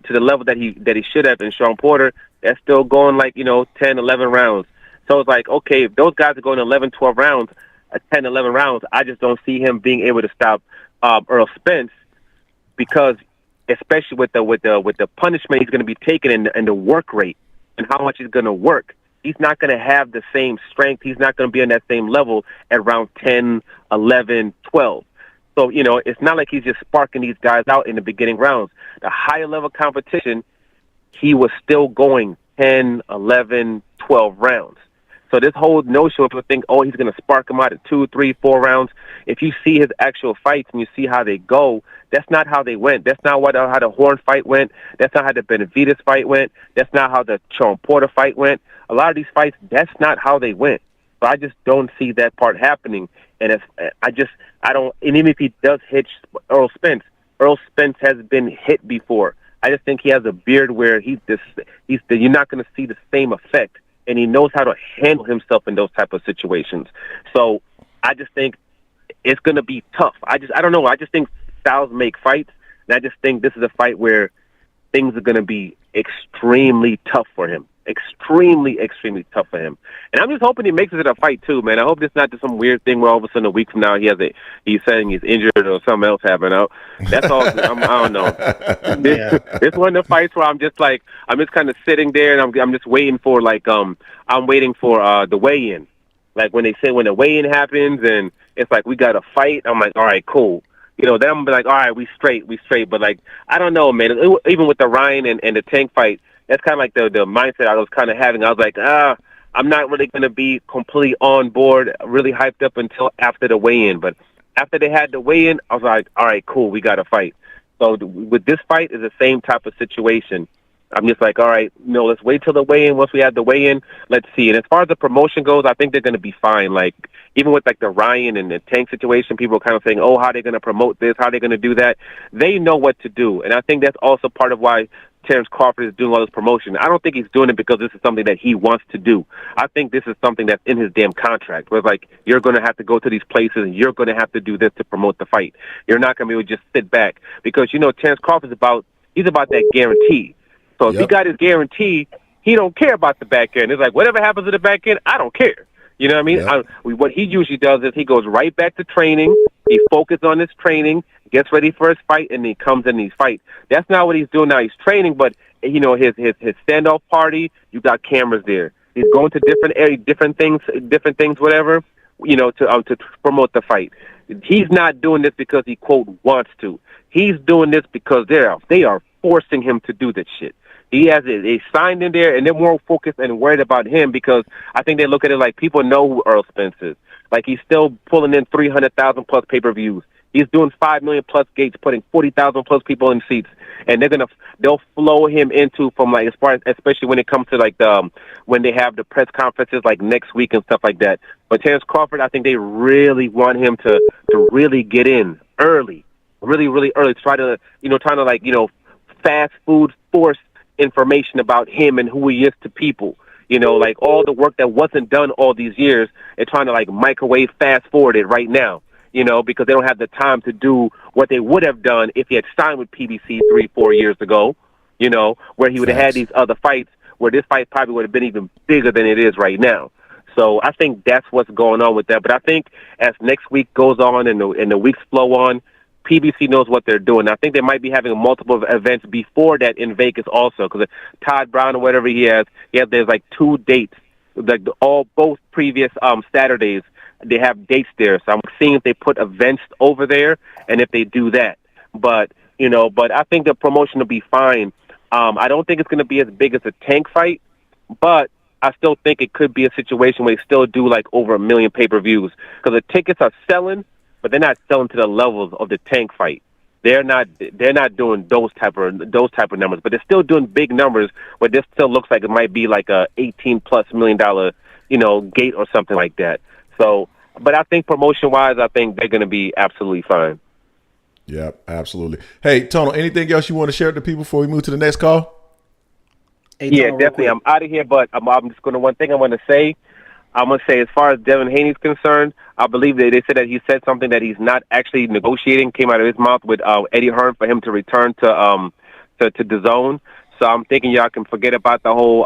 the level that he should have in Sean Porter, that's still going like, 10, 11 rounds. So it's like, okay, if those guys are going 11, 12 rounds, 10, 11 rounds, I just don't see him being able to stop Errol Spence, because especially with the punishment he's going to be taking and the work rate and how much he's going to work. He's not going to have the same strength. He's not going to be on that same level at round 10, 11, 12. So, it's not like he's just sparking these guys out in the beginning rounds. The higher level competition, he was still going 10, 11, 12 rounds. So this whole notion of people think, oh, he's going to spark him out at 2, 3, 4 rounds. If you see his actual fights and you see how they go, that's not how they went. That's not how the Horn fight went. That's not how the Benavidez fight went. That's not how the Sean Porter fight went. A lot of these fights, that's not how they went. So I just don't see that part happening. And and even if he does hit Errol Spence has been hit before. I just think he has a beard where you're not going to see the same effect. And he knows how to handle himself in those type of situations. So I just think it's going to be tough. I don't know. I just think styles make fights. And I just think this is a fight where things are going to be extremely tough for him. Extremely, extremely tough for him. And I'm just hoping he makes it a fight too, man. I hope it's not just some weird thing where all of a sudden a week from now he's saying he's injured or something else happened. That's all. I don't know. This one of the fights where I'm just kind of sitting there and I'm just waiting for I'm waiting for the weigh-in. Like when the weigh-in happens and it's like we got to fight. I'm like, all right, cool. Then I'm gonna be like, all right, we straight. But like, I don't know, man. Even with the Ryan and the Tank fight, that's kind of like the mindset I was kind of having. I was like, I'm not really going to be completely on board, really hyped up until after the weigh-in. But after they had the weigh-in, I was like, all right, cool, we got to fight. So with this fight, is the same type of situation. I'm just like, all right, let's wait till the weigh-in. Once we have the weigh-in, let's see. And as far as the promotion goes, I think they're going to be fine. Like, even with like the Ryan and the Tank situation, people are kind of saying, oh, how are they going to promote this? How are they going to do that? They know what to do. And I think that's also part of why Terence Crawford is doing all this promotion. I don't think he's doing it because this is something that he wants to do. I think this is something that's in his damn contract, where it's like, you're going to have to go to these places and you're going to have to do this to promote the fight. You're not going to be able to just sit back because, Terence Crawford's about that guarantee. So if he got his guarantee, he don't care about the back end. It's like, whatever happens to the back end, I don't care. You know what I mean? Yep. What he usually does is he goes right back to training. He focuses on his training, gets ready for his fight, and he comes in these fights. That's not what he's doing now. He's training, but his standoff party, you got cameras there. He's going to different areas, different things, whatever, to promote the fight. He's not doing this because he, quote, wants to. He's doing this because they are forcing him to do this shit. He has a signed in there, and they're more focused and worried about him because I think they look at it like people know who Errol Spence is. Like, he's still pulling in 300,000 plus pay-per-views. He's doing 5 million plus gates, putting 40,000 plus people in seats, and they'll flow him into from like especially when it comes to like when they have the press conferences like next week and stuff like that. But Terence Crawford, I think they really want him to really get in early, really early. Trying to fast food force information about him and who he is to people. Like all the work that wasn't done all these years, and trying to like microwave fast forward it right now. Because they don't have the time to do what they would have done if he had signed with PBC 3-4 years ago, where he would have had these other fights, where this fight probably would have been even bigger than it is right now. So I think that's what's going on with that. But I think as next week goes on and the weeks flow on, PBC knows what they're doing. I think they might be having multiple events before that in Vegas also, because Todd Brown or whatever there's like 2 dates, like both previous Saturdays. They have dates there, so I'm seeing if they put events over there and if they do that. But I think the promotion will be fine. I don't think it's going to be as big as a Tank fight, but I still think it could be a situation where they still do like over 1 million pay-per-views because the tickets are selling, but they're not selling to the levels of the Tank fight. They're not doing those type of numbers, but they're still doing big numbers where this still looks like it might be like a $18+ million gate or something like that. So, but I think promotion-wise, I think they're going to be absolutely fine. Yeah, absolutely. Hey, Tono, anything else you want to share with the people before we move to the next call? Hey, yeah, Tono, definitely. I'm out of here, but I'm just going to one thing I want to say. I'm going to say as far as Devin Haney's concerned, I believe that they said that he said something that he's not actually negotiating, came out of his mouth with Eddie Hearn for him to return to the zone. So I'm thinking y'all can forget about the whole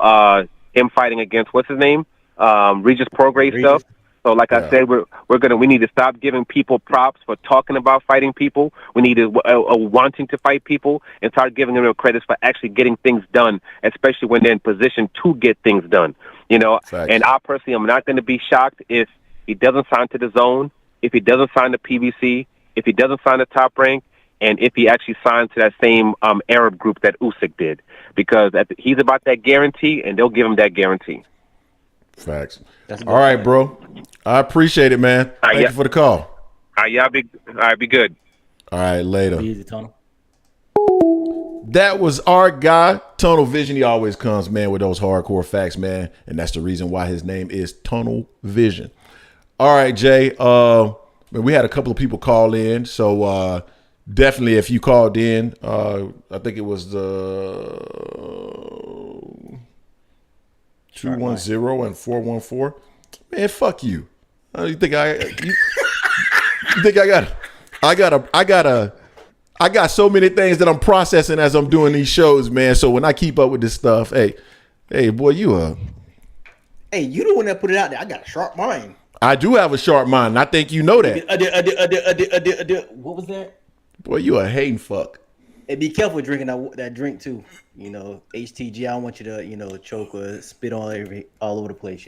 him fighting against, what's his name? Regis Prograis stuff. So like I said, we need to stop giving people props for talking about fighting people. We need to wanting to fight people and start giving them credits for actually getting things done, especially when they're in position to get things done. Facts. And I personally am not going to be shocked if he doesn't sign to the zone, if he doesn't sign to PBC, if he doesn't sign to Top Rank, and if he actually signs to that same Arab group that Usyk did, because he's about that guarantee, and they'll give him that guarantee. Facts. All right, bro. I appreciate it, man. Thank you for the call. Y'all be good. All right, later. Easy, Tono. That was our guy, Tunnel Vision. He always comes, man, with those hardcore facts, man. And that's the reason why his name is Tunnel Vision. All right, Jay. We had a couple of people call in. So definitely if you called in, I think it was the 210 and 414. Man, fuck you. You think you think I got so many things that I'm processing as I'm doing these shows, man. So when I keep up with this stuff, hey, boy, Hey, you the one that put it out there. I got a sharp mind. I do have a sharp mind, and I think you know that. What was that? Boy, you a hating fuck. Hey, be careful drinking that drink too. HTG. I don't want you to, choke or spit all over the place.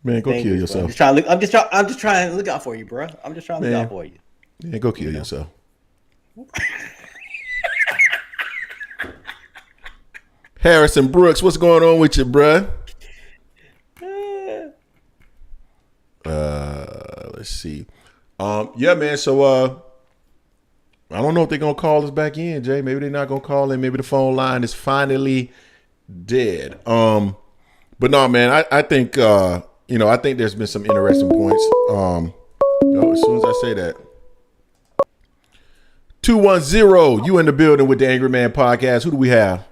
Man, go kill yourself. I'm just trying to look out for you, bro. I'm just trying to look out for you. Yeah, go kill yourself. Harrison Brooks, what's going on with you, bruh? Let's see. Yeah, man. So, I don't know if they're gonna call us back in, Jay. Maybe they're not gonna call in. Maybe the phone line is finally dead. But no, man. I think I think there's been some interesting points. As soon as I say that. 210, you in the building with the Angry Man Podcast. Who do we have?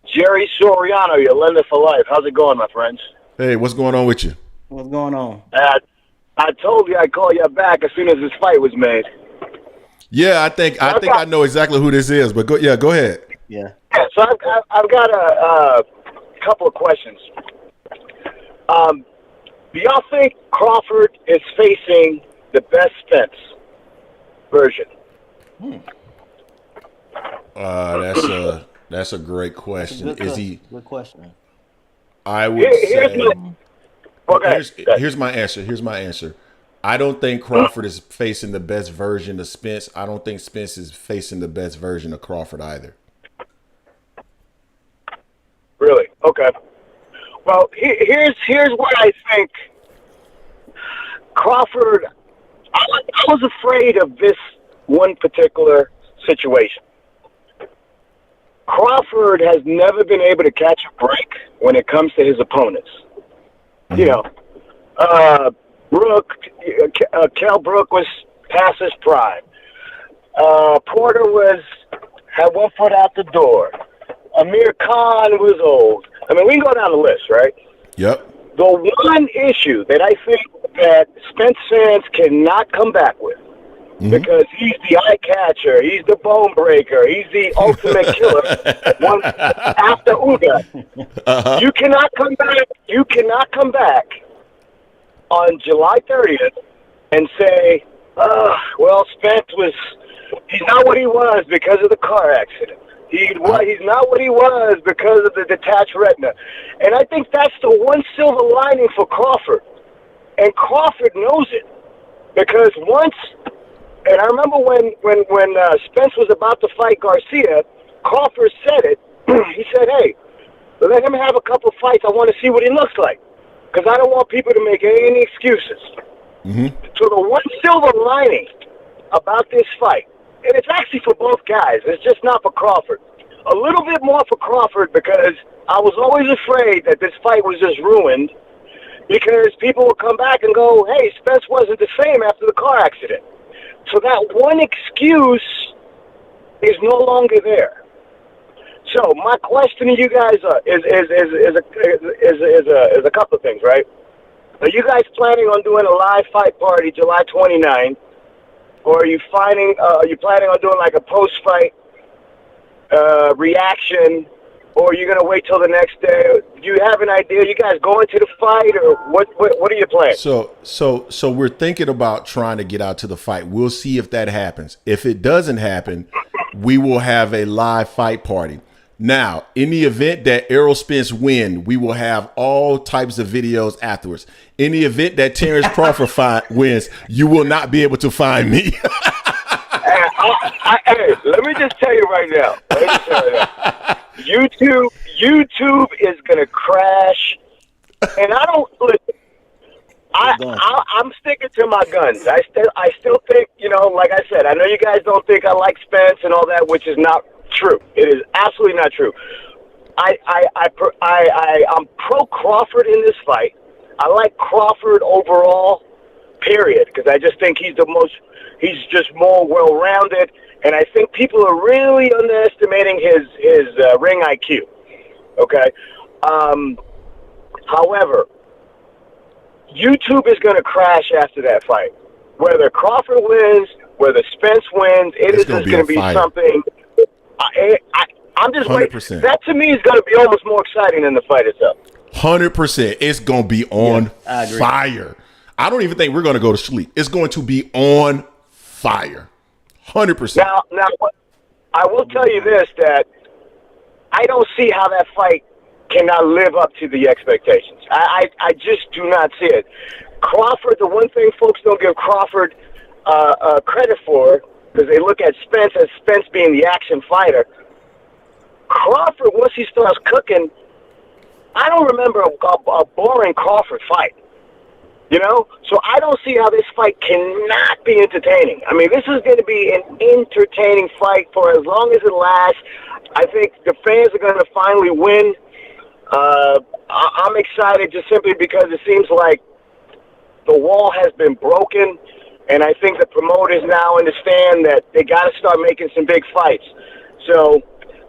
Jerry Soriano, your lender for life. How's it going, my friends? Hey, what's going on with you? What's going on? I told you I'd call you back as soon as this fight was made. Yeah, I think I know exactly who this is, but go ahead. Yeah. So I've got a couple of questions. Do y'all think Crawford is facing the best Spence version? That's a great question. Good question. I would say. Okay. Here's my answer. I don't think Crawford is facing the best version of Spence. I don't think Spence is facing the best version of Crawford either. Really? Okay. Well, here's what I think. Crawford, I was afraid of this one particular situation. Crawford has never been able to catch a break when it comes to his opponents. Mm-hmm. You know, Kell Brook was past his prime. Porter had one foot out the door. Amir Khan was old. I mean, we can go down the list, right? Yep. The one issue that I think that Spence fans cannot come back with, because he's the eye catcher, he's the bone breaker, he's the ultimate killer. One after Uga, you cannot come back. You cannot come back on July 30th and say, "Well, Spence he's not what he was because of the car accident. He's not what he was because of the detached retina." And I think that's the one silver lining for Crawford. And Crawford knows it. Because and I remember when Spence was about to fight Garcia, Crawford said it. He said, "Hey, let him have a couple fights. I want to see what he looks like. Because I don't want people to make any excuses." Mm-hmm. So the one silver lining about this fight, and it's actually for both guys. It's just not for Crawford. A little bit more for Crawford because I was always afraid that this fight was just ruined because people would come back and go, "Hey, Spence wasn't the same after the car accident." So that one excuse is no longer there. So my question to you guys is a couple of things, right? Are you guys planning on doing a live fight party July 29th? Or are you planning on doing like a post-fight reaction, or are you going to wait till the next day? Do you have an idea? You guys going to the fight, or what are you planning? So we're thinking about trying to get out to the fight. We'll see if that happens. If it doesn't happen, we will have a live fight party. Now, in the event that Errol Spence win, we will have all types of videos afterwards. In the event that Terence Crawford wins, you will not be able to find me. Hey, let me just tell you right now. YouTube is going to crash. And I don't listen. I'm sticking to my guns. I still think, like I said, I know you guys don't think I like Spence and all that, which is not true. It is absolutely not true. I'm pro Crawford in this fight. I like Crawford overall, period, because I just think he's just more well-rounded, and I think people are really underestimating his ring IQ. Okay? However, YouTube is going to crash after that fight. Whether Crawford wins, whether Spence wins, it's just going to be something. I'm just waiting. That to me is going to be almost more exciting than the fight itself. 100%. It's going to be on fire. I don't even think we're going to go to sleep. It's going to be on fire. 100%. Now, I will tell you this, that I don't see how that fight cannot live up to the expectations. I just do not see it. Crawford, the one thing folks don't give Crawford credit for, because they look at Spence as Spence being the action fighter. Crawford, once he starts cooking, I don't remember a boring Crawford fight. So I don't see how this fight cannot be entertaining. I mean, this is going to be an entertaining fight for as long as it lasts. I think the fans are going to finally win. I'm excited just simply because it seems like the wall has been broken, and I think the promoters now understand that they got to start making some big fights. So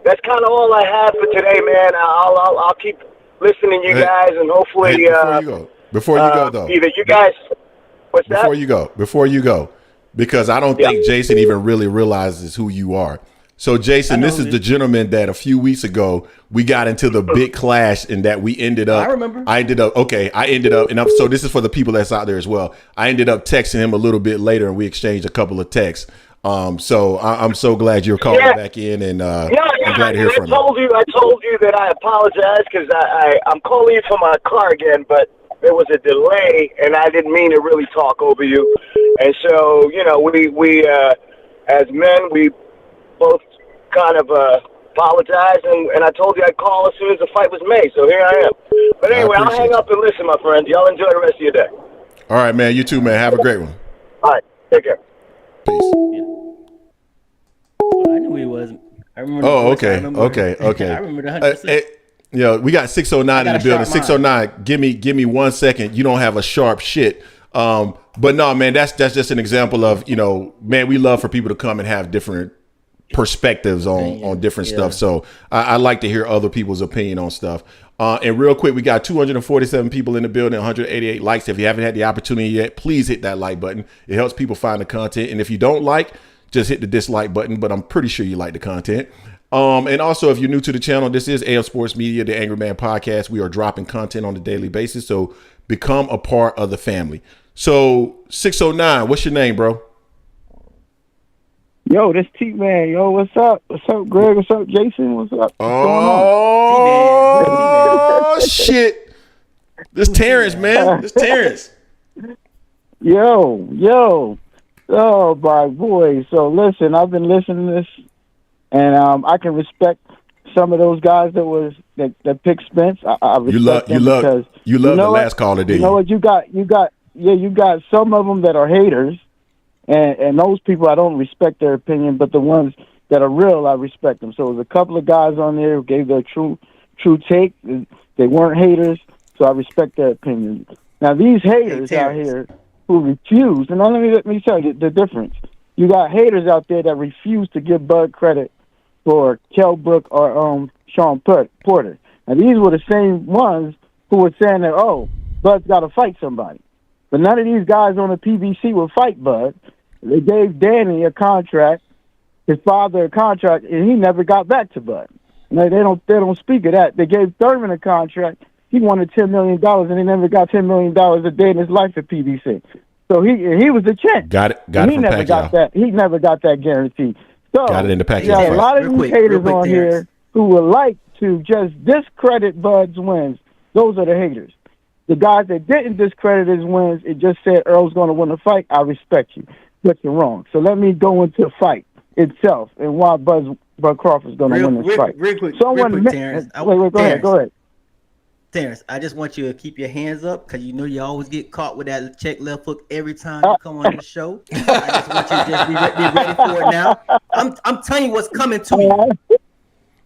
that's kind of all I have for today, man. I'll keep listening to you guys, and hopefully. Before you go, though. Either you guys. What's that? Before you go, because I don't think Jason even really realizes who you are. So, Jason, this is the gentleman that a few weeks ago we got into the big clash, and that we ended up. I remember. I ended up, and so this is for the people that's out there as well. I ended up texting him a little bit later, and we exchanged a couple of texts. So I'm so glad you're calling back in, and I'm glad to hear from you. I told you that I apologize because I'm calling you from my car again, but there was a delay, and I didn't mean to really talk over you. And so, we as men, we both kind of apologize, and I told you I'd call as soon as the fight was made. So here I am. But anyway, I'll hang up and listen, my friend. Y'all enjoy the rest of your day. All right, man. You too, man. Have a great one. All right. Take care. Peace. I knew he was. I remember. Okay. I remember the 100%. We got 609 in the building. 609. Give me 1 second. You don't have a sharp shit. But no, man, that's just an example of, man, we love for people to come and have different perspectives on different stuff. So I like to hear other people's opinion on stuff. And real quick, we got 247 people in the building, 188 likes. If you haven't had the opportunity yet, please hit that like button. It helps people find the content. And if you don't like, just hit the dislike button. But I'm pretty sure you like the content. And also, if you're new to the channel, this is AF Sports Media, the Angry Man Podcast. We are dropping content on a daily basis. So become a part of the family. So 609, what's your name, bro? Yo, this T-Man. Yo, what's up? What's up, Greg? What's up, Jason? What's up? Oh, shit. This Terrence, man. This Terrence. Yo. Oh, my boy. So, listen, I've been listening to this, and I can respect some of those guys that picked Spence. I respect them because you love the last caller, did you? You know what? You got some of them that are haters. And those people, I don't respect their opinion, but the ones that are real, I respect them. So there's a couple of guys on there who gave their true take. They weren't haters, so I respect their opinion. Now, these haters out here who refuse, and let me tell you the difference. You got haters out there that refuse to give Bud credit for Kell Brook or Sean Porter. And these were the same ones who were saying that, Bud's got to fight somebody. But none of these guys on the PBC will fight Bud. They gave Danny a contract, his father a contract, and he never got back to Bud. They don't speak of that. They gave Thurman a contract. He wanted $10 million, and he never got $10 million a day in his life at PBC. So he was the champ. Got it. He never got that. He never got that guarantee. So got it in the package. Yeah, a lot of these haters on here who would like to just discredit Bud's wins. Those are the haters. The guys that didn't discredit his wins, it just said Earl's going to win the fight. I respect you, but you're wrong. So let me go into the fight itself and why Bud Crawford's going to win this fight. Real quick, Terrence. Wait, go ahead. Terrence, I just want you to keep your hands up because you know you always get caught with that check left hook every time you come on the show. I just want you to just be ready for it now. I'm telling you what's coming to you.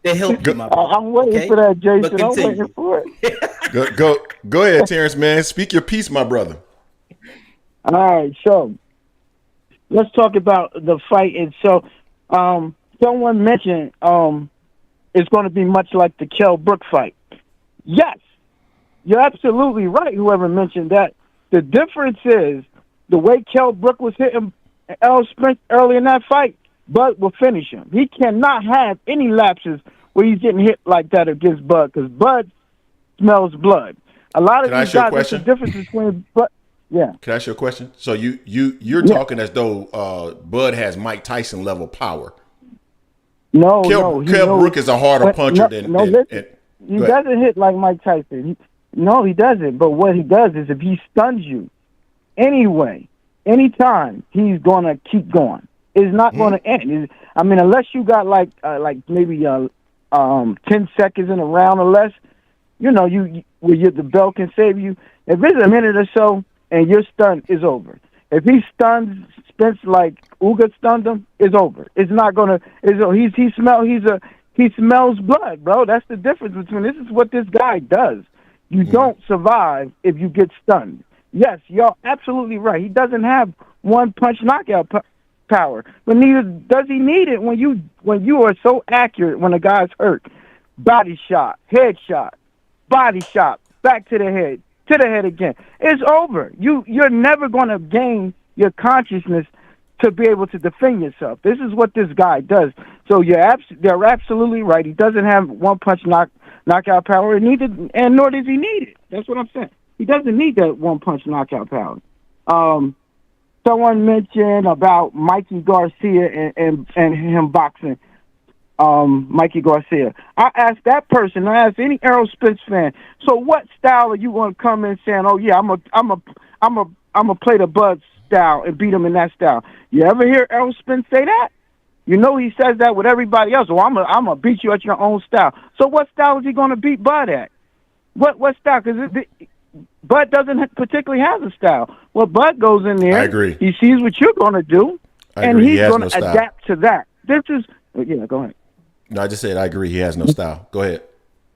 They help you, my brother. I'm waiting for that, Jason. I'm waiting for it. Go ahead, Terrence, man. Speak your piece, my brother. All right, so let's talk about the fight itself. Someone mentioned it's going to be much like the Kell Brook fight. Yes, you're absolutely right, whoever mentioned that. The difference is the way Kell Brook was hitting Errol Spence early in that fight, Bud will finish him. He cannot have any lapses where he's getting hit like that against Bud because Bud smells blood. A lot of these guys, there's a difference between Bud. Yeah. Can I ask you a question? So you're talking as though Bud has Mike Tyson level power. No, Kell Brook is a harder puncher than. He doesn't hit like Mike Tyson. He doesn't. But what he does is if he stuns you anyway, anytime, he's going to keep going. It's not going to end. Unless you got like maybe 10 seconds in a round or less, the bell can save you. If it's a minute or so and you're stunned, it's over. If he stuns Spence like Uga stunned him, it's over. It's not going to. He smells blood, bro. That's the difference between. This is what this guy does. You don't survive if you get stunned. Yes, you're absolutely right. He doesn't have one punch knockout power, but neither does he need it when you are so accurate when a guy's hurt. Body shot, head shot, body shot, back to the head again. It's over. You're never going to gain your consciousness to be able to defend yourself. This is what this guy does. So they're absolutely right. He doesn't have one punch knockout power, and nor does he need it. That's what I'm saying. He doesn't need that one punch knockout power. someone mentioned about Mikey Garcia and him boxing. Mikey Garcia. I asked that person. I asked any Errol Spence fan. So, what style are you going to come in saying? Oh yeah, I'm a play the Bud style and beat him in that style. You ever hear Errol Spence say that? You know he says that with everybody else. Well, I'm gonna beat you at your own style. So, what style is he going to beat Bud at? What style? Because Bud doesn't particularly have a style. Well, Bud goes in there. I agree. He sees what you're going to do, and he's going to adapt to that. This is go ahead. No, I just said I agree. He has no style. Go ahead.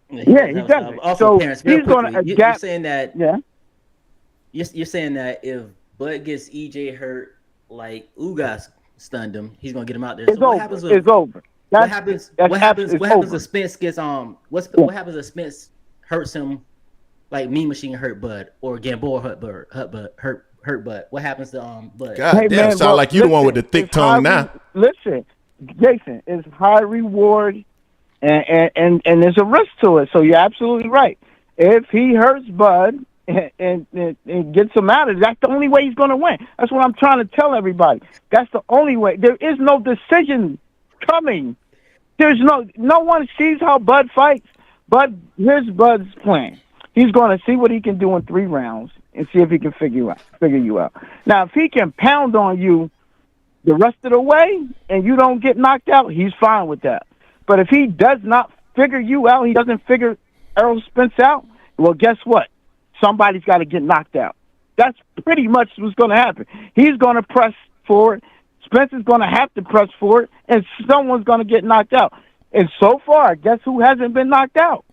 Yeah, he doesn't. Also, Terence, he's going to adapt. You're saying that. Yeah. You're saying that if Bud gets EJ hurt, like Ugas stunned him, he's going to get him out there. It's over. It's over. What happens if Spence gets what happens if Spence hurts him, like Mean Machine hurt Bud or Gamboa hurt Bud? What happens to Bud? God damn, sound like you the one with the thick tongue now. Listen, Jason, it's high reward and there's a risk to it. So you're absolutely right. If he hurts Bud and gets him out of it, that's the only way he's going to win. That's what I'm trying to tell everybody. That's the only way. There is no decision coming. There's no one sees how Bud fights. Here's Bud's plan. He's going to see what he can do in 3 rounds and see if he can figure you out. Now, if he can pound on you the rest of the way and you don't get knocked out, he's fine with that. But if he does not figure you out, he doesn't figure Errol Spence out, well, guess what? Somebody's got to get knocked out. That's pretty much what's going to happen. He's going to press forward. Spence is going to have to press forward, and someone's going to get knocked out. And so far, guess who hasn't been knocked out?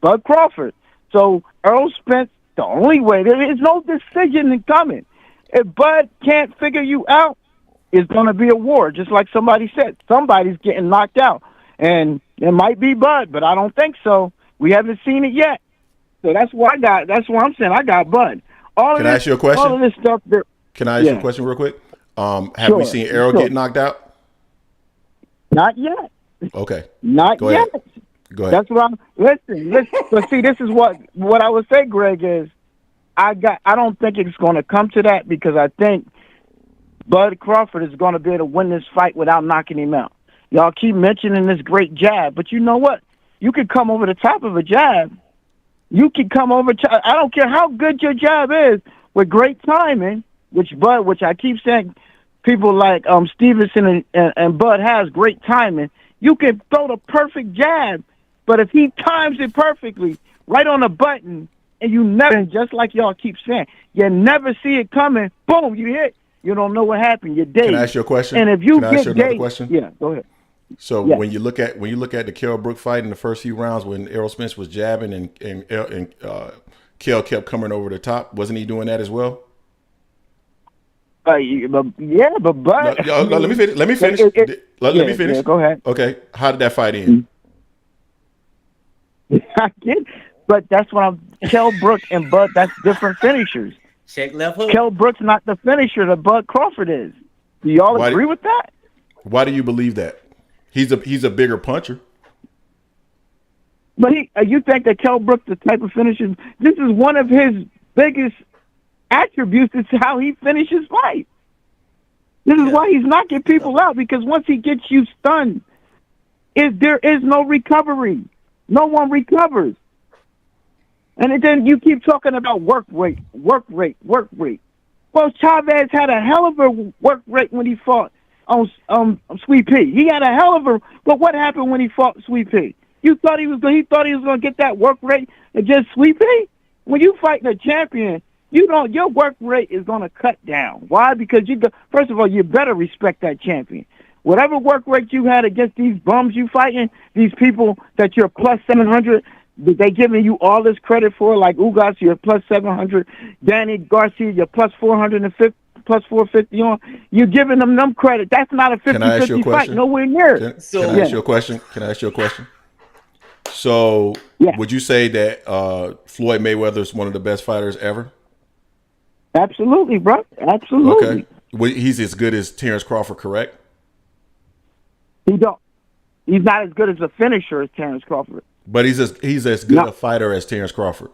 Bud Crawford. So Errol Spence, the only way, there is no decision coming. If Bud can't figure you out, it's going to be a war, just like somebody said. Somebody's getting knocked out. And it might be Bud, but I don't think so. We haven't seen it yet. So that's what I'm saying. I got Bud. Can I ask you a question? All of this stuff. Can I ask you a question real quick? Have we seen Errol get knocked out? Not yet. Okay. Not yet. Go ahead. That's what I'm. Listen. But see, this is what I would say, Greg, is I don't think it's going to come to that because I think Bud Crawford is going to be able to win this fight without knocking him out. Y'all keep mentioning this great jab, but you know what? You could come over the top of a jab. You can come over. I don't care how good your jab is with great timing, which I keep saying, people like Stevenson and Bud has great timing. You can throw the perfect jab, but if he times it perfectly, right on the button, and you never, just like y'all keep saying, you never see it coming. Boom, you hit. You don't know what happened. You're dazed. Can I ask you a question? And if you get dazed, question? Yeah, go ahead. So when you look at the Kell Brook fight in the first few rounds, when Errol Spence was jabbing and Kell kept coming over the top, wasn't he doing that as well? But let me finish. Let me finish. Yeah, go ahead. Okay, how did that fight end? I get, but that's what Kell Brook and Bud. That's different finishers. Check left hook. Kell Brook's not the finisher that Bud Crawford is. Do y'all agree with that? Why do you believe that? He's a bigger puncher. But you think that Kell Brook's the type of finisher? This is one of his biggest attributes. Is how he finishes fights. This is why he's knocking people out, because once he gets you stunned, there is no recovery. No one recovers. And then you keep talking about work rate. Well, Chavez had a hell of a work rate when he fought on Sweet Pea. He had a hell of a. But what happened when he fought Sweet Pea? He thought he was going to get that work rate against Sweet Pea. When you fighting a champion, your work rate is going to cut down. Why? Because first of all, you better respect that champion. Whatever work rate you had against these bums you fighting, these people that you're plus 700, they giving you all this credit for, like Ugas, you're plus 700, Danny Garcia, you're plus 450, plus 450 on. You're giving them credit. That's not a 50-50 fight. Nowhere near. Can I ask you a question? So, would you say that Floyd Mayweather is one of the best fighters ever? Absolutely, bro. Absolutely. Okay. He's as good as Terence Crawford, correct? He's not as good as a finisher as Terence Crawford. But he's as good a fighter as Terence Crawford.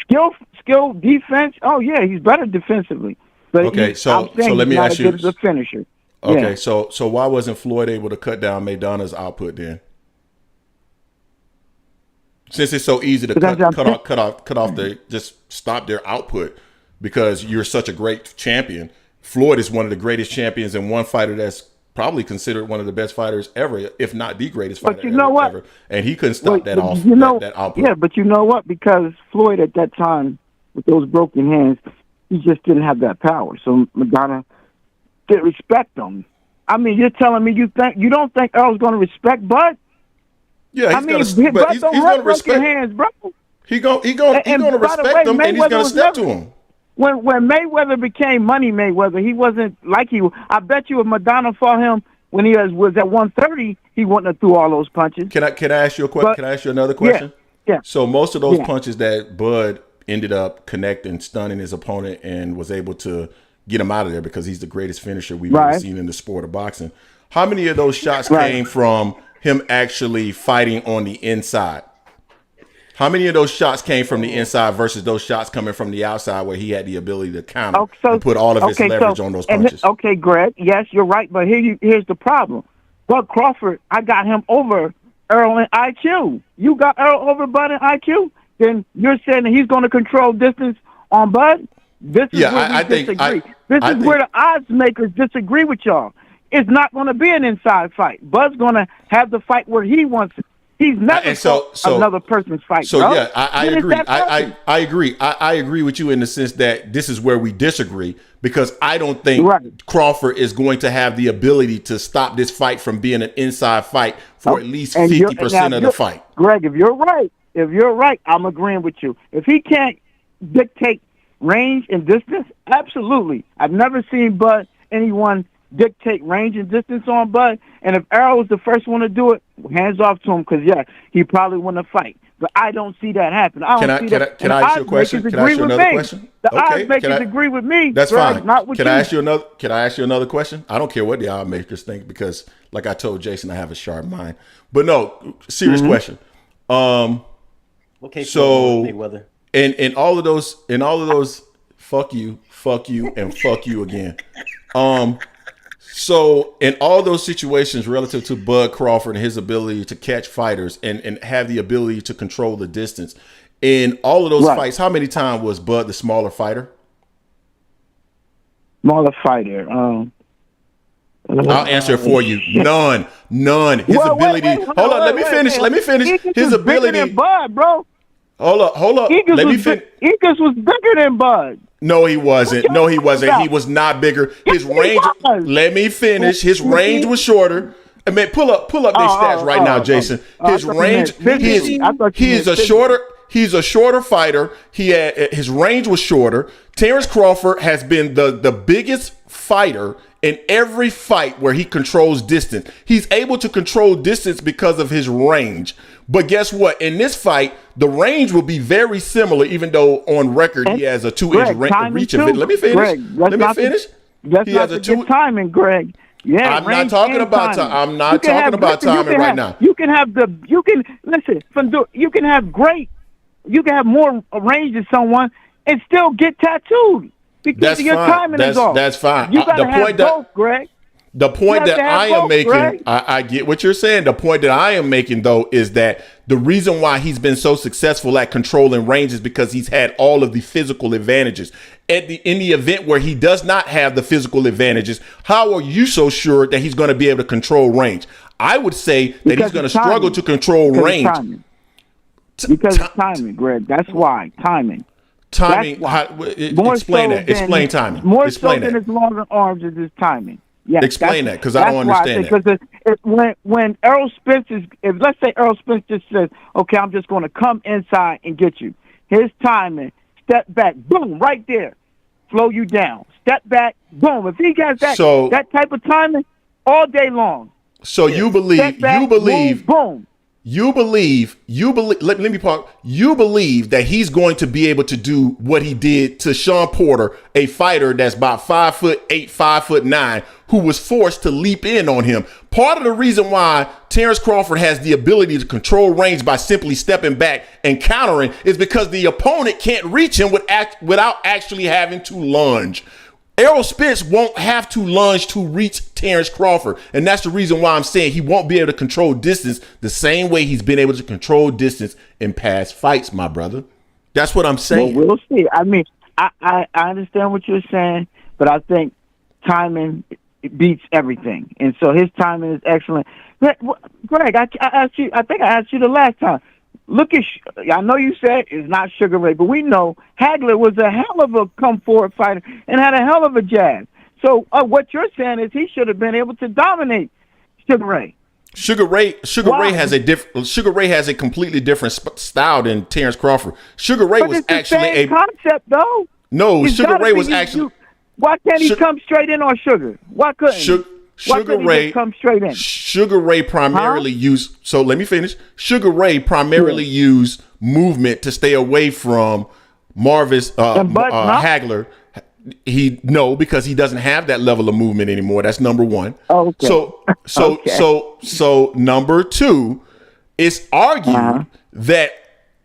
Skill, defense. Oh yeah, he's better defensively. But Okay, so I'm saying let me ask you. the finisher. Okay, Yeah. so why wasn't Floyd able to cut down Maidana's output then? Since it's so easy to cut off just stop their output because you're such a great champion. Floyd is one of the greatest champions and one fighter that's probably considered one of the best fighters ever, if not the greatest fighter ever. And he couldn't stop that output. Yeah, but you know what? Because Floyd at that time, with those broken hands, he just didn't have that power. So Maidana didn't respect him. I mean, you're telling me you don't think Earl's going to respect Bud? Yeah, he's going to respect hands, bro. He's going to respect them, and he's going to step to him. When Mayweather became Money Mayweather, he wasn't like he. I bet you if Maidana fought him when he was at 130, he wouldn't have threw all those punches. Can I ask you a question? Can I ask you another question? Yeah. So most of those punches that Bud ended up connecting, stunning his opponent, and was able to get him out of there because he's the greatest finisher we've ever seen in the sport of boxing. How many of those shots came from him actually fighting on the inside? How many of those shots came from the inside versus those shots coming from the outside where he had the ability to counter and put all of his leverage on those punches? Okay, Greg. Yes, you're right. But here's the problem. Bud Crawford, I got him over Errol in IQ. You got Errol over Bud in IQ? Then you're saying that he's going to control distance on Bud? This is where we disagree. This is where the odds makers disagree with y'all. It's not going to be an inside fight. Bud's going to have the fight where he wants it. He's never fought another person's fight. So bro. yeah, I agree. I agree. I agree with you in the sense that this is where we disagree because I don't think Crawford is going to have the ability to stop this fight from being an inside fight for at least 50% of the fight. Greg, if you're right, I'm agreeing with you. If he can't dictate range and distance, absolutely. I've never seen anyone dictate range and distance on Bud. And if Errol was the first one to do it, hands off to him because, he probably wouldn't fight. But I don't see that happen. Can I ask you a question? Can I ask you another question? The odds makers agree with me. That's Greg, fine. Not with Can you. I ask you another question? I don't care what the odds makers think because, like I told Jason, I have a sharp mind. But no, serious question. Okay. So in all of those, fuck you, and fuck you again. So in all those situations relative to Bud Crawford and his ability to catch fighters and have the ability to control the distance, in all of those fights, how many times was Bud the smaller fighter? Smaller fighter. I'll answer it for you. None. His ability. Hold on. Let me finish. His ability. Bigger than Bud, bro. Hold up. Let me finish. Eagles was bigger than Bud. No, he wasn't. He was not bigger. His range. Let me finish. His range was shorter. I mean, pull up their stats right now, Jason. His range. He's a shorter fighter. His range was shorter. Terence Crawford has been the biggest fighter in every fight where he controls distance. He's able to control distance because of his range. But guess what? In this fight, the range will be very similar, even though on record he has a 2-inch reach of it. Let me finish. He has a 2 timing, Greg. Yeah, I'm not talking about time. I'm not talking about timing right now. You can have more range than someone and still get tattooed because your timing is off. That's fine. You gotta have both, Greg. The point that I am making, I get what you're saying. The point that I am making, though, is that the reason why he's been so successful at controlling range is because he's had all of the physical advantages. In the event where he does not have the physical advantages, how are you so sure that he's going to be able to control range? I would say that he's going to struggle to control range. Because of timing, Greg. That's why. Timing. Explain that. Explain timing. More so than his longer arms is his timing. Yeah, explain that because I don't understand that. Because when Errol Spence let's say Errol Spence just says, "Okay, I'm just going to come inside and get you," his timing, step back, boom, right there, slow you down, step back, boom. If he got that type of timing all day long, so you believe, boom. You believe, let me pause. You believe that he's going to be able to do what he did to Sean Porter, a fighter that's about 5'8", 5'9", who was forced to leap in on him. Part of the reason why Terence Crawford has the ability to control range by simply stepping back and countering is because the opponent can't reach him without actually having to lunge. Errol Spence won't have to lunge to reach Terence Crawford. And that's the reason why I'm saying he won't be able to control distance the same way he's been able to control distance in past fights, my brother. That's what I'm saying. Well, we'll see. I mean, I understand what you're saying, but I think timing beats everything. And so his timing is excellent. Greg, I asked you, I think I asked you the last time. Look at, I know you said it's not Sugar Ray, but we know Hagler was a hell of a come-forward fighter and had a hell of a jab. So what you're saying is he should have been able to dominate Sugar Ray. Sugar Ray has a completely different style than Terence Crawford. Sugar Ray was actually a concept, though. No, Sugar Ray was actually. Why can't he come straight in on Sugar? Why couldn't he? Sugar Ray come straight in? Sugar Ray primarily used. So let me finish. Sugar Ray primarily used movement to stay away from Marvis Hagler. Because he doesn't have that level of movement anymore. That's number one. Okay. So number two, it's argued that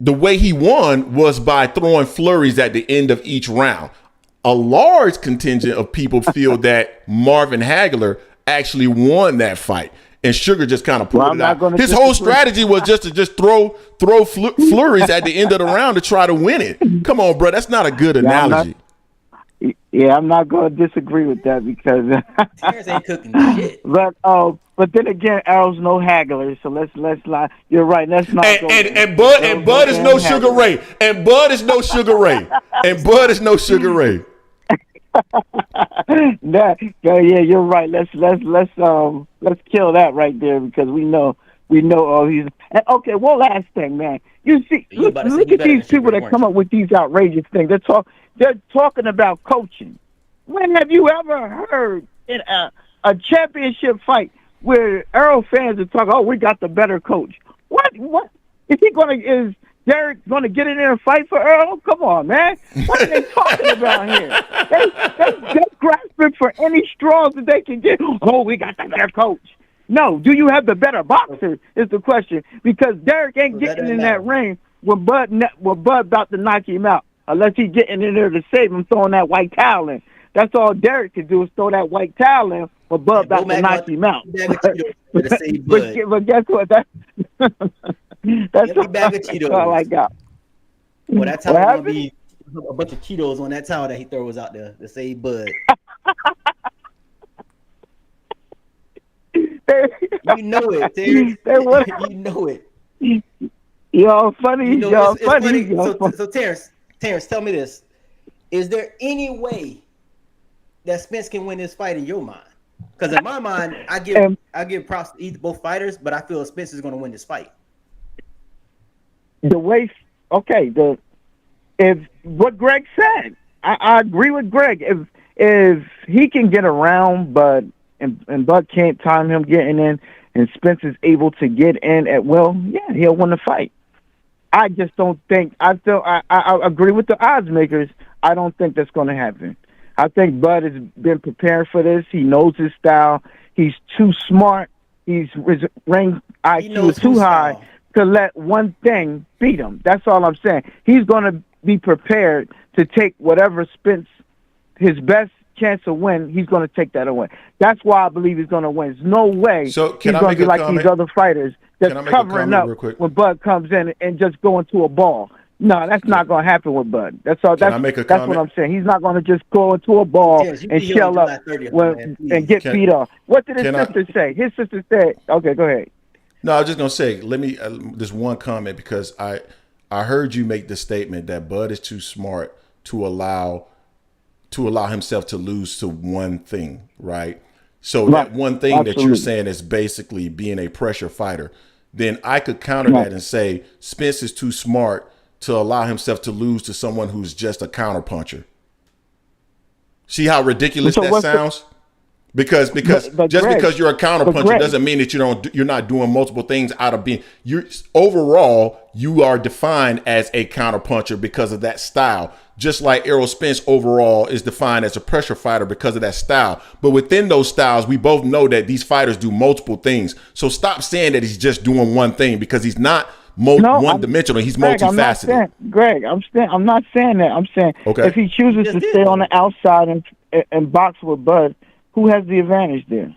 the way he won was by throwing flurries at the end of each round. A large contingent of people feel that Marvin Hagler actually won that fight, and Sugar just kind of pulled it out. His whole strategy was just to throw flurries at the end of the round to try to win it. Come on, bro, that's not a good analogy. I'm not going to disagree with that because Terrence ain't cooking shit. But then again, Errol's no Hagler, so let's lie. You're right. Let's not. And Bud is no Sugar Ray. And Bud is no Sugar Ray. And Bud is no Sugar Ray. Yeah, you're right. Let's kill that right there because we know. He's okay. One last thing, man. You see, look at these people that come up with these outrageous things. They're talking about coaching. When have you ever heard in a championship fight where Errol fans are talking? Oh, we got the better coach. What is Derek gonna get in there and fight for Errol? Come on, man. What are they talking about here? They're grasping for any straws that they can get. Oh, we got the better coach. No, do you have the better boxer is the question. Because Derek ain't getting in that ring when Bud about to knock him out. Unless he's getting in there to save him, throwing that white towel in. That's all Derek can do is throw that white towel in when Bud about to knock him out. But guess what? That's all I got. Well, that towel gonna be a bunch of Cheetos on that towel that he throws out there to save Bud. You know it, Terry. You know it. Y'all funny. Y'all funny. So Terrence, tell me this: is there any way that Spence can win this fight in your mind? Because in my mind, I give props to both fighters, but I feel Spence is going to win this fight. If what Greg said, I agree with Greg. If he can get around Bud and Bud can't time him getting in, and Spence is able to get in at will, yeah, he'll win the fight. I just don't think. I agree with the odds makers. I don't think that's going to happen. I think Bud has been prepared for this. He knows his style. He's too smart. His ring IQ is too high to let one thing beat him. That's all I'm saying. He's going to be prepared to take whatever Spence, his best chance to win, he's going to take that away. That's why I believe he's going to win. There's no way he's going to be like these other fighters that's covering up when Bud comes in and just go into a ball. No, that's not going to happen with Bud. That's all. That's what I'm saying. He's not going to just go into a ball and shell up and get beat off. What did his sister say? His sister said, okay, go ahead. No, I was just going to say, let me, just one comment, because I heard you make the statement that Bud is too smart to allow himself to lose to one thing, right? So that one thing that you're saying is basically being a pressure fighter. Then I could counter that and say Spence is too smart to allow himself to lose to someone who's just a counterpuncher. See how ridiculous that sounds? Because because you're a counterpuncher doesn't mean that you're not doing multiple things out of being. Overall you are defined as a counterpuncher because of that style. Just like Errol Spence overall is defined as a pressure fighter because of that style. But within those styles, we both know that these fighters do multiple things. So stop saying that he's just doing one thing, because he's not one-dimensional. He's multifaceted. Greg, I'm not saying that. I'm saying if he chooses to stay on the outside and box with Bud, who has the advantage there?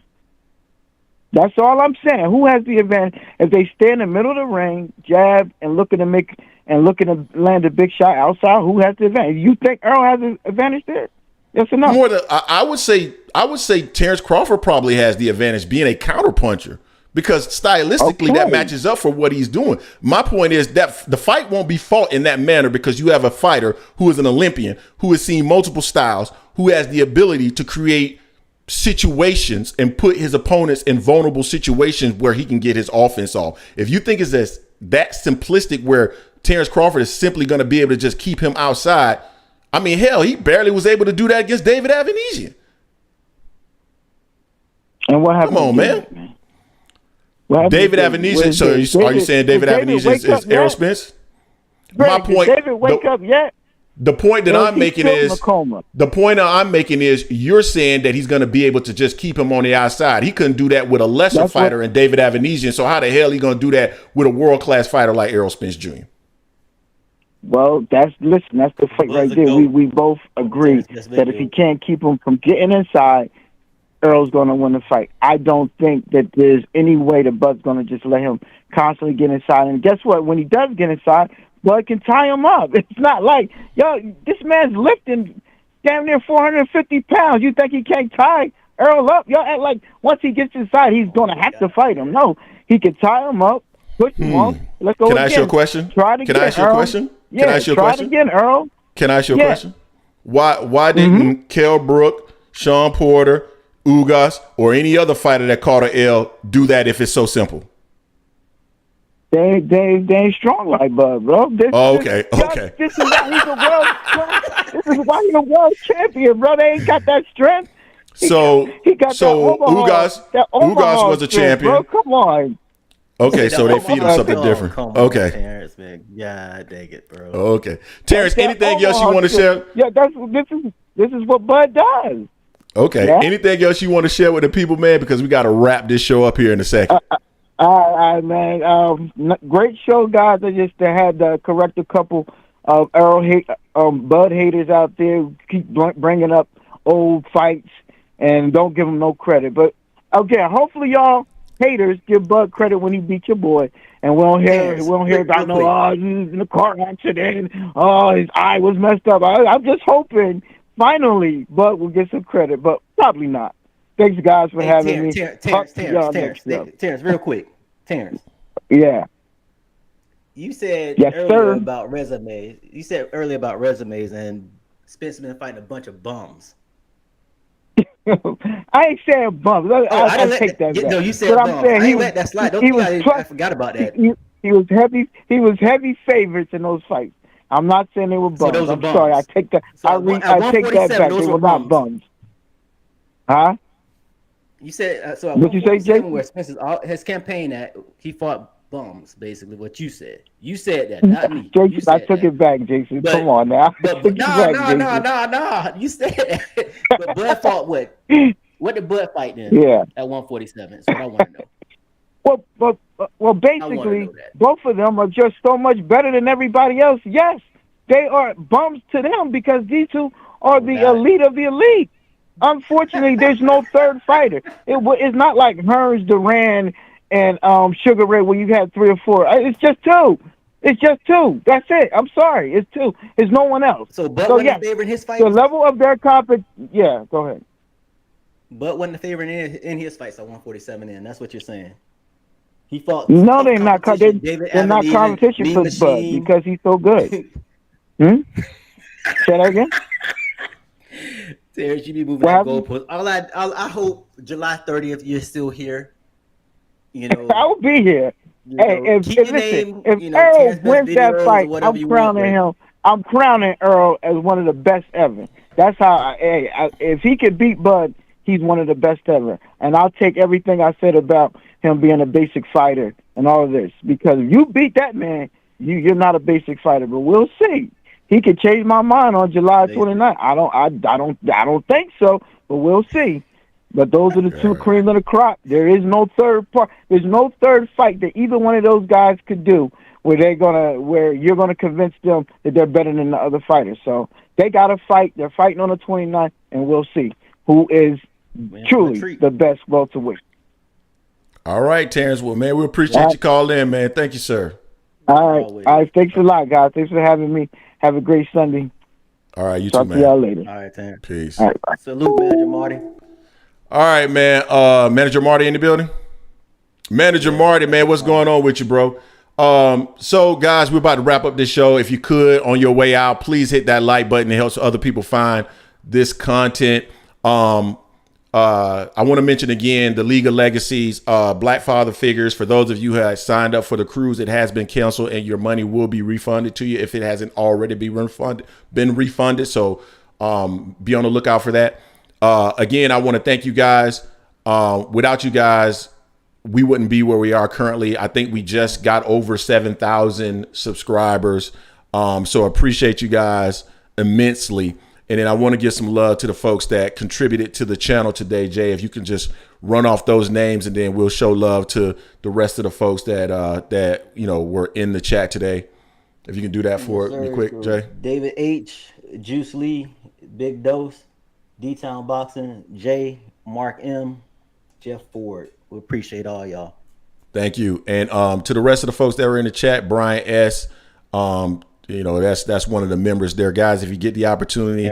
That's all I'm saying. Who has the advantage? If they stay in the middle of the ring, jab, and looking to land a big shot outside, who has the advantage? You think Errol has the advantage there? Yes or no? I would say Terence Crawford probably has the advantage being a counterpuncher because stylistically that matches up for what he's doing. My point is that the fight won't be fought in that manner because you have a fighter who is an Olympian, who has seen multiple styles, who has the ability to create situations and put his opponents in vulnerable situations where he can get his offense off. If you think it's that simplistic where Terence Crawford is simply going to be able to just keep him outside, I mean, hell, he barely was able to do that against David Avanesian. And what happened? Come on, man. David Avanesian. So are you saying David Avanesian is Errol Spence? My point. Did David wake up yet? The point that I'm making is you're saying that he's going to be able to just keep him on the outside. He couldn't do that with a lesser fighter in David Avanesian. So how the hell are you going to do that with a world-class fighter like Errol Spence Jr.? Well, that's the fight right there. We both agree that if he can't keep him from getting inside, Errol's going to win the fight. I don't think that there's any way that Bud's going to just let him constantly get inside. And guess what? When he does get inside, Bud can tie him up. It's not like, this man's lifting damn near 450 pounds. You think he can't tie Errol up? Y'all act like once he gets inside, he's going to have to fight him. No, he can tie him up, push him off. Let's go again. Can I ask you a question? Try it again, Can I ask you a question? Yeah, Can I ask you a question? Try it again, Earl. Can I ask you a question? Why didn't Kell Brook, Sean Porter, Ugas, or any other fighter that caught an L do that if it's so simple? They ain't strong like Bud, bro. Okay. This is why he's a world. This is why he's a world champion, bro. They ain't got that strength. He got Ugas was a champion. Bro, come on. Okay, so they feed him something different. Okay. Terrence, man. Yeah, dang it, bro. Okay. Terrence, anything else you want to share? Yeah, this is what Bud does. Okay. Yeah? Anything else you want to share with the people, man? Because we got to wrap this show up here in a second. All right, man. Great show, guys. I just had to correct a couple of Bud haters out there. Keep bringing up old fights and don't give them no credit. But, okay, hopefully y'all haters give Bud credit when he beat your boy, and we don't hear about he was in a car accident. His eye was messed up. I'm just hoping finally Bud will get some credit, but probably not. Thanks, guys, for having me. Terrence, real quick, Terrence. Yeah. You said about resumes. You said earlier about resumes, and Spence been fighting a bunch of bums. I ain't saying bums. I take that back. No, you said bums. I'm saying I ain't let that slide. I forgot about that. He was heavy. He was heavy favorites in those fights. I'm not saying they were bums. I'm sorry. I take that. I take that back. They were not bums. Huh? You said so. What you say, Jason? Where Spence's his campaign that he fought bums, basically. What you said. You said that, not me. Jason, I took it back, Jason. Come on now. No. You said that. But Bud fought what? What did Bud fight then? Yeah. At 147. So I want to know. Well, basically, both of them are just so much better than everybody else. Yes, they are bums to them because these two are the elite of the elite. Unfortunately, there's no third fighter. It's not like Hearns, Duran, and Sugar Ray where you had 3 or 4. It's just 2. It's just 2. That's it. I'm sorry. It's 2. There's no one else. So Bud wasn't favoring his fight? The level of their competition. Yeah, go ahead. Bud wasn't favoring in his fights at 147 in. That's what you're saying. He fought. No, they're not. They're not competition for Bud because he's so good. Say that again. Terrence, you be moving that goalpost. I hope July 30th you're still here. You know, I will be here. If Errol wins that fight, I'm crowning him. I'm crowning Errol as one of the best ever. That's how. If he could beat Bud, he's one of the best ever. And I'll take everything I said about him being a basic fighter and all of this, because if you beat that man, you're not a basic fighter. But we'll see. He could change my mind on July 29th. I don't think so, but we'll see. But those are the two creams of the crop. There is no third part. There's no third fight that either one of those guys could do where you're gonna convince them that they're better than the other fighters. So they got to fight. They're fighting on the 29th, and we'll see who is truly the best welterweight. All right, Terrence. Well, man, we appreciate you calling in, man. Thank you, sir. All right. Thanks a lot, guys. Thanks for having me. Have a great Sunday. All right, you Talk too, man. to y'all later. All right, Terrence. Peace. All right, bye. Salute, Manager Marty. All right, man. Manager Marty in the building. Manager Marty, man, what's going on with you, bro? So guys, we're about to wrap up this show. If you could, on your way out, please hit that like button. It helps other people find this content. I want to mention again the League of Legacies, Black Father Figures. For those of you who have signed up for the cruise, it has been canceled and your money will be refunded to you if it hasn't already been refunded. So be on the lookout for that. Again, I want to thank you guys. Without you guys, we wouldn't be where we are currently. I think we just got over 7,000 subscribers. So appreciate you guys immensely. And then I want to give some love to the folks that contributed to the channel today. Jay, if you can just run off those names, and then we'll show love to the rest of the folks that were in the chat today. If you can do that for me quick, Jay. David H, Juice Lee, Big Dose, D-Town Boxing, Jay, Mark M, Jeff Ford. We appreciate all y'all. Thank you. And to the rest of the folks that were in the chat, Brian S. That's one of the members there, guys. If you get the opportunity,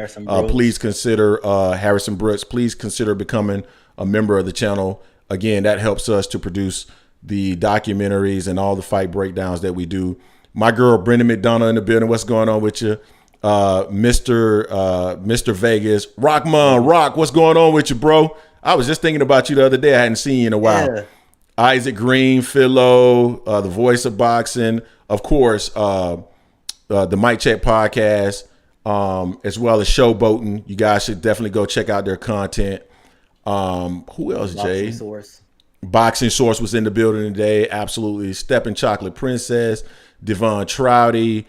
please consider Harrison Brooks. Please consider becoming a member of the channel. Again, that helps us to produce the documentaries and all the fight breakdowns that we do. My girl Brenda McDonough in the building. What's going on with you, Mr. Vegas? Rock, what's going on with you, bro? I was just thinking about you the other day. I hadn't seen you in a while. Yeah. Isaac Green, Philo, the voice of boxing, of course. The Mic Check podcast, as well as Showboating. You guys should definitely go check out their content. Who else, Jay? Boxing Source was in the building today. Absolutely. Steppin' Chocolate Princess, Devon Trouty,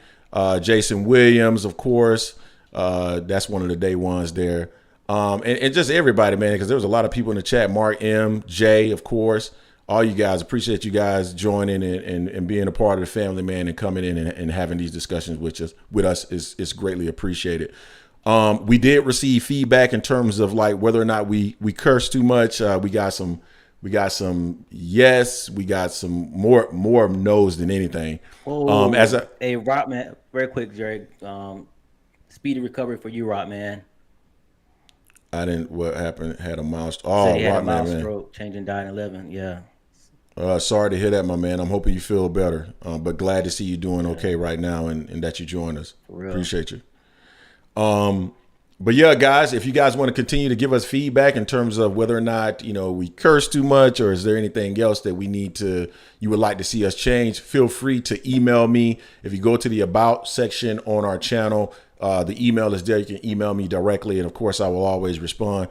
Jason Williams, of course. That's one of the day ones there. And just everybody, man, because there was a lot of people in the chat. Mark M, Jay, of course. All you guys, appreciate you guys joining and being a part of the family, man, and coming in and having these discussions with us is greatly appreciated. We did receive feedback in terms of like whether or not we curse too much. We got some yes, we got some more no's than anything. Hey, Rockman, very quick, Jerry. Speedy recovery for you, Rockman. I didn't. What happened? Had a mouse. Oh, he had a mouse stroke. Changing 9/11. Yeah. Sorry to hear that, my man. I'm hoping you feel better. But glad to see you doing okay right now, and that you joined us. Appreciate you. But yeah, guys, if you guys want to continue to give us feedback in terms of whether or not we curse too much, or is there anything else that you would like to see us change, feel free to email me. If you go to the About section on our channel, the email is there. You can email me directly, and of course, I will always respond.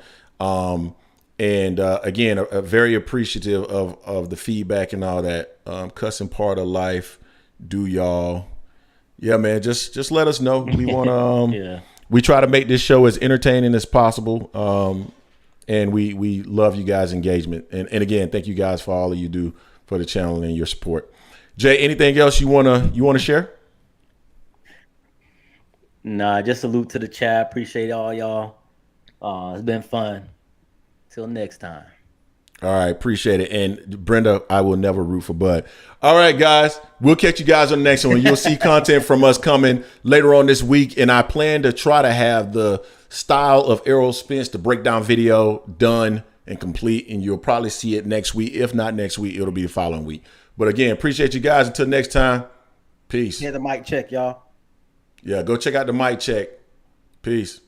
Again, very appreciative of the feedback and all that. Cussing part of life. Do y'all? Yeah, man. Just let us know. We want to. We try to make this show as entertaining as possible. And we love you guys' engagement. And again, thank you guys for all that you do for the channel and your support. Jay, anything else you wanna share? Nah, just salute to the chat. Appreciate all y'all. It's been fun. Till next time. All right, appreciate it. And Brenda, I will never root for Bud. All right, guys, we'll catch you guys on the next one. You'll see content from us coming later on this week, and I plan to try to have the style of Errol Spence, the breakdown video, done and complete, and you'll probably see it next week. If not next week, it'll be the following week. But again, appreciate you guys. Until next time, peace. Yeah, the Mic Check, y'all. Yeah, go check out the Mic Check. Peace.